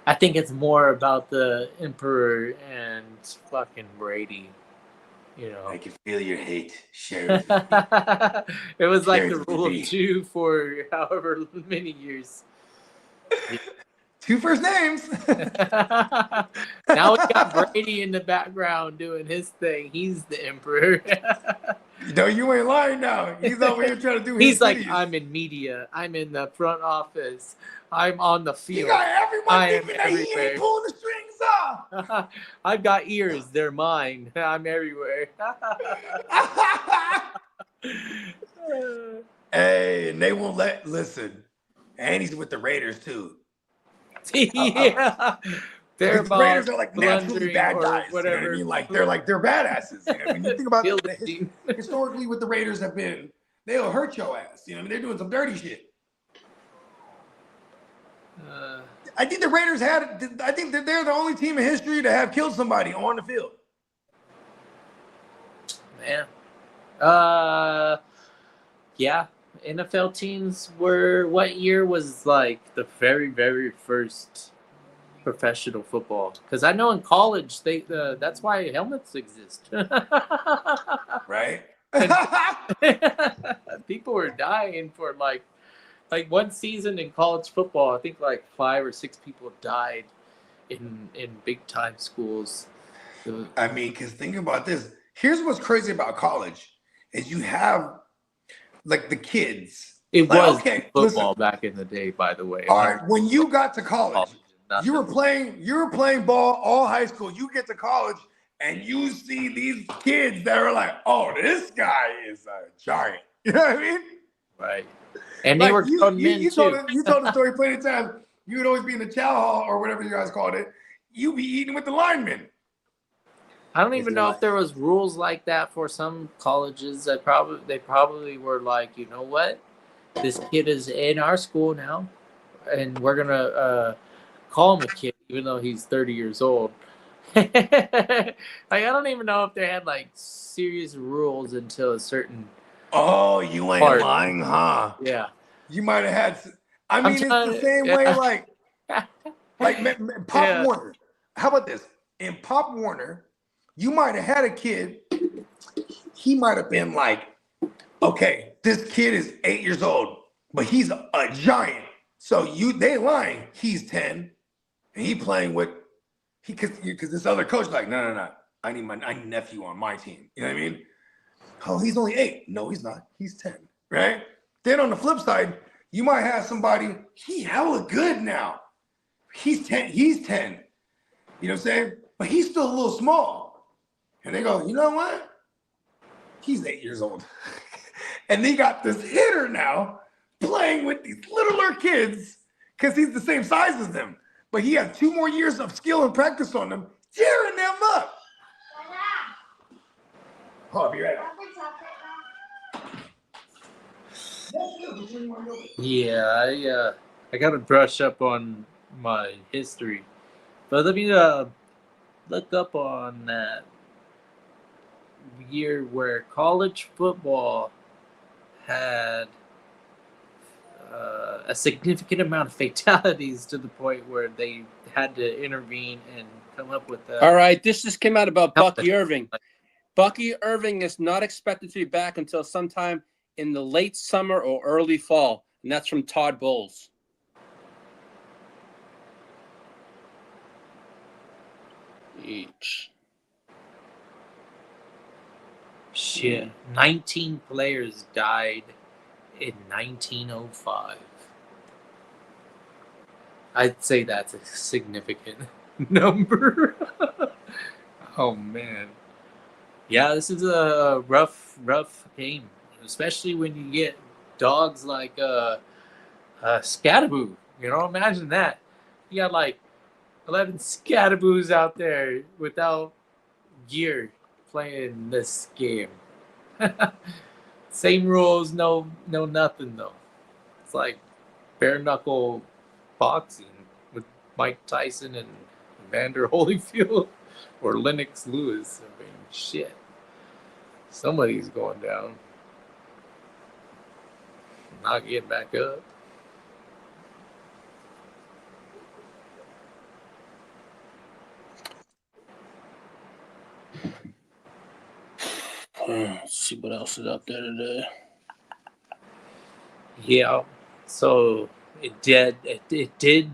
I think it's more about the emperor and fucking Brady. I can feel your hate. Share it was like the rule of 2 for however many years. 2 first names. Now we got Brady in the background doing his thing. He's the emperor. No, you ain't lying now. He's over here trying to do his He's like, videos. I'm in media. I'm in the front office. I'm on the field. You got everyone thinking that he ain't pulling the strings off. I've got ears. They're mine. I'm everywhere. Hey, and they won't listen. And he's with the Raiders too. Yeah. The Raiders are like naturally bad guys. Whatever. You know what I mean? Like they're badasses. When you think about historically what the Raiders have been, they'll hurt your ass. They're doing some dirty shit. I think the Raiders I think that they're the only team in history to have killed somebody on the field. Man. Yeah. NFL teams what year was like the very, very first professional football? Because I know in college that's why helmets exist. Right? People were dying for like one season in college football. I think like 5 or 6 people died in big time schools. So, I mean, because think about this. Here's what's crazy about college is you have like the kids. It was football back in the day, by the way. All right, when you got to college, you were playing ball all high school. You get to college and you see these kids that are like, oh, this guy is a giant. You know what I mean? Right. And they were grown men you told the story plenty of times. You would always be in the chow hall or whatever you guys called it. You be eating with the linemen. I don't even know if there was rules like that for some colleges. They probably were like, you know what, this kid is in our school now, and we're gonna call him a kid, even though he's 30 years old. I don't even know if they had like serious rules until a certain. Oh, you ain't lying, huh? Yeah. You might have had. I mean, it's the same way, like Pop Warner. how about this? In Pop Warner, you might have had a kid. He might have been like, okay, this kid is 8 years old, but he's a giant. So they lying. He's 10, and he playing with because this other coach like, no. I need nephew on my team. You know what I mean? Oh, he's only 8. No, he's not. He's 10, right? Then on the flip side, you might have somebody, he hella good now. He's 10. You know what I'm saying? But he's still a little small. And they go, you know what? He's 8 years old. And they got this hitter now playing with these littler kids because he's the same size as them. But he has 2 more years of skill and practice on them, tearing them up. Oh, I'll be right back. Yeah, I got to brush up on my history. But let me look up on that year where college football had a significant amount of fatalities to the point where they had to intervene and come up with that. All right, this just came out about Bucky Irving. Bucky Irving is not expected to be back until sometime in the late summer or early fall, and that's from Todd Bowles. Each. Shit, 19 players died in 1905. I'd say that's a significant number. Oh, man. Yeah, this is a rough game, especially when you get dogs like Scatterboo. You know, imagine that. You got like 11 Scatterboos out there without gear playing this game. Same rules, no nothing though. It's like bare knuckle boxing with Mike Tyson and Evander Holyfield or Lennox Lewis. I mean, shit. Somebody's going down. Not getting back up. Let's see what else is out there today. Yeah, so it did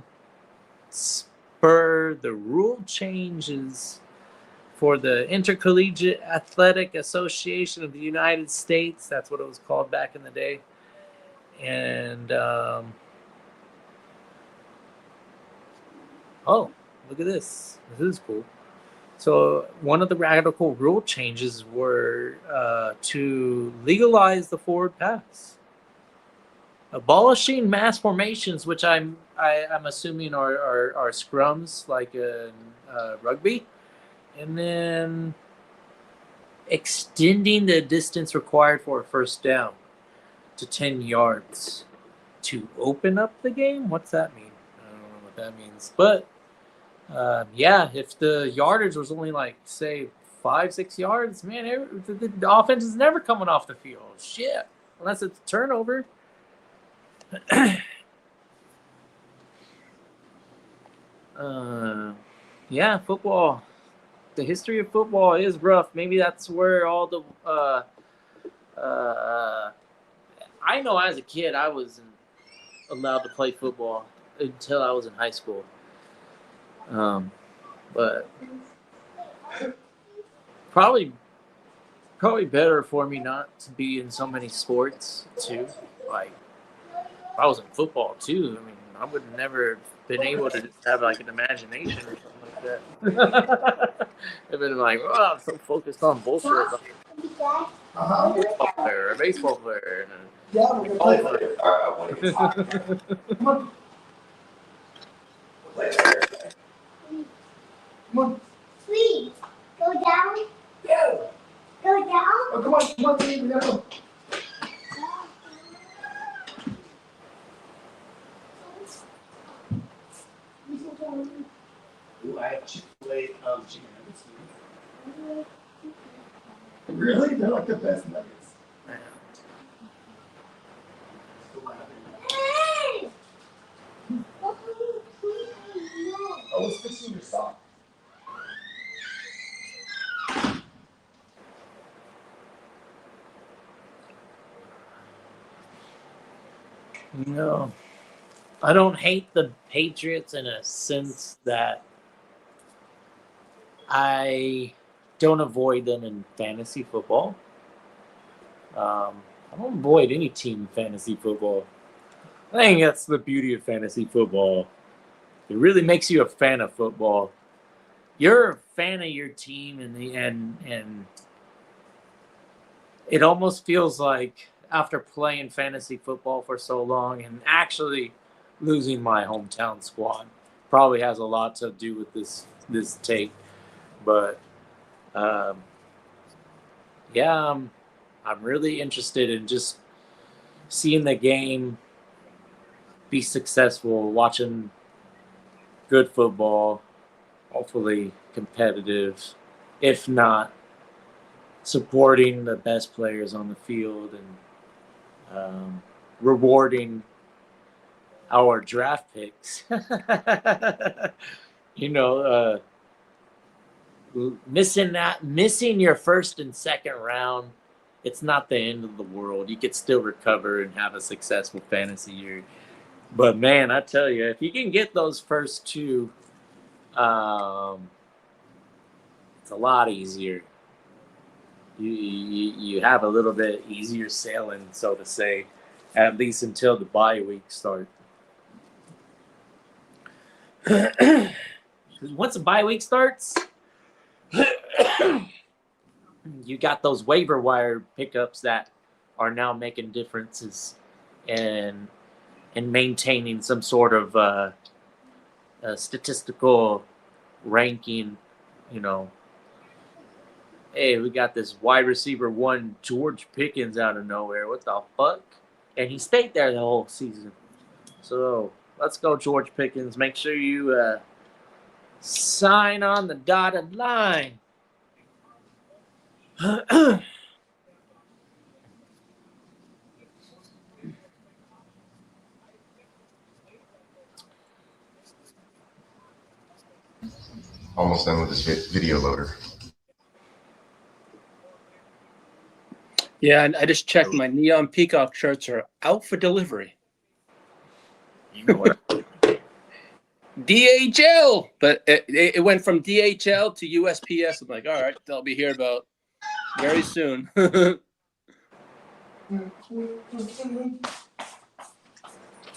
spur the rule changes for the Intercollegiate Athletic Association of the United States. That's what it was called back in the day. And oh, look at this. This is cool. So one of the radical rule changes were to legalize the forward pass, abolishing mass formations, which I'm assuming are scrums like in rugby, and then extending the distance required for a first down to 10 yards to open up the game. What's that mean? I don't know what that means, but. Yeah, if the yardage was only like, say, 5-6 yards, man, the offense is never coming off the field. Shit. Unless it's a turnover. Yeah, football. The history of football is rough. Maybe that's where all the I know as a kid I wasn't allowed to play football until I was in high school. But probably better for me not to be in so many sports too. Like if I was in football too, I mean, I would have never been able to just have like an imagination or something like that. I've been like, oh, I'm so focused on bullshit. A football player, a baseball player, and a golf player. Come on. Come on. Please, go down. Go. Go down. Oh, come on, please, we gotta go. Ooh, I have Chick-fil-A chicken nuggets. Really? They're like the best nuggets. Hey! I was fixing your sock. No, I don't hate the Patriots in a sense that I don't avoid them in fantasy football. I don't avoid any team in fantasy football. I think that's the beauty of fantasy football. It really makes you a fan of football. You're a fan of your team, and it almost feels like after playing fantasy football for so long and actually losing my hometown squad probably has a lot to do with this take. But yeah, I'm really interested in just seeing the game be successful, watching good football, hopefully competitive, if not supporting the best players on the field and rewarding our draft picks. Missing your first and second round, it's not the end of the world. You could still recover and have a successful fantasy year. But man, I tell you, if you can get those first two, it's a lot easier. You have a little bit easier sailing, so to say, at least until the bye week start. Once the bye week starts, you got those waiver wire pickups that are now making differences and maintaining some sort of a statistical ranking, Hey, we got this wide receiver one, George Pickens, out of nowhere. What the fuck? And he stayed there the whole season. So let's go, George Pickens. Make sure you sign on the dotted line. Almost done with this video loader. Yeah, and I just checked. My neon Peacock shirts are out for delivery. You know what? DHL, but it went from DHL to USPS. I'm like, all right, they'll be here about very soon. I ain't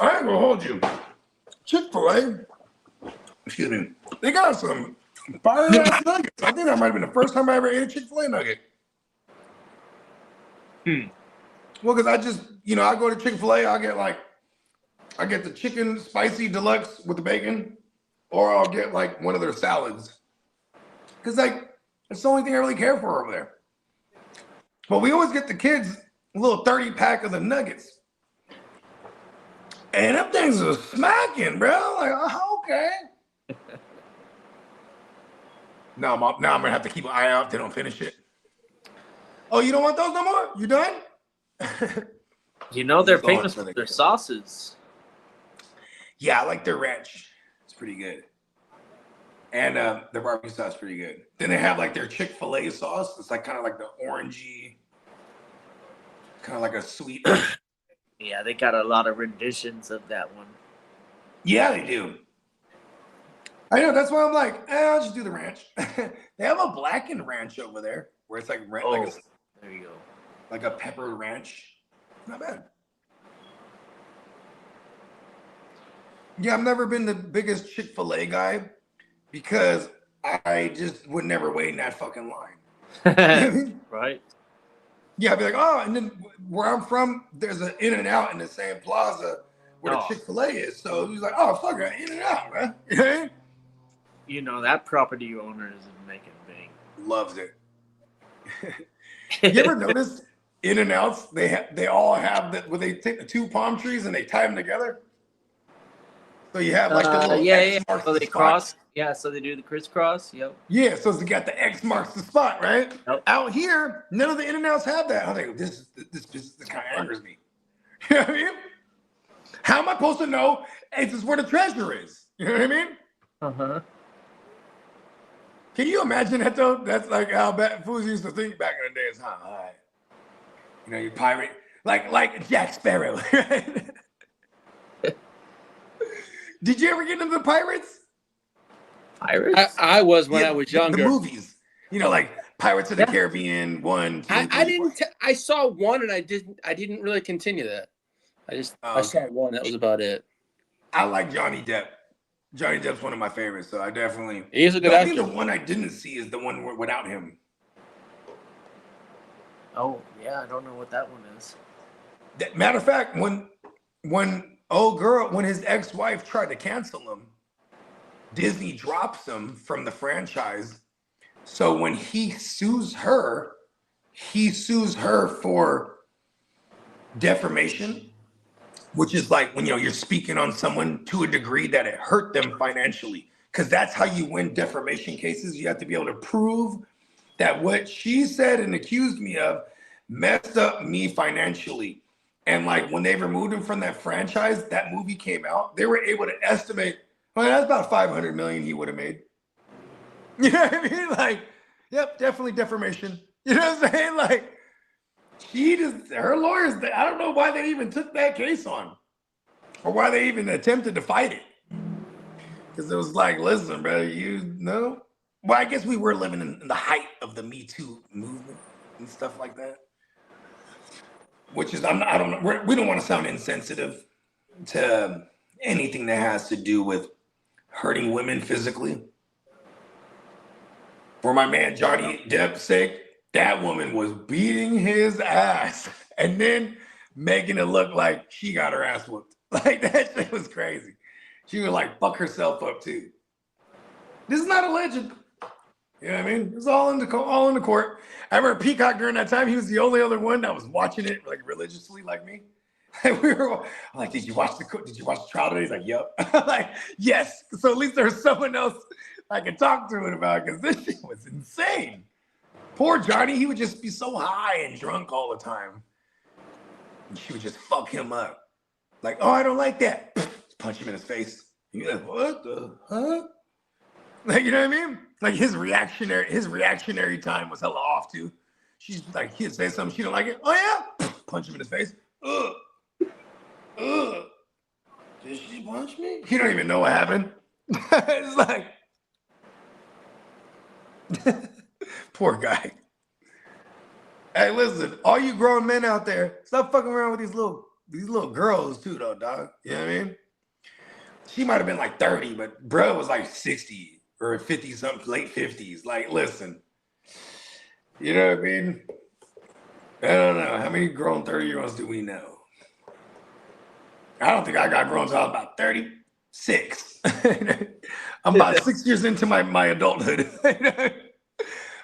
gonna hold you. Chick-fil-A, excuse me, they got some fire-ass nuggets. I think that might have been the first time I ever ate a Chick-fil-A nugget. Well, because I just, I go to Chick-fil-A, I get the chicken spicy deluxe with the bacon, or I'll get like one of their salads. Because that's the only thing I really care for over there. But we always get the kids a little 30-pack of the nuggets. And them things are smacking, bro. Like, oh, okay. now I'm going to have to keep an eye out. They don't finish it. Oh, you don't want those no more? You done? They're famous for their sauces. Yeah, I like their ranch. It's pretty good. And their barbecue sauce is pretty good. Then they have like their Chick-fil-A sauce. It's like kind of like the orangey, kind of like a sweet. Yeah, they got a lot of renditions of that one. Yeah, they do. I know. That's why I'm like, I'll just do the ranch. They have a blackened ranch over there where it's like, there you go. Like a pepper ranch. Not bad. Yeah, I've never been the biggest Chick-fil-A guy because I just would never wait in that fucking line. You know what I mean? Right. Yeah, I'd be like, oh, and then where I'm from, there's an In-N-Out in the same plaza where the Chick-fil-A is. So he's like, oh, fuck it, In-N-Out, man. That property owner is making big. Loves it. You ever notice In-N-Outs? They all have that where they take the two palm trees and they tie them together. So you have like the little X marks so the they spot. cross. Yeah, so they do the crisscross. Yep. Yeah, so it's got the X marks the spot, right? Yep. Out here, none of the In-N-Outs have that. I think this kind of angers me. You know what I mean? How am I supposed to know this is where the treasure is? You know what I mean? Uh-huh. Can you imagine that though? That's like how fools used to think back in the days, huh? All right. You pirate, like Jack Sparrow, right? Did you ever get into the Pirates? Pirates? I was when I was younger. The movies, like Pirates of the Caribbean 1, 2, I 3, didn't. I saw one, and I didn't really continue that. I saw one. That was about it. I like Johnny Depp. Johnny Depp's one of my favorites, so I definitely. He's a good I actor. think the one I didn't see is the one without him. Oh yeah, I don't know what that one is. Matter of fact, when his ex-wife tried to cancel him, Disney drops him from the franchise. So when he sues her for defamation, which is like when you're speaking on someone to a degree that it hurt them financially. Because that's how you win defamation cases. You have to be able to prove that what she said and accused me of messed up me financially. And like when they removed him from that franchise, that movie came out, they were able to estimate, well, that's about $500 million he would have made. You know what I mean? Like, yep, definitely defamation. You know what I'm saying? Like, her lawyers, I don't know why they even took that case on or why they even attempted to fight it. Because it was like, listen, bro, Well, I guess we were living in the height of the Me Too movement and stuff like that. Which is, I don't know, we don't want to sound insensitive to anything that has to do with hurting women physically. For my man Johnny Depp's sake, that woman was beating his ass and then making it look like she got her ass whooped. Like, that shit was crazy. She would like fuck herself up too. This is not a legend. You know what I mean? It's all in the court. I remember Peacock during that time. He was the only other one that was watching it like religiously, like me. And I'm like, did you watch the trial today? He's like, yep. I'm like, yes. So at least there's someone else I can talk to it about because this shit was insane. Poor Johnny, he would just be so high and drunk all the time. And she would just fuck him up. Like, oh, I don't like that. Punch him in his face. You're like, what the huh? Like, you know what I mean? Like his reactionary time was hella off too. She's like, he'd say something, she don't like it. Oh yeah? Punch him in his face. Ugh. Did she punch me? He don't even know what happened. It's like, poor guy. Hey, listen, all you grown men out there, stop fucking around with these little girls too, though, dog. You know what I mean? She might have been like 30, but bro was like 60 or 50 something, late 50s. Like, listen, you know what I mean? I don't know. How many grown 30-year-olds do we know? I don't think I got grown until I was about 36. I'm about 6 years into my adulthood.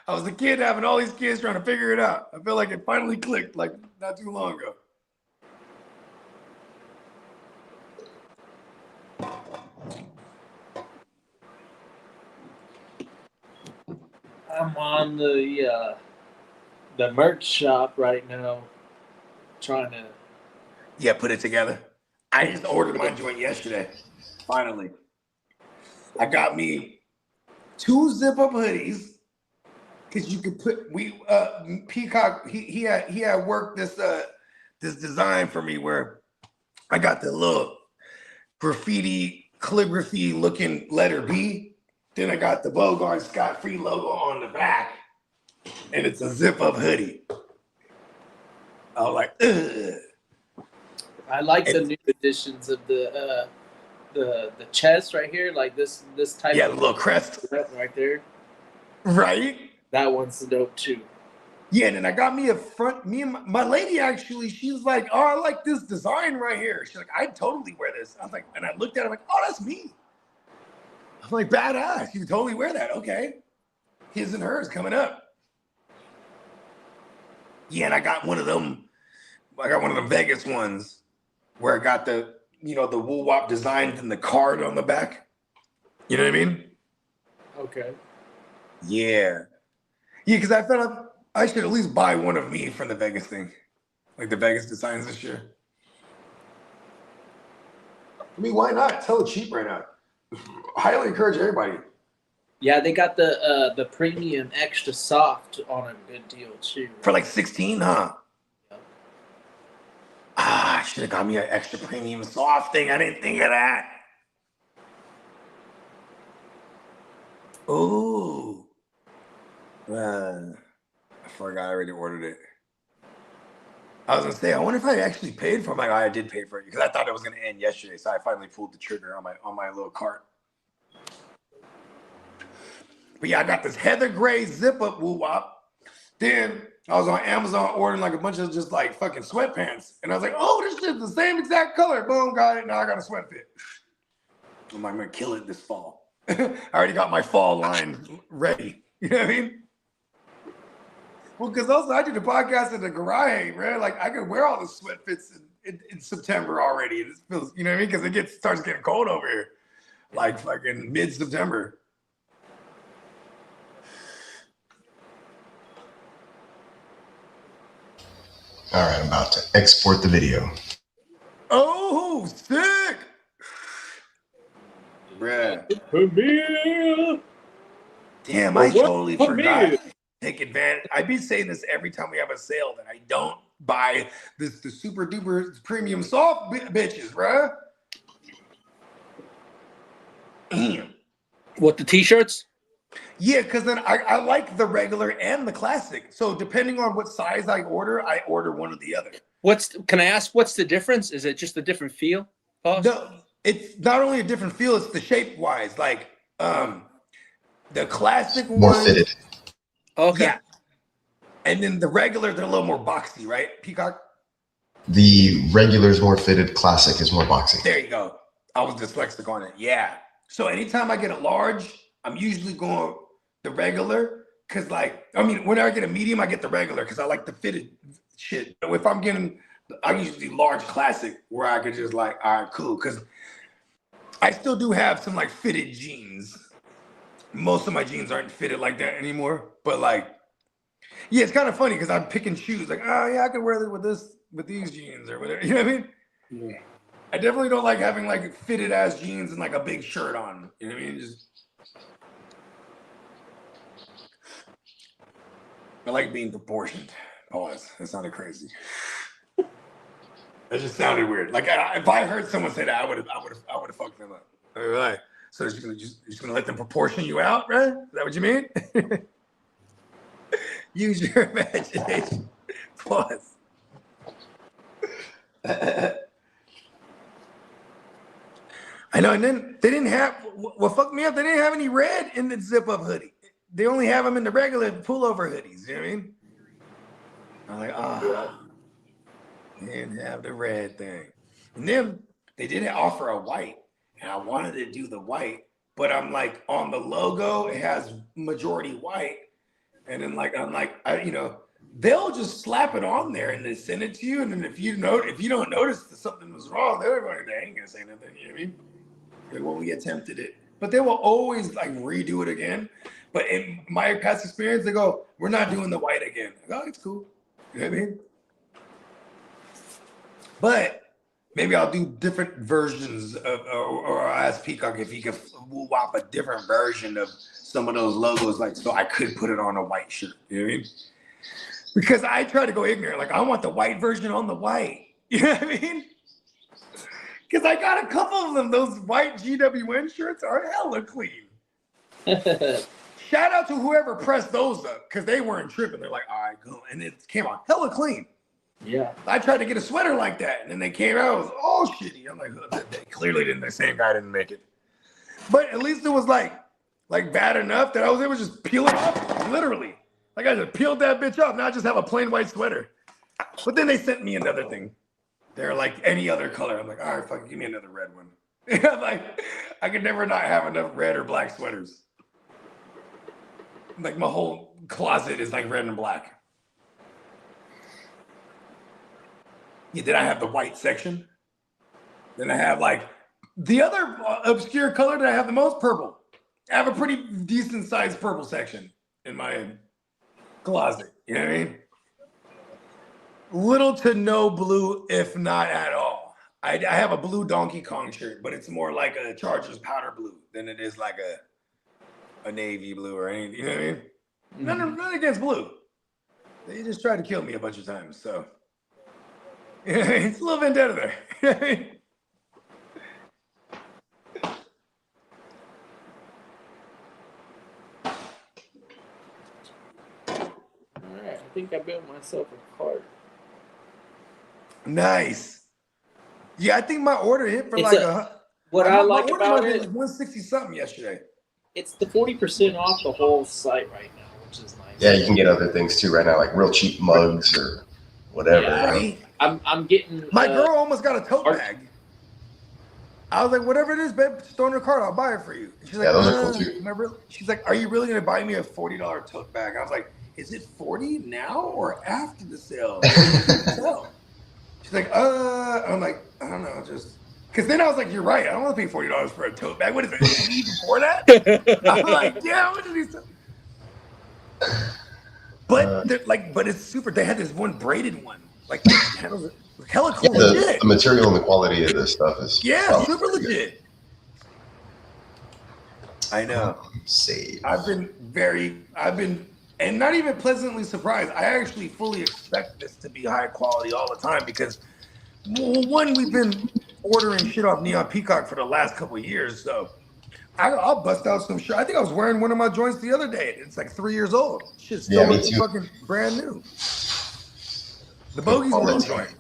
I was a kid having all these kids trying to figure it out. I feel like it finally clicked like not too long ago. I'm on the merch shop right now, trying to put it together. I just ordered my joint yesterday. Finally, I got me 2 zip-up hoodies because you could put Peacock. He had worked this design for me where I got the little graffiti calligraphy looking letter B. Then I got the Bogard Scott-Free logo on the back, and it's a zip-up hoodie. I was like, ugh. I like the new editions of the chest right here, like this type. Yeah, of the little crest right there. Right. That one's dope too. Yeah, and then I got me a front. Me and my lady actually, she was like, "Oh, I like this design right here." She's like, "I'd totally wear this." I was like, and I looked at it, I'm like, "Oh, that's me." I'm like, badass. You would totally wear that. Okay. His and hers coming up. Yeah, and I got one of them. I got one of the Vegas ones where I got the woo-wop design and the card on the back. You know what I mean? Okay. Yeah. Yeah, because I felt like I should at least buy one of me from the Vegas thing. Like the Vegas designs this year. I mean, why not? It's hella cheap right now. Highly encourage everybody. Yeah, they got the premium extra soft on a good deal too. For like 16, huh? Yeah. I should have got me an extra premium soft thing. I didn't think of that. Oh. I forgot I already ordered it. I was gonna say, I wonder if I actually paid for it. I did pay for it because I thought it was gonna end yesterday, so I finally pulled the trigger on my little cart. But yeah, I got this heather gray zip up woo wop. Then I was on Amazon ordering like a bunch of just like fucking sweatpants, and I was like, oh, this shit's the same exact color. Boom, got it. Now I got a sweat fit. I'm like, I'm gonna kill it this fall. I already got my fall line ready. You know what I mean? Well, because also I do the podcast in the garage, right? Like I can wear all the sweat fits in September already. It feels, you know what I mean? Because it starts getting cold over here, like fucking mid-September. All right, I'm about to export the video. Oh, sick! Bruh. Damn, I totally forgot. Take advantage. I be saying this every time we have a sale that I don't buy the super duper premium soft bitches, bruh. Damn. What, the t-shirts? Yeah, because then I like the regular and the classic. So depending on what size I order one or the other. Can I ask what's the difference? Is it just a different feel? No, it's not only a different feel, it's the shape wise. Like the classic More one, fitted. Okay. Yeah. And then the regular, they're a little more boxy, right? Peacock? The regular is more fitted. Classic is more boxy. There you go. I was dyslexic on it. Yeah. So anytime I get a large, I'm usually going the regular. Cause when I get a medium, I get the regular because I like the fitted shit. So if I'm getting, I usually large classic where I could just like, all right, cool. Cause I still do have some like fitted jeans. Most of my jeans aren't fitted like that anymore, but yeah, it's kind of funny because I'm picking shoes. Like, oh yeah, I could wear it with these jeans or whatever. You know what I mean? Yeah. I definitely don't like having like fitted ass jeans and like a big shirt on. You know what I mean? I like being proportioned. Pause. That sounded crazy. That just sounded weird. Like if I heard someone say that, I would have fucked them up. All right. So you're just gonna let them proportion you out, right? Is that what you mean? Use your imagination. Pause. I know, and then they didn't have what fucked me up. They didn't have any red in the zip-up hoodie. They only have them in the regular pullover hoodies. You know what I mean? I'm like, they didn't have the red thing. And then they didn't offer a white. And I wanted to do the white, but I'm like on the logo, it has majority white. And then they'll just slap it on there and then send it to you. And then if you don't notice that something was wrong, they ain't gonna say nothing. You know what I mean? Like, well, we attempted it, but they will always like redo it again. But in my past experience, they go, we're not doing the white again. I go, oh, it's cool. You know what I mean? But maybe I'll do different versions of, or I'll ask Peacock if he can wop a different version of some of those logos, like so I could put it on a white shirt. You know what I mean? Because I try to go ignorant, like I want the white version on the white. You know what I mean? Because I got a couple of them. Those white GWN shirts are hella clean. Shout out to whoever pressed those up because they weren't tripping. They're like, all right, cool, and it came out hella clean. Yeah, I tried to get a sweater like that, and then they came out. It was all shitty. I'm like, oh, they clearly didn't. The same guy didn't make it. But at least it was like bad enough that I was able to just peel it off. Literally, like I just peeled that bitch off. Now I just have a plain white sweater. But then they sent me another thing. They're like any other color. I'm like, all right, fuck, give me another red one. I'm like, I could never not have enough red or black sweaters. Like my whole closet is like red and black. Yeah, then I have the white section. Then I have like the other obscure color that I have the most, purple. I have a pretty decent sized purple section in my closet. You know what I mean? Little to no blue, if not at all. I have a blue Donkey Kong shirt, but it's more like a Chargers powder blue than it is like a navy blue or anything. You know what I mean? Mm-hmm. None against blue. They just tried to kill me a bunch of times, so. It's a little vendetta there. think I built myself a cart. Nice. Yeah, I think my order hit for It's like what my I like order about might be it, like 160 something yesterday. it's the 40% off the whole site right now, which is nice. Yeah, you can get other things too right now, like real cheap mugs or whatever. Yeah, Right. I'm getting My girl almost got a tote bag. I was like, whatever it is, babe, just throw in her cart. I'll buy it for you. And she's like, Yeah, those are cool too. She's like, are you really going to buy me a $40 tote bag? I was like, is it 40 now or after the sale? She's like, I'm like, I don't know, just because then I was like, you're right. I don't want to pay $40 for a tote bag. What is it? Even for that? I'm like, yeah, what did he say? But it's super. They had this one braided one, like hella cool. The material and the quality of this stuff is super legit. I know. Save. I've been, and not even pleasantly surprised. I actually fully expect this to be high quality all the time because, well, one, we've been ordering shit off Neon Peacock for the last couple of years, so I'll bust out some shit. I think I was wearing one of my joints the other day. It's like 3 years old. Shit's still fucking brand new. The Bogey's little joint.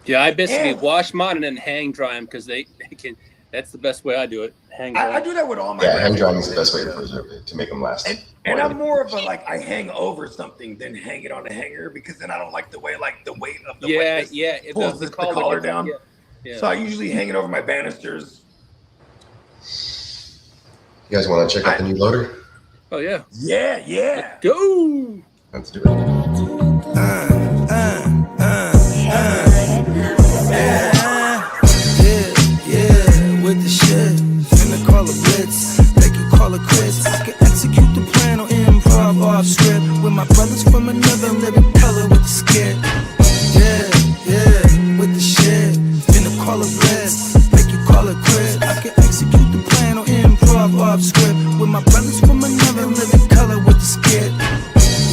Yeah, I basically wash mine and then hang dry them because they can. That's the best way I do it. Hang dry. I do that with all my. Yeah, hang drying is the best way to preserve it, to make them last. And I'm more of a I hang over something than hang it on a hanger because then I don't like the way the weight of the weight pulls the collar down. Yeah. So I usually hang it over my banisters. You guys want to check out the new loader? Oh yeah. Yeah. Let's go. Let's do it. With the shit, finna call a blitz, make you call it quits. I can execute the plan on improv off script with my brothers from another living color with the skit. Yeah, with the shit, finna call a blitz, make you call it quits. I can execute the plan on improv off script with my brothers from another living color with the skit.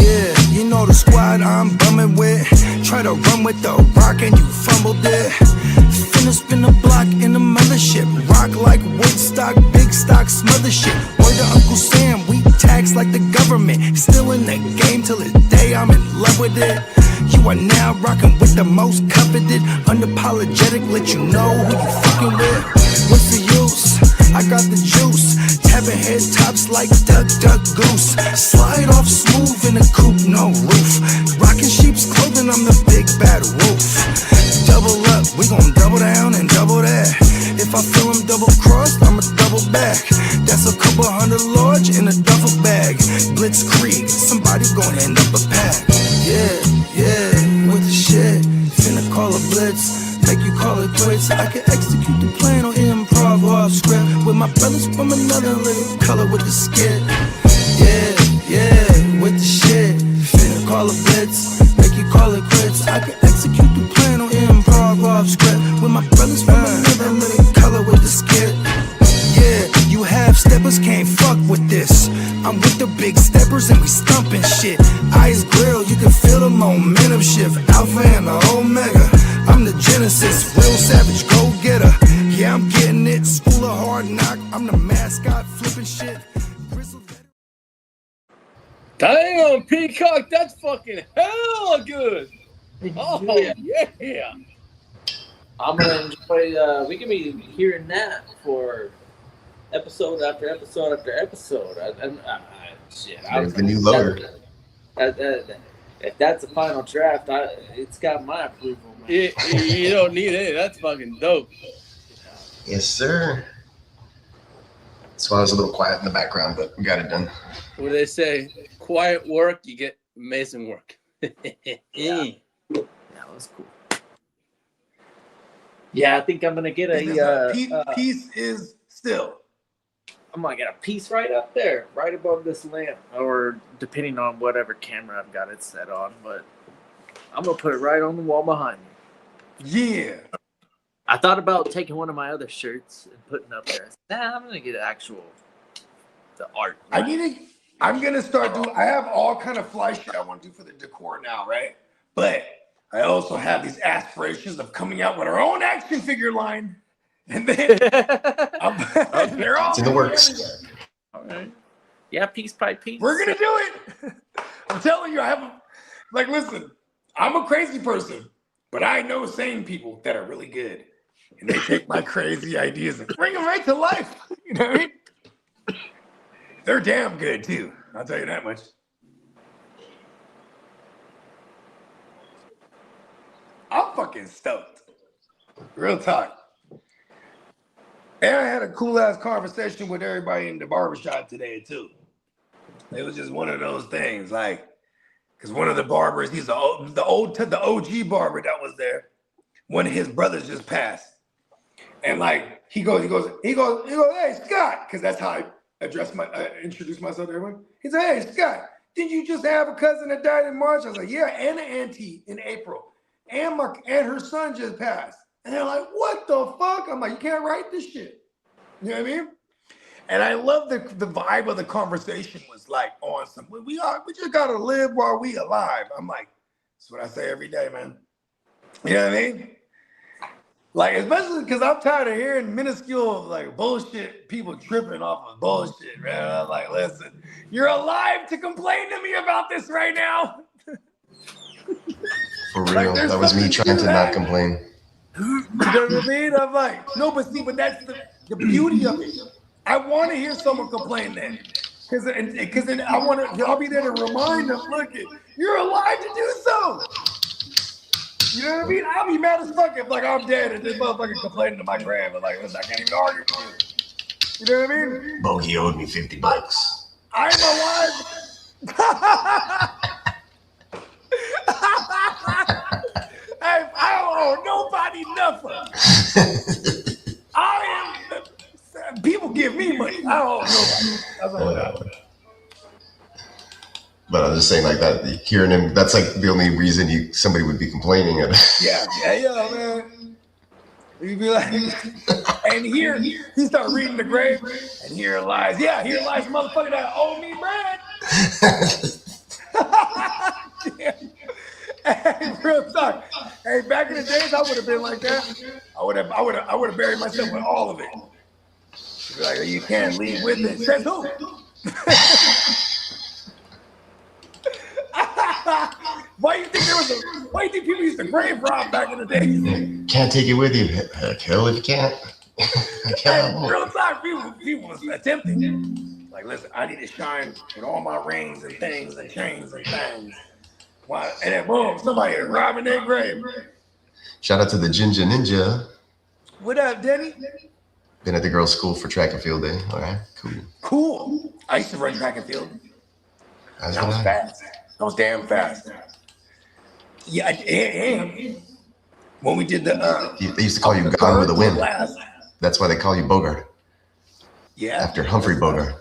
Yeah, you know the squad I'm bumming with. Try to run with the rock and you fumbled it. Finna spin the block in the mothership. Rock like Woodstock, big stock, smother shit. Word to Uncle Sam, we tax like the government. Still in the game till the day I'm in love with it. You are now rocking with the most coveted. Unapologetic, let you know who you fucking with. What's the use? I got the juice. Tapping head tops like Duck, Duck, Goose. Slide off smooth in a coupe, no roof. Rocking sheep's clothing, I'm the big bad wolf. Double up, we gon' double down and double that. If I feel him double crossed, I'ma double back. That's a couple hundred large in a duffel bag. Blitzkrieg, somebody gon' end up a pack. Yeah, with the shit. Finna call a blitz, make you call it quits. I can execute the plan on improv off script with my brothers from another living color with the skit. Yeah, with the shit. Finna call a blitz, make you call it quits. I can execute the plan on improv off script with my brothers from another living color with the skit. Yeah, you half steppers can't fuck with this. I'm with the big steppers and we stumping shit. Ice grill, you can feel the momentum shift. Alpha and the Omega, I'm the Genesis. Real savage, go getter. Yeah, I'm getting it. School of hard knock, I'm the mascot, flipping shit. Damn, Peacock, that's fucking hella good. Oh yeah. I'm gonna enjoy. We can be hearing that for episode after episode after episode. Shit, There's the new loader. If that's a final draft, it's got my approval. Man. You don't need it. That's fucking dope. Yes, sir. That's why I was a little quiet in the background, but we got it done. What do they say? Quiet work, you get amazing work. Yeah, that was cool. Yeah, I think I'm gonna get a piece is still. I'm gonna get a piece right up there, right above this lamp, or depending on whatever camera I've got it set on. But I'm gonna put it right on the wall behind me. Yeah. I thought about taking one of my other shirts and putting it up there. I'm gonna get the art. Right? I'm gonna start doing. I have all kind of fly shit I want to do for the decor now, right? But I also have these aspirations of coming out with our own action figure line, and then they're all it's in the works. All right. Yeah, piece by piece. We're gonna do it. I'm telling you, I have. Like, listen, I'm a crazy person, but I know sane people that are really good. And they take my crazy ideas and bring them right to life. You know what I mean? They're damn good, too. I'll tell you that much. I'm fucking stoked. Real talk. And I had a cool-ass conversation with everybody in the barbershop today, too. It was just one of those things, like, because one of the barbers, he's the OG barber that was there. One of his brothers just passed. And like he goes, hey Scott, because that's how I introduce myself to everyone. He said, hey Scott, didn't you just have a cousin that died in March? I was like, yeah, and an auntie in April, and her son just passed. And they're like, what the fuck? I'm like, you can't write this shit. You know what I mean? And I love the vibe of the conversation was like on some. We just gotta live while we alive. I'm like, that's what I say every day, man. You know what I mean? Like, especially because I'm tired of hearing minuscule, like, bullshit, people tripping off of bullshit, man. I'm like, listen, you're alive to complain to me about this right now. For real, like, that was me trying to not complain. You know what I mean? I'm like, no, but that's the beauty of it. I want to hear someone complain then. Because then I'll be there to remind them, look, you're alive to do so. You know what I mean? I'll be mad as fuck if like I'm dead and this motherfucker complaining to my grandma. Like, listen, I can't even argue with you. You know what I mean? Bogey owed me $50. I'm alive. Hey, I don't owe nobody nothing. People give me money. I don't owe nobody. That's all that. But I'm just saying, like that, hearing him, that's like the only reason somebody would be complaining. Yeah, man. You'd be like, and here, he start reading the grave, and here lies, motherfucker that owe me bread. Hey, real talk. Hey, back in the days, I would have been like that. I would have buried myself with all of it. You'd be like, you can't leave with it. Says who? Why do you think people used to grave rob back in the day? Can't take it with you. Heck, hell if you can't. Hey, real talk, people was attempting. Like, listen, I need to shine with all my rings and things and chains and things. Why? And then boom, somebody is robbing their grave. Shout out to the Ginger Ninja. What up, Denny? Been at the girls' school for track and field day. All right, Cool. I used to run track and field. I was fast. I was damn fast. Yeah, I am. When we did the they used to call you Gone with the Wind. That's why they call you Bogard. Yeah. After Humphrey Bogart.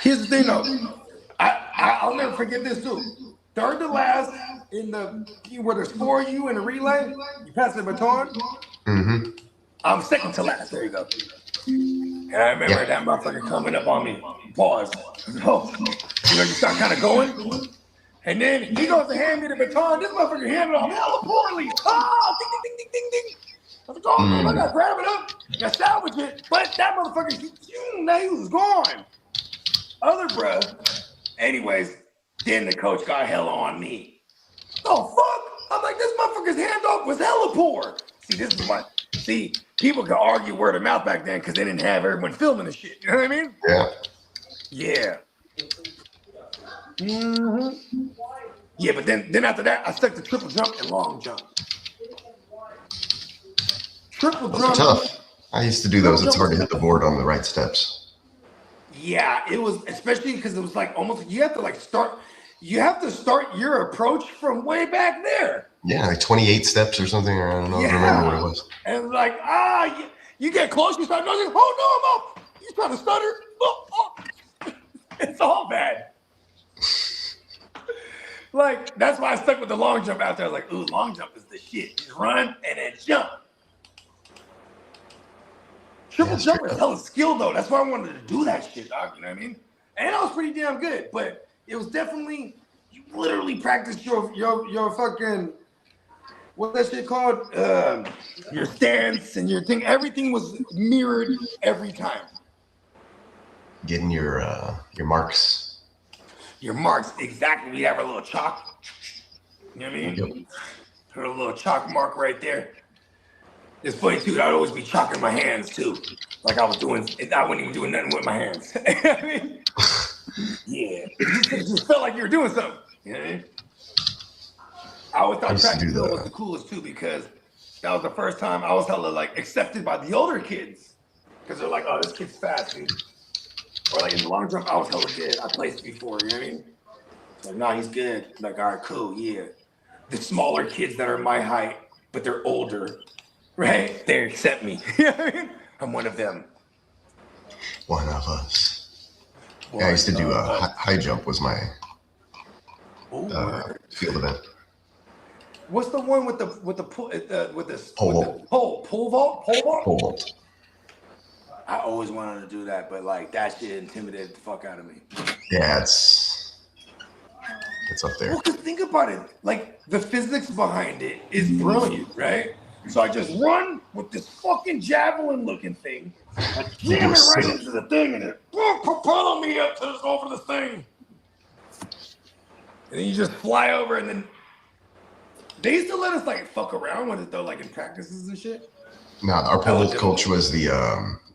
Here's the thing, though. I'll never forget this too. Third to last in where there's 4 of you in a relay, you pass the baton. Mm-hmm. I'm second to last. There you go. And I remember that motherfucker coming up on me. Pause. Oh, you start kind of going. And then he goes to hand me the baton. This motherfucker handed it off hella poorly. Oh, ding, ding, ding, ding, ding. I was like, oh, I gotta grab it up. I gotta salvage it. But that motherfucker, he was gone. Other bruh. Anyways, then the coach got hella on me. Oh, fuck. I'm like, this motherfucker's handoff was hella poor. See, this is what. See, people could argue word of mouth back then because they didn't have everyone filming the shit. You know what I mean? Yeah. Yeah. Mm-hmm. Yeah, but then after that, I stuck to triple jump and long jump. Triple jump. Tough. I used to do those. It's hard to hit the board on the right steps. Yeah, it was, especially because it was like almost, you have to start your approach from way back there. Yeah, like 28 steps or something, or I don't know, I remember what it was. And like, you get close, you start noticing, oh no, I'm up. You trying to stutter. Oh. It's all bad. Like, that's why I stuck with the long jump out there. I was like, ooh, long jump is the shit. Just run and then jump. Triple jump is hella skill, though. That's why I wanted to do that shit, dog. You know what I mean? And I was pretty damn good, but it was definitely, you literally practiced your fucking, what's that shit called? Your stance and your thing. Everything was mirrored every time. Getting your marks. Your marks, exactly. We have our little chalk. You know what I mean? Put a little chalk mark right there. It's funny too. I'd always be chalking my hands too, like I wasn't even doing nothing with my hands. I mean, yeah, it just felt like you were doing something. You know what I mean? I always thought track and field was the coolest too because that was the first time I was hella like accepted by the older kids because they're like, "Oh, this kid's fast, dude." Or like in the long jump, I was hella good. I placed before. You know what I mean? Like, nah, he's good. Like, all right, cool, yeah. The smaller kids that are my height, but they're older. Right? They accept me. I'm one of them. One of us. Yeah, I used to do high jump was my field event. What's the one with the pole vault? I always wanted to do that, but like that shit intimidated the fuck out of me. Yeah, it's up there. Well, cause think about it. Like the physics behind it is brilliant, right? So I just run with this fucking javelin-looking thing. I jam it right into the thing, and it propel me up to over the thing. And then you just fly over, and then they used to let us like fuck around with it though, like in practices and shit. No, our pole vault coach was the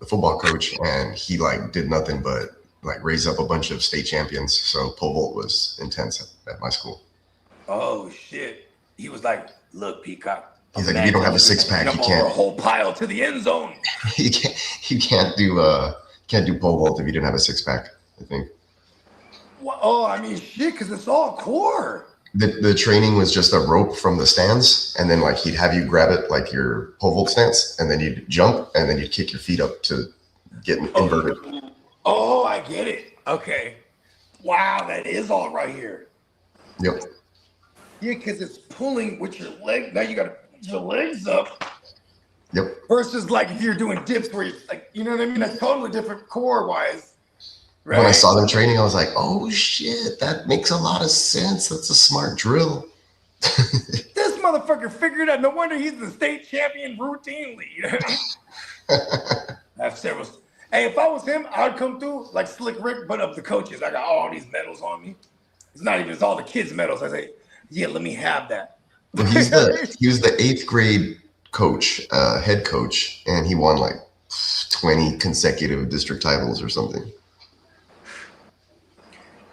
football coach, and he like did nothing but like raise up a bunch of state champions. So pole vault was intense at my school. Oh shit! He was like, "Look, Peacock." He's like, if you don't have a six-pack, you can't. A whole pile to the end zone. You can't do pole vault if you didn't have a six-pack. I think. Well, oh, I mean, shit, because it's all core. The training was just a rope from the stands, and then like he'd have you grab it like your pole vault stance, and then you'd jump, and then you'd kick your feet up to get inverted. Oh, I get it. Okay. Wow, that is all right here. Yep. Yeah, because it's pulling with your leg. Now you got to put your legs up. Yep. Versus like if you're doing dips where you're like, you know what I mean? That's totally different core-wise. Right? When I saw them training, I was like, oh shit, that makes a lot of sense. That's a smart drill. This motherfucker figured out. No wonder he's the state champion routinely. You know what I mean? I have several. Hey, if I was him, I'd come through like Slick Rick, but of the coaches. I got all these medals on me. It's all the kids' medals. I say, yeah, let me have that. Well, he was the 8th grade coach, head coach, and he won like 20 consecutive district titles or something.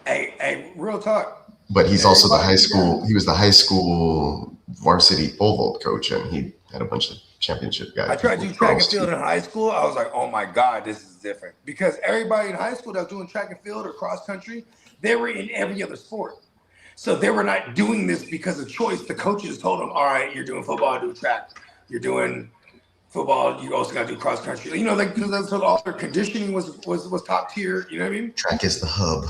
Hey, real talk. But he's also the high school. He was the high school varsity pole vault coach, and he had a bunch of championship guys. I tried to do track and field in high school. I was like, oh my God, this is different. Because everybody in high school that was doing track and field or cross country, they were in every other sport. So they were not doing this because of choice. The coaches told them, all right, you're doing football, do track. You're doing football, you also got to do cross country. You know, like so all their conditioning was top tier. You know what I mean? Track is the hub.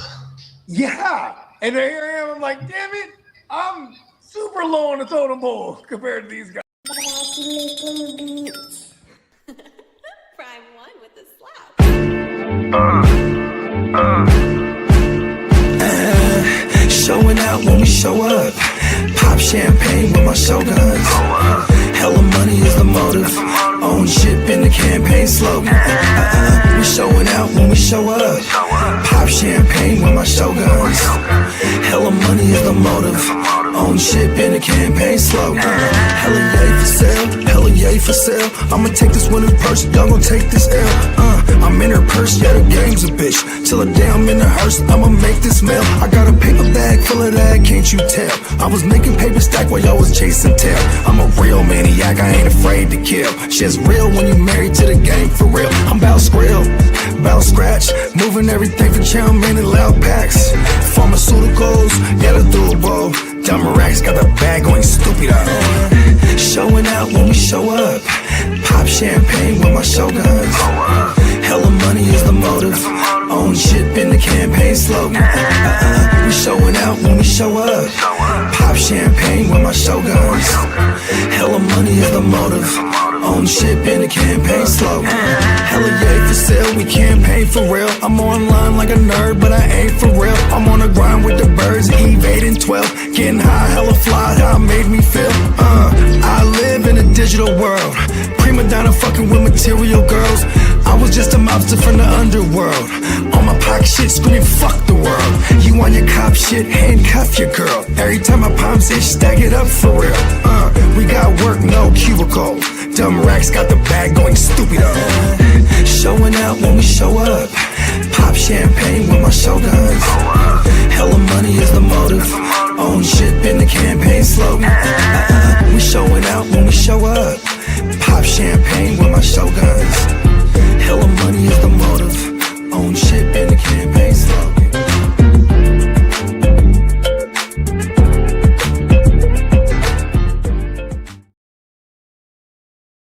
Yeah. And here I am. I'm like, damn it, I'm super low on the totem pole compared to these guys. Prime one with the slap. Showing out when we show up. Pop champagne with my shoguns. Hella money is the motive. Own ship in the campaign slogan. We showing out when we show up. Pop champagne with my shoguns. Hella money is the motive. Own ship in the campaign slogan. Hella yay for sale. Hella yay for sale. I'ma take this winner's purse. Y'all gon' take this L. I'm in her purse. Yeah, the game's a bitch. Till the day I'm in the hearse. I'ma make this mail. I got a paper bag full of that. Can't you tell? I was making paper stack while y'all was chasing tail. I'm a real maniac. I ain't afraid to kill. Shit's real when you married to the game for real. I'm bout skrill, bout scratch, moving everything for chow mein and loud packs. Pharmaceuticals, yeah, the doable. Dumb racks got the bag going stupid out. Showing out when we show up. Pop champagne with my shoguns. Hella money is the motive. Own ship in the campaign slogan. We showing out when we show up. Pop champagne with my shoguns. Hella money is the motive. Own ship in the campaign slogan. Hella yay for sale, we campaign for real. I'm online like a nerd, but I ain't for real. I'm on the grind with the birds, Eve 8 and 12. Getting high, hella fly, how it made me feel. I live in a digital world. Prima donna fucking with material girls. I was just a mobster from the underworld. On my block shit, screaming fuck the world. You on your cop shit, handcuff your girl. Every time my palms itch, stack it up for real. We got work, no cubicle. Dumb racks got the bag going stupid up. Showing out when we show up. Pop champagne with my showguns. Hella money is the motive. Own shit been the campaign slogan. We showing out when we show up. Pop champagne with my showguns.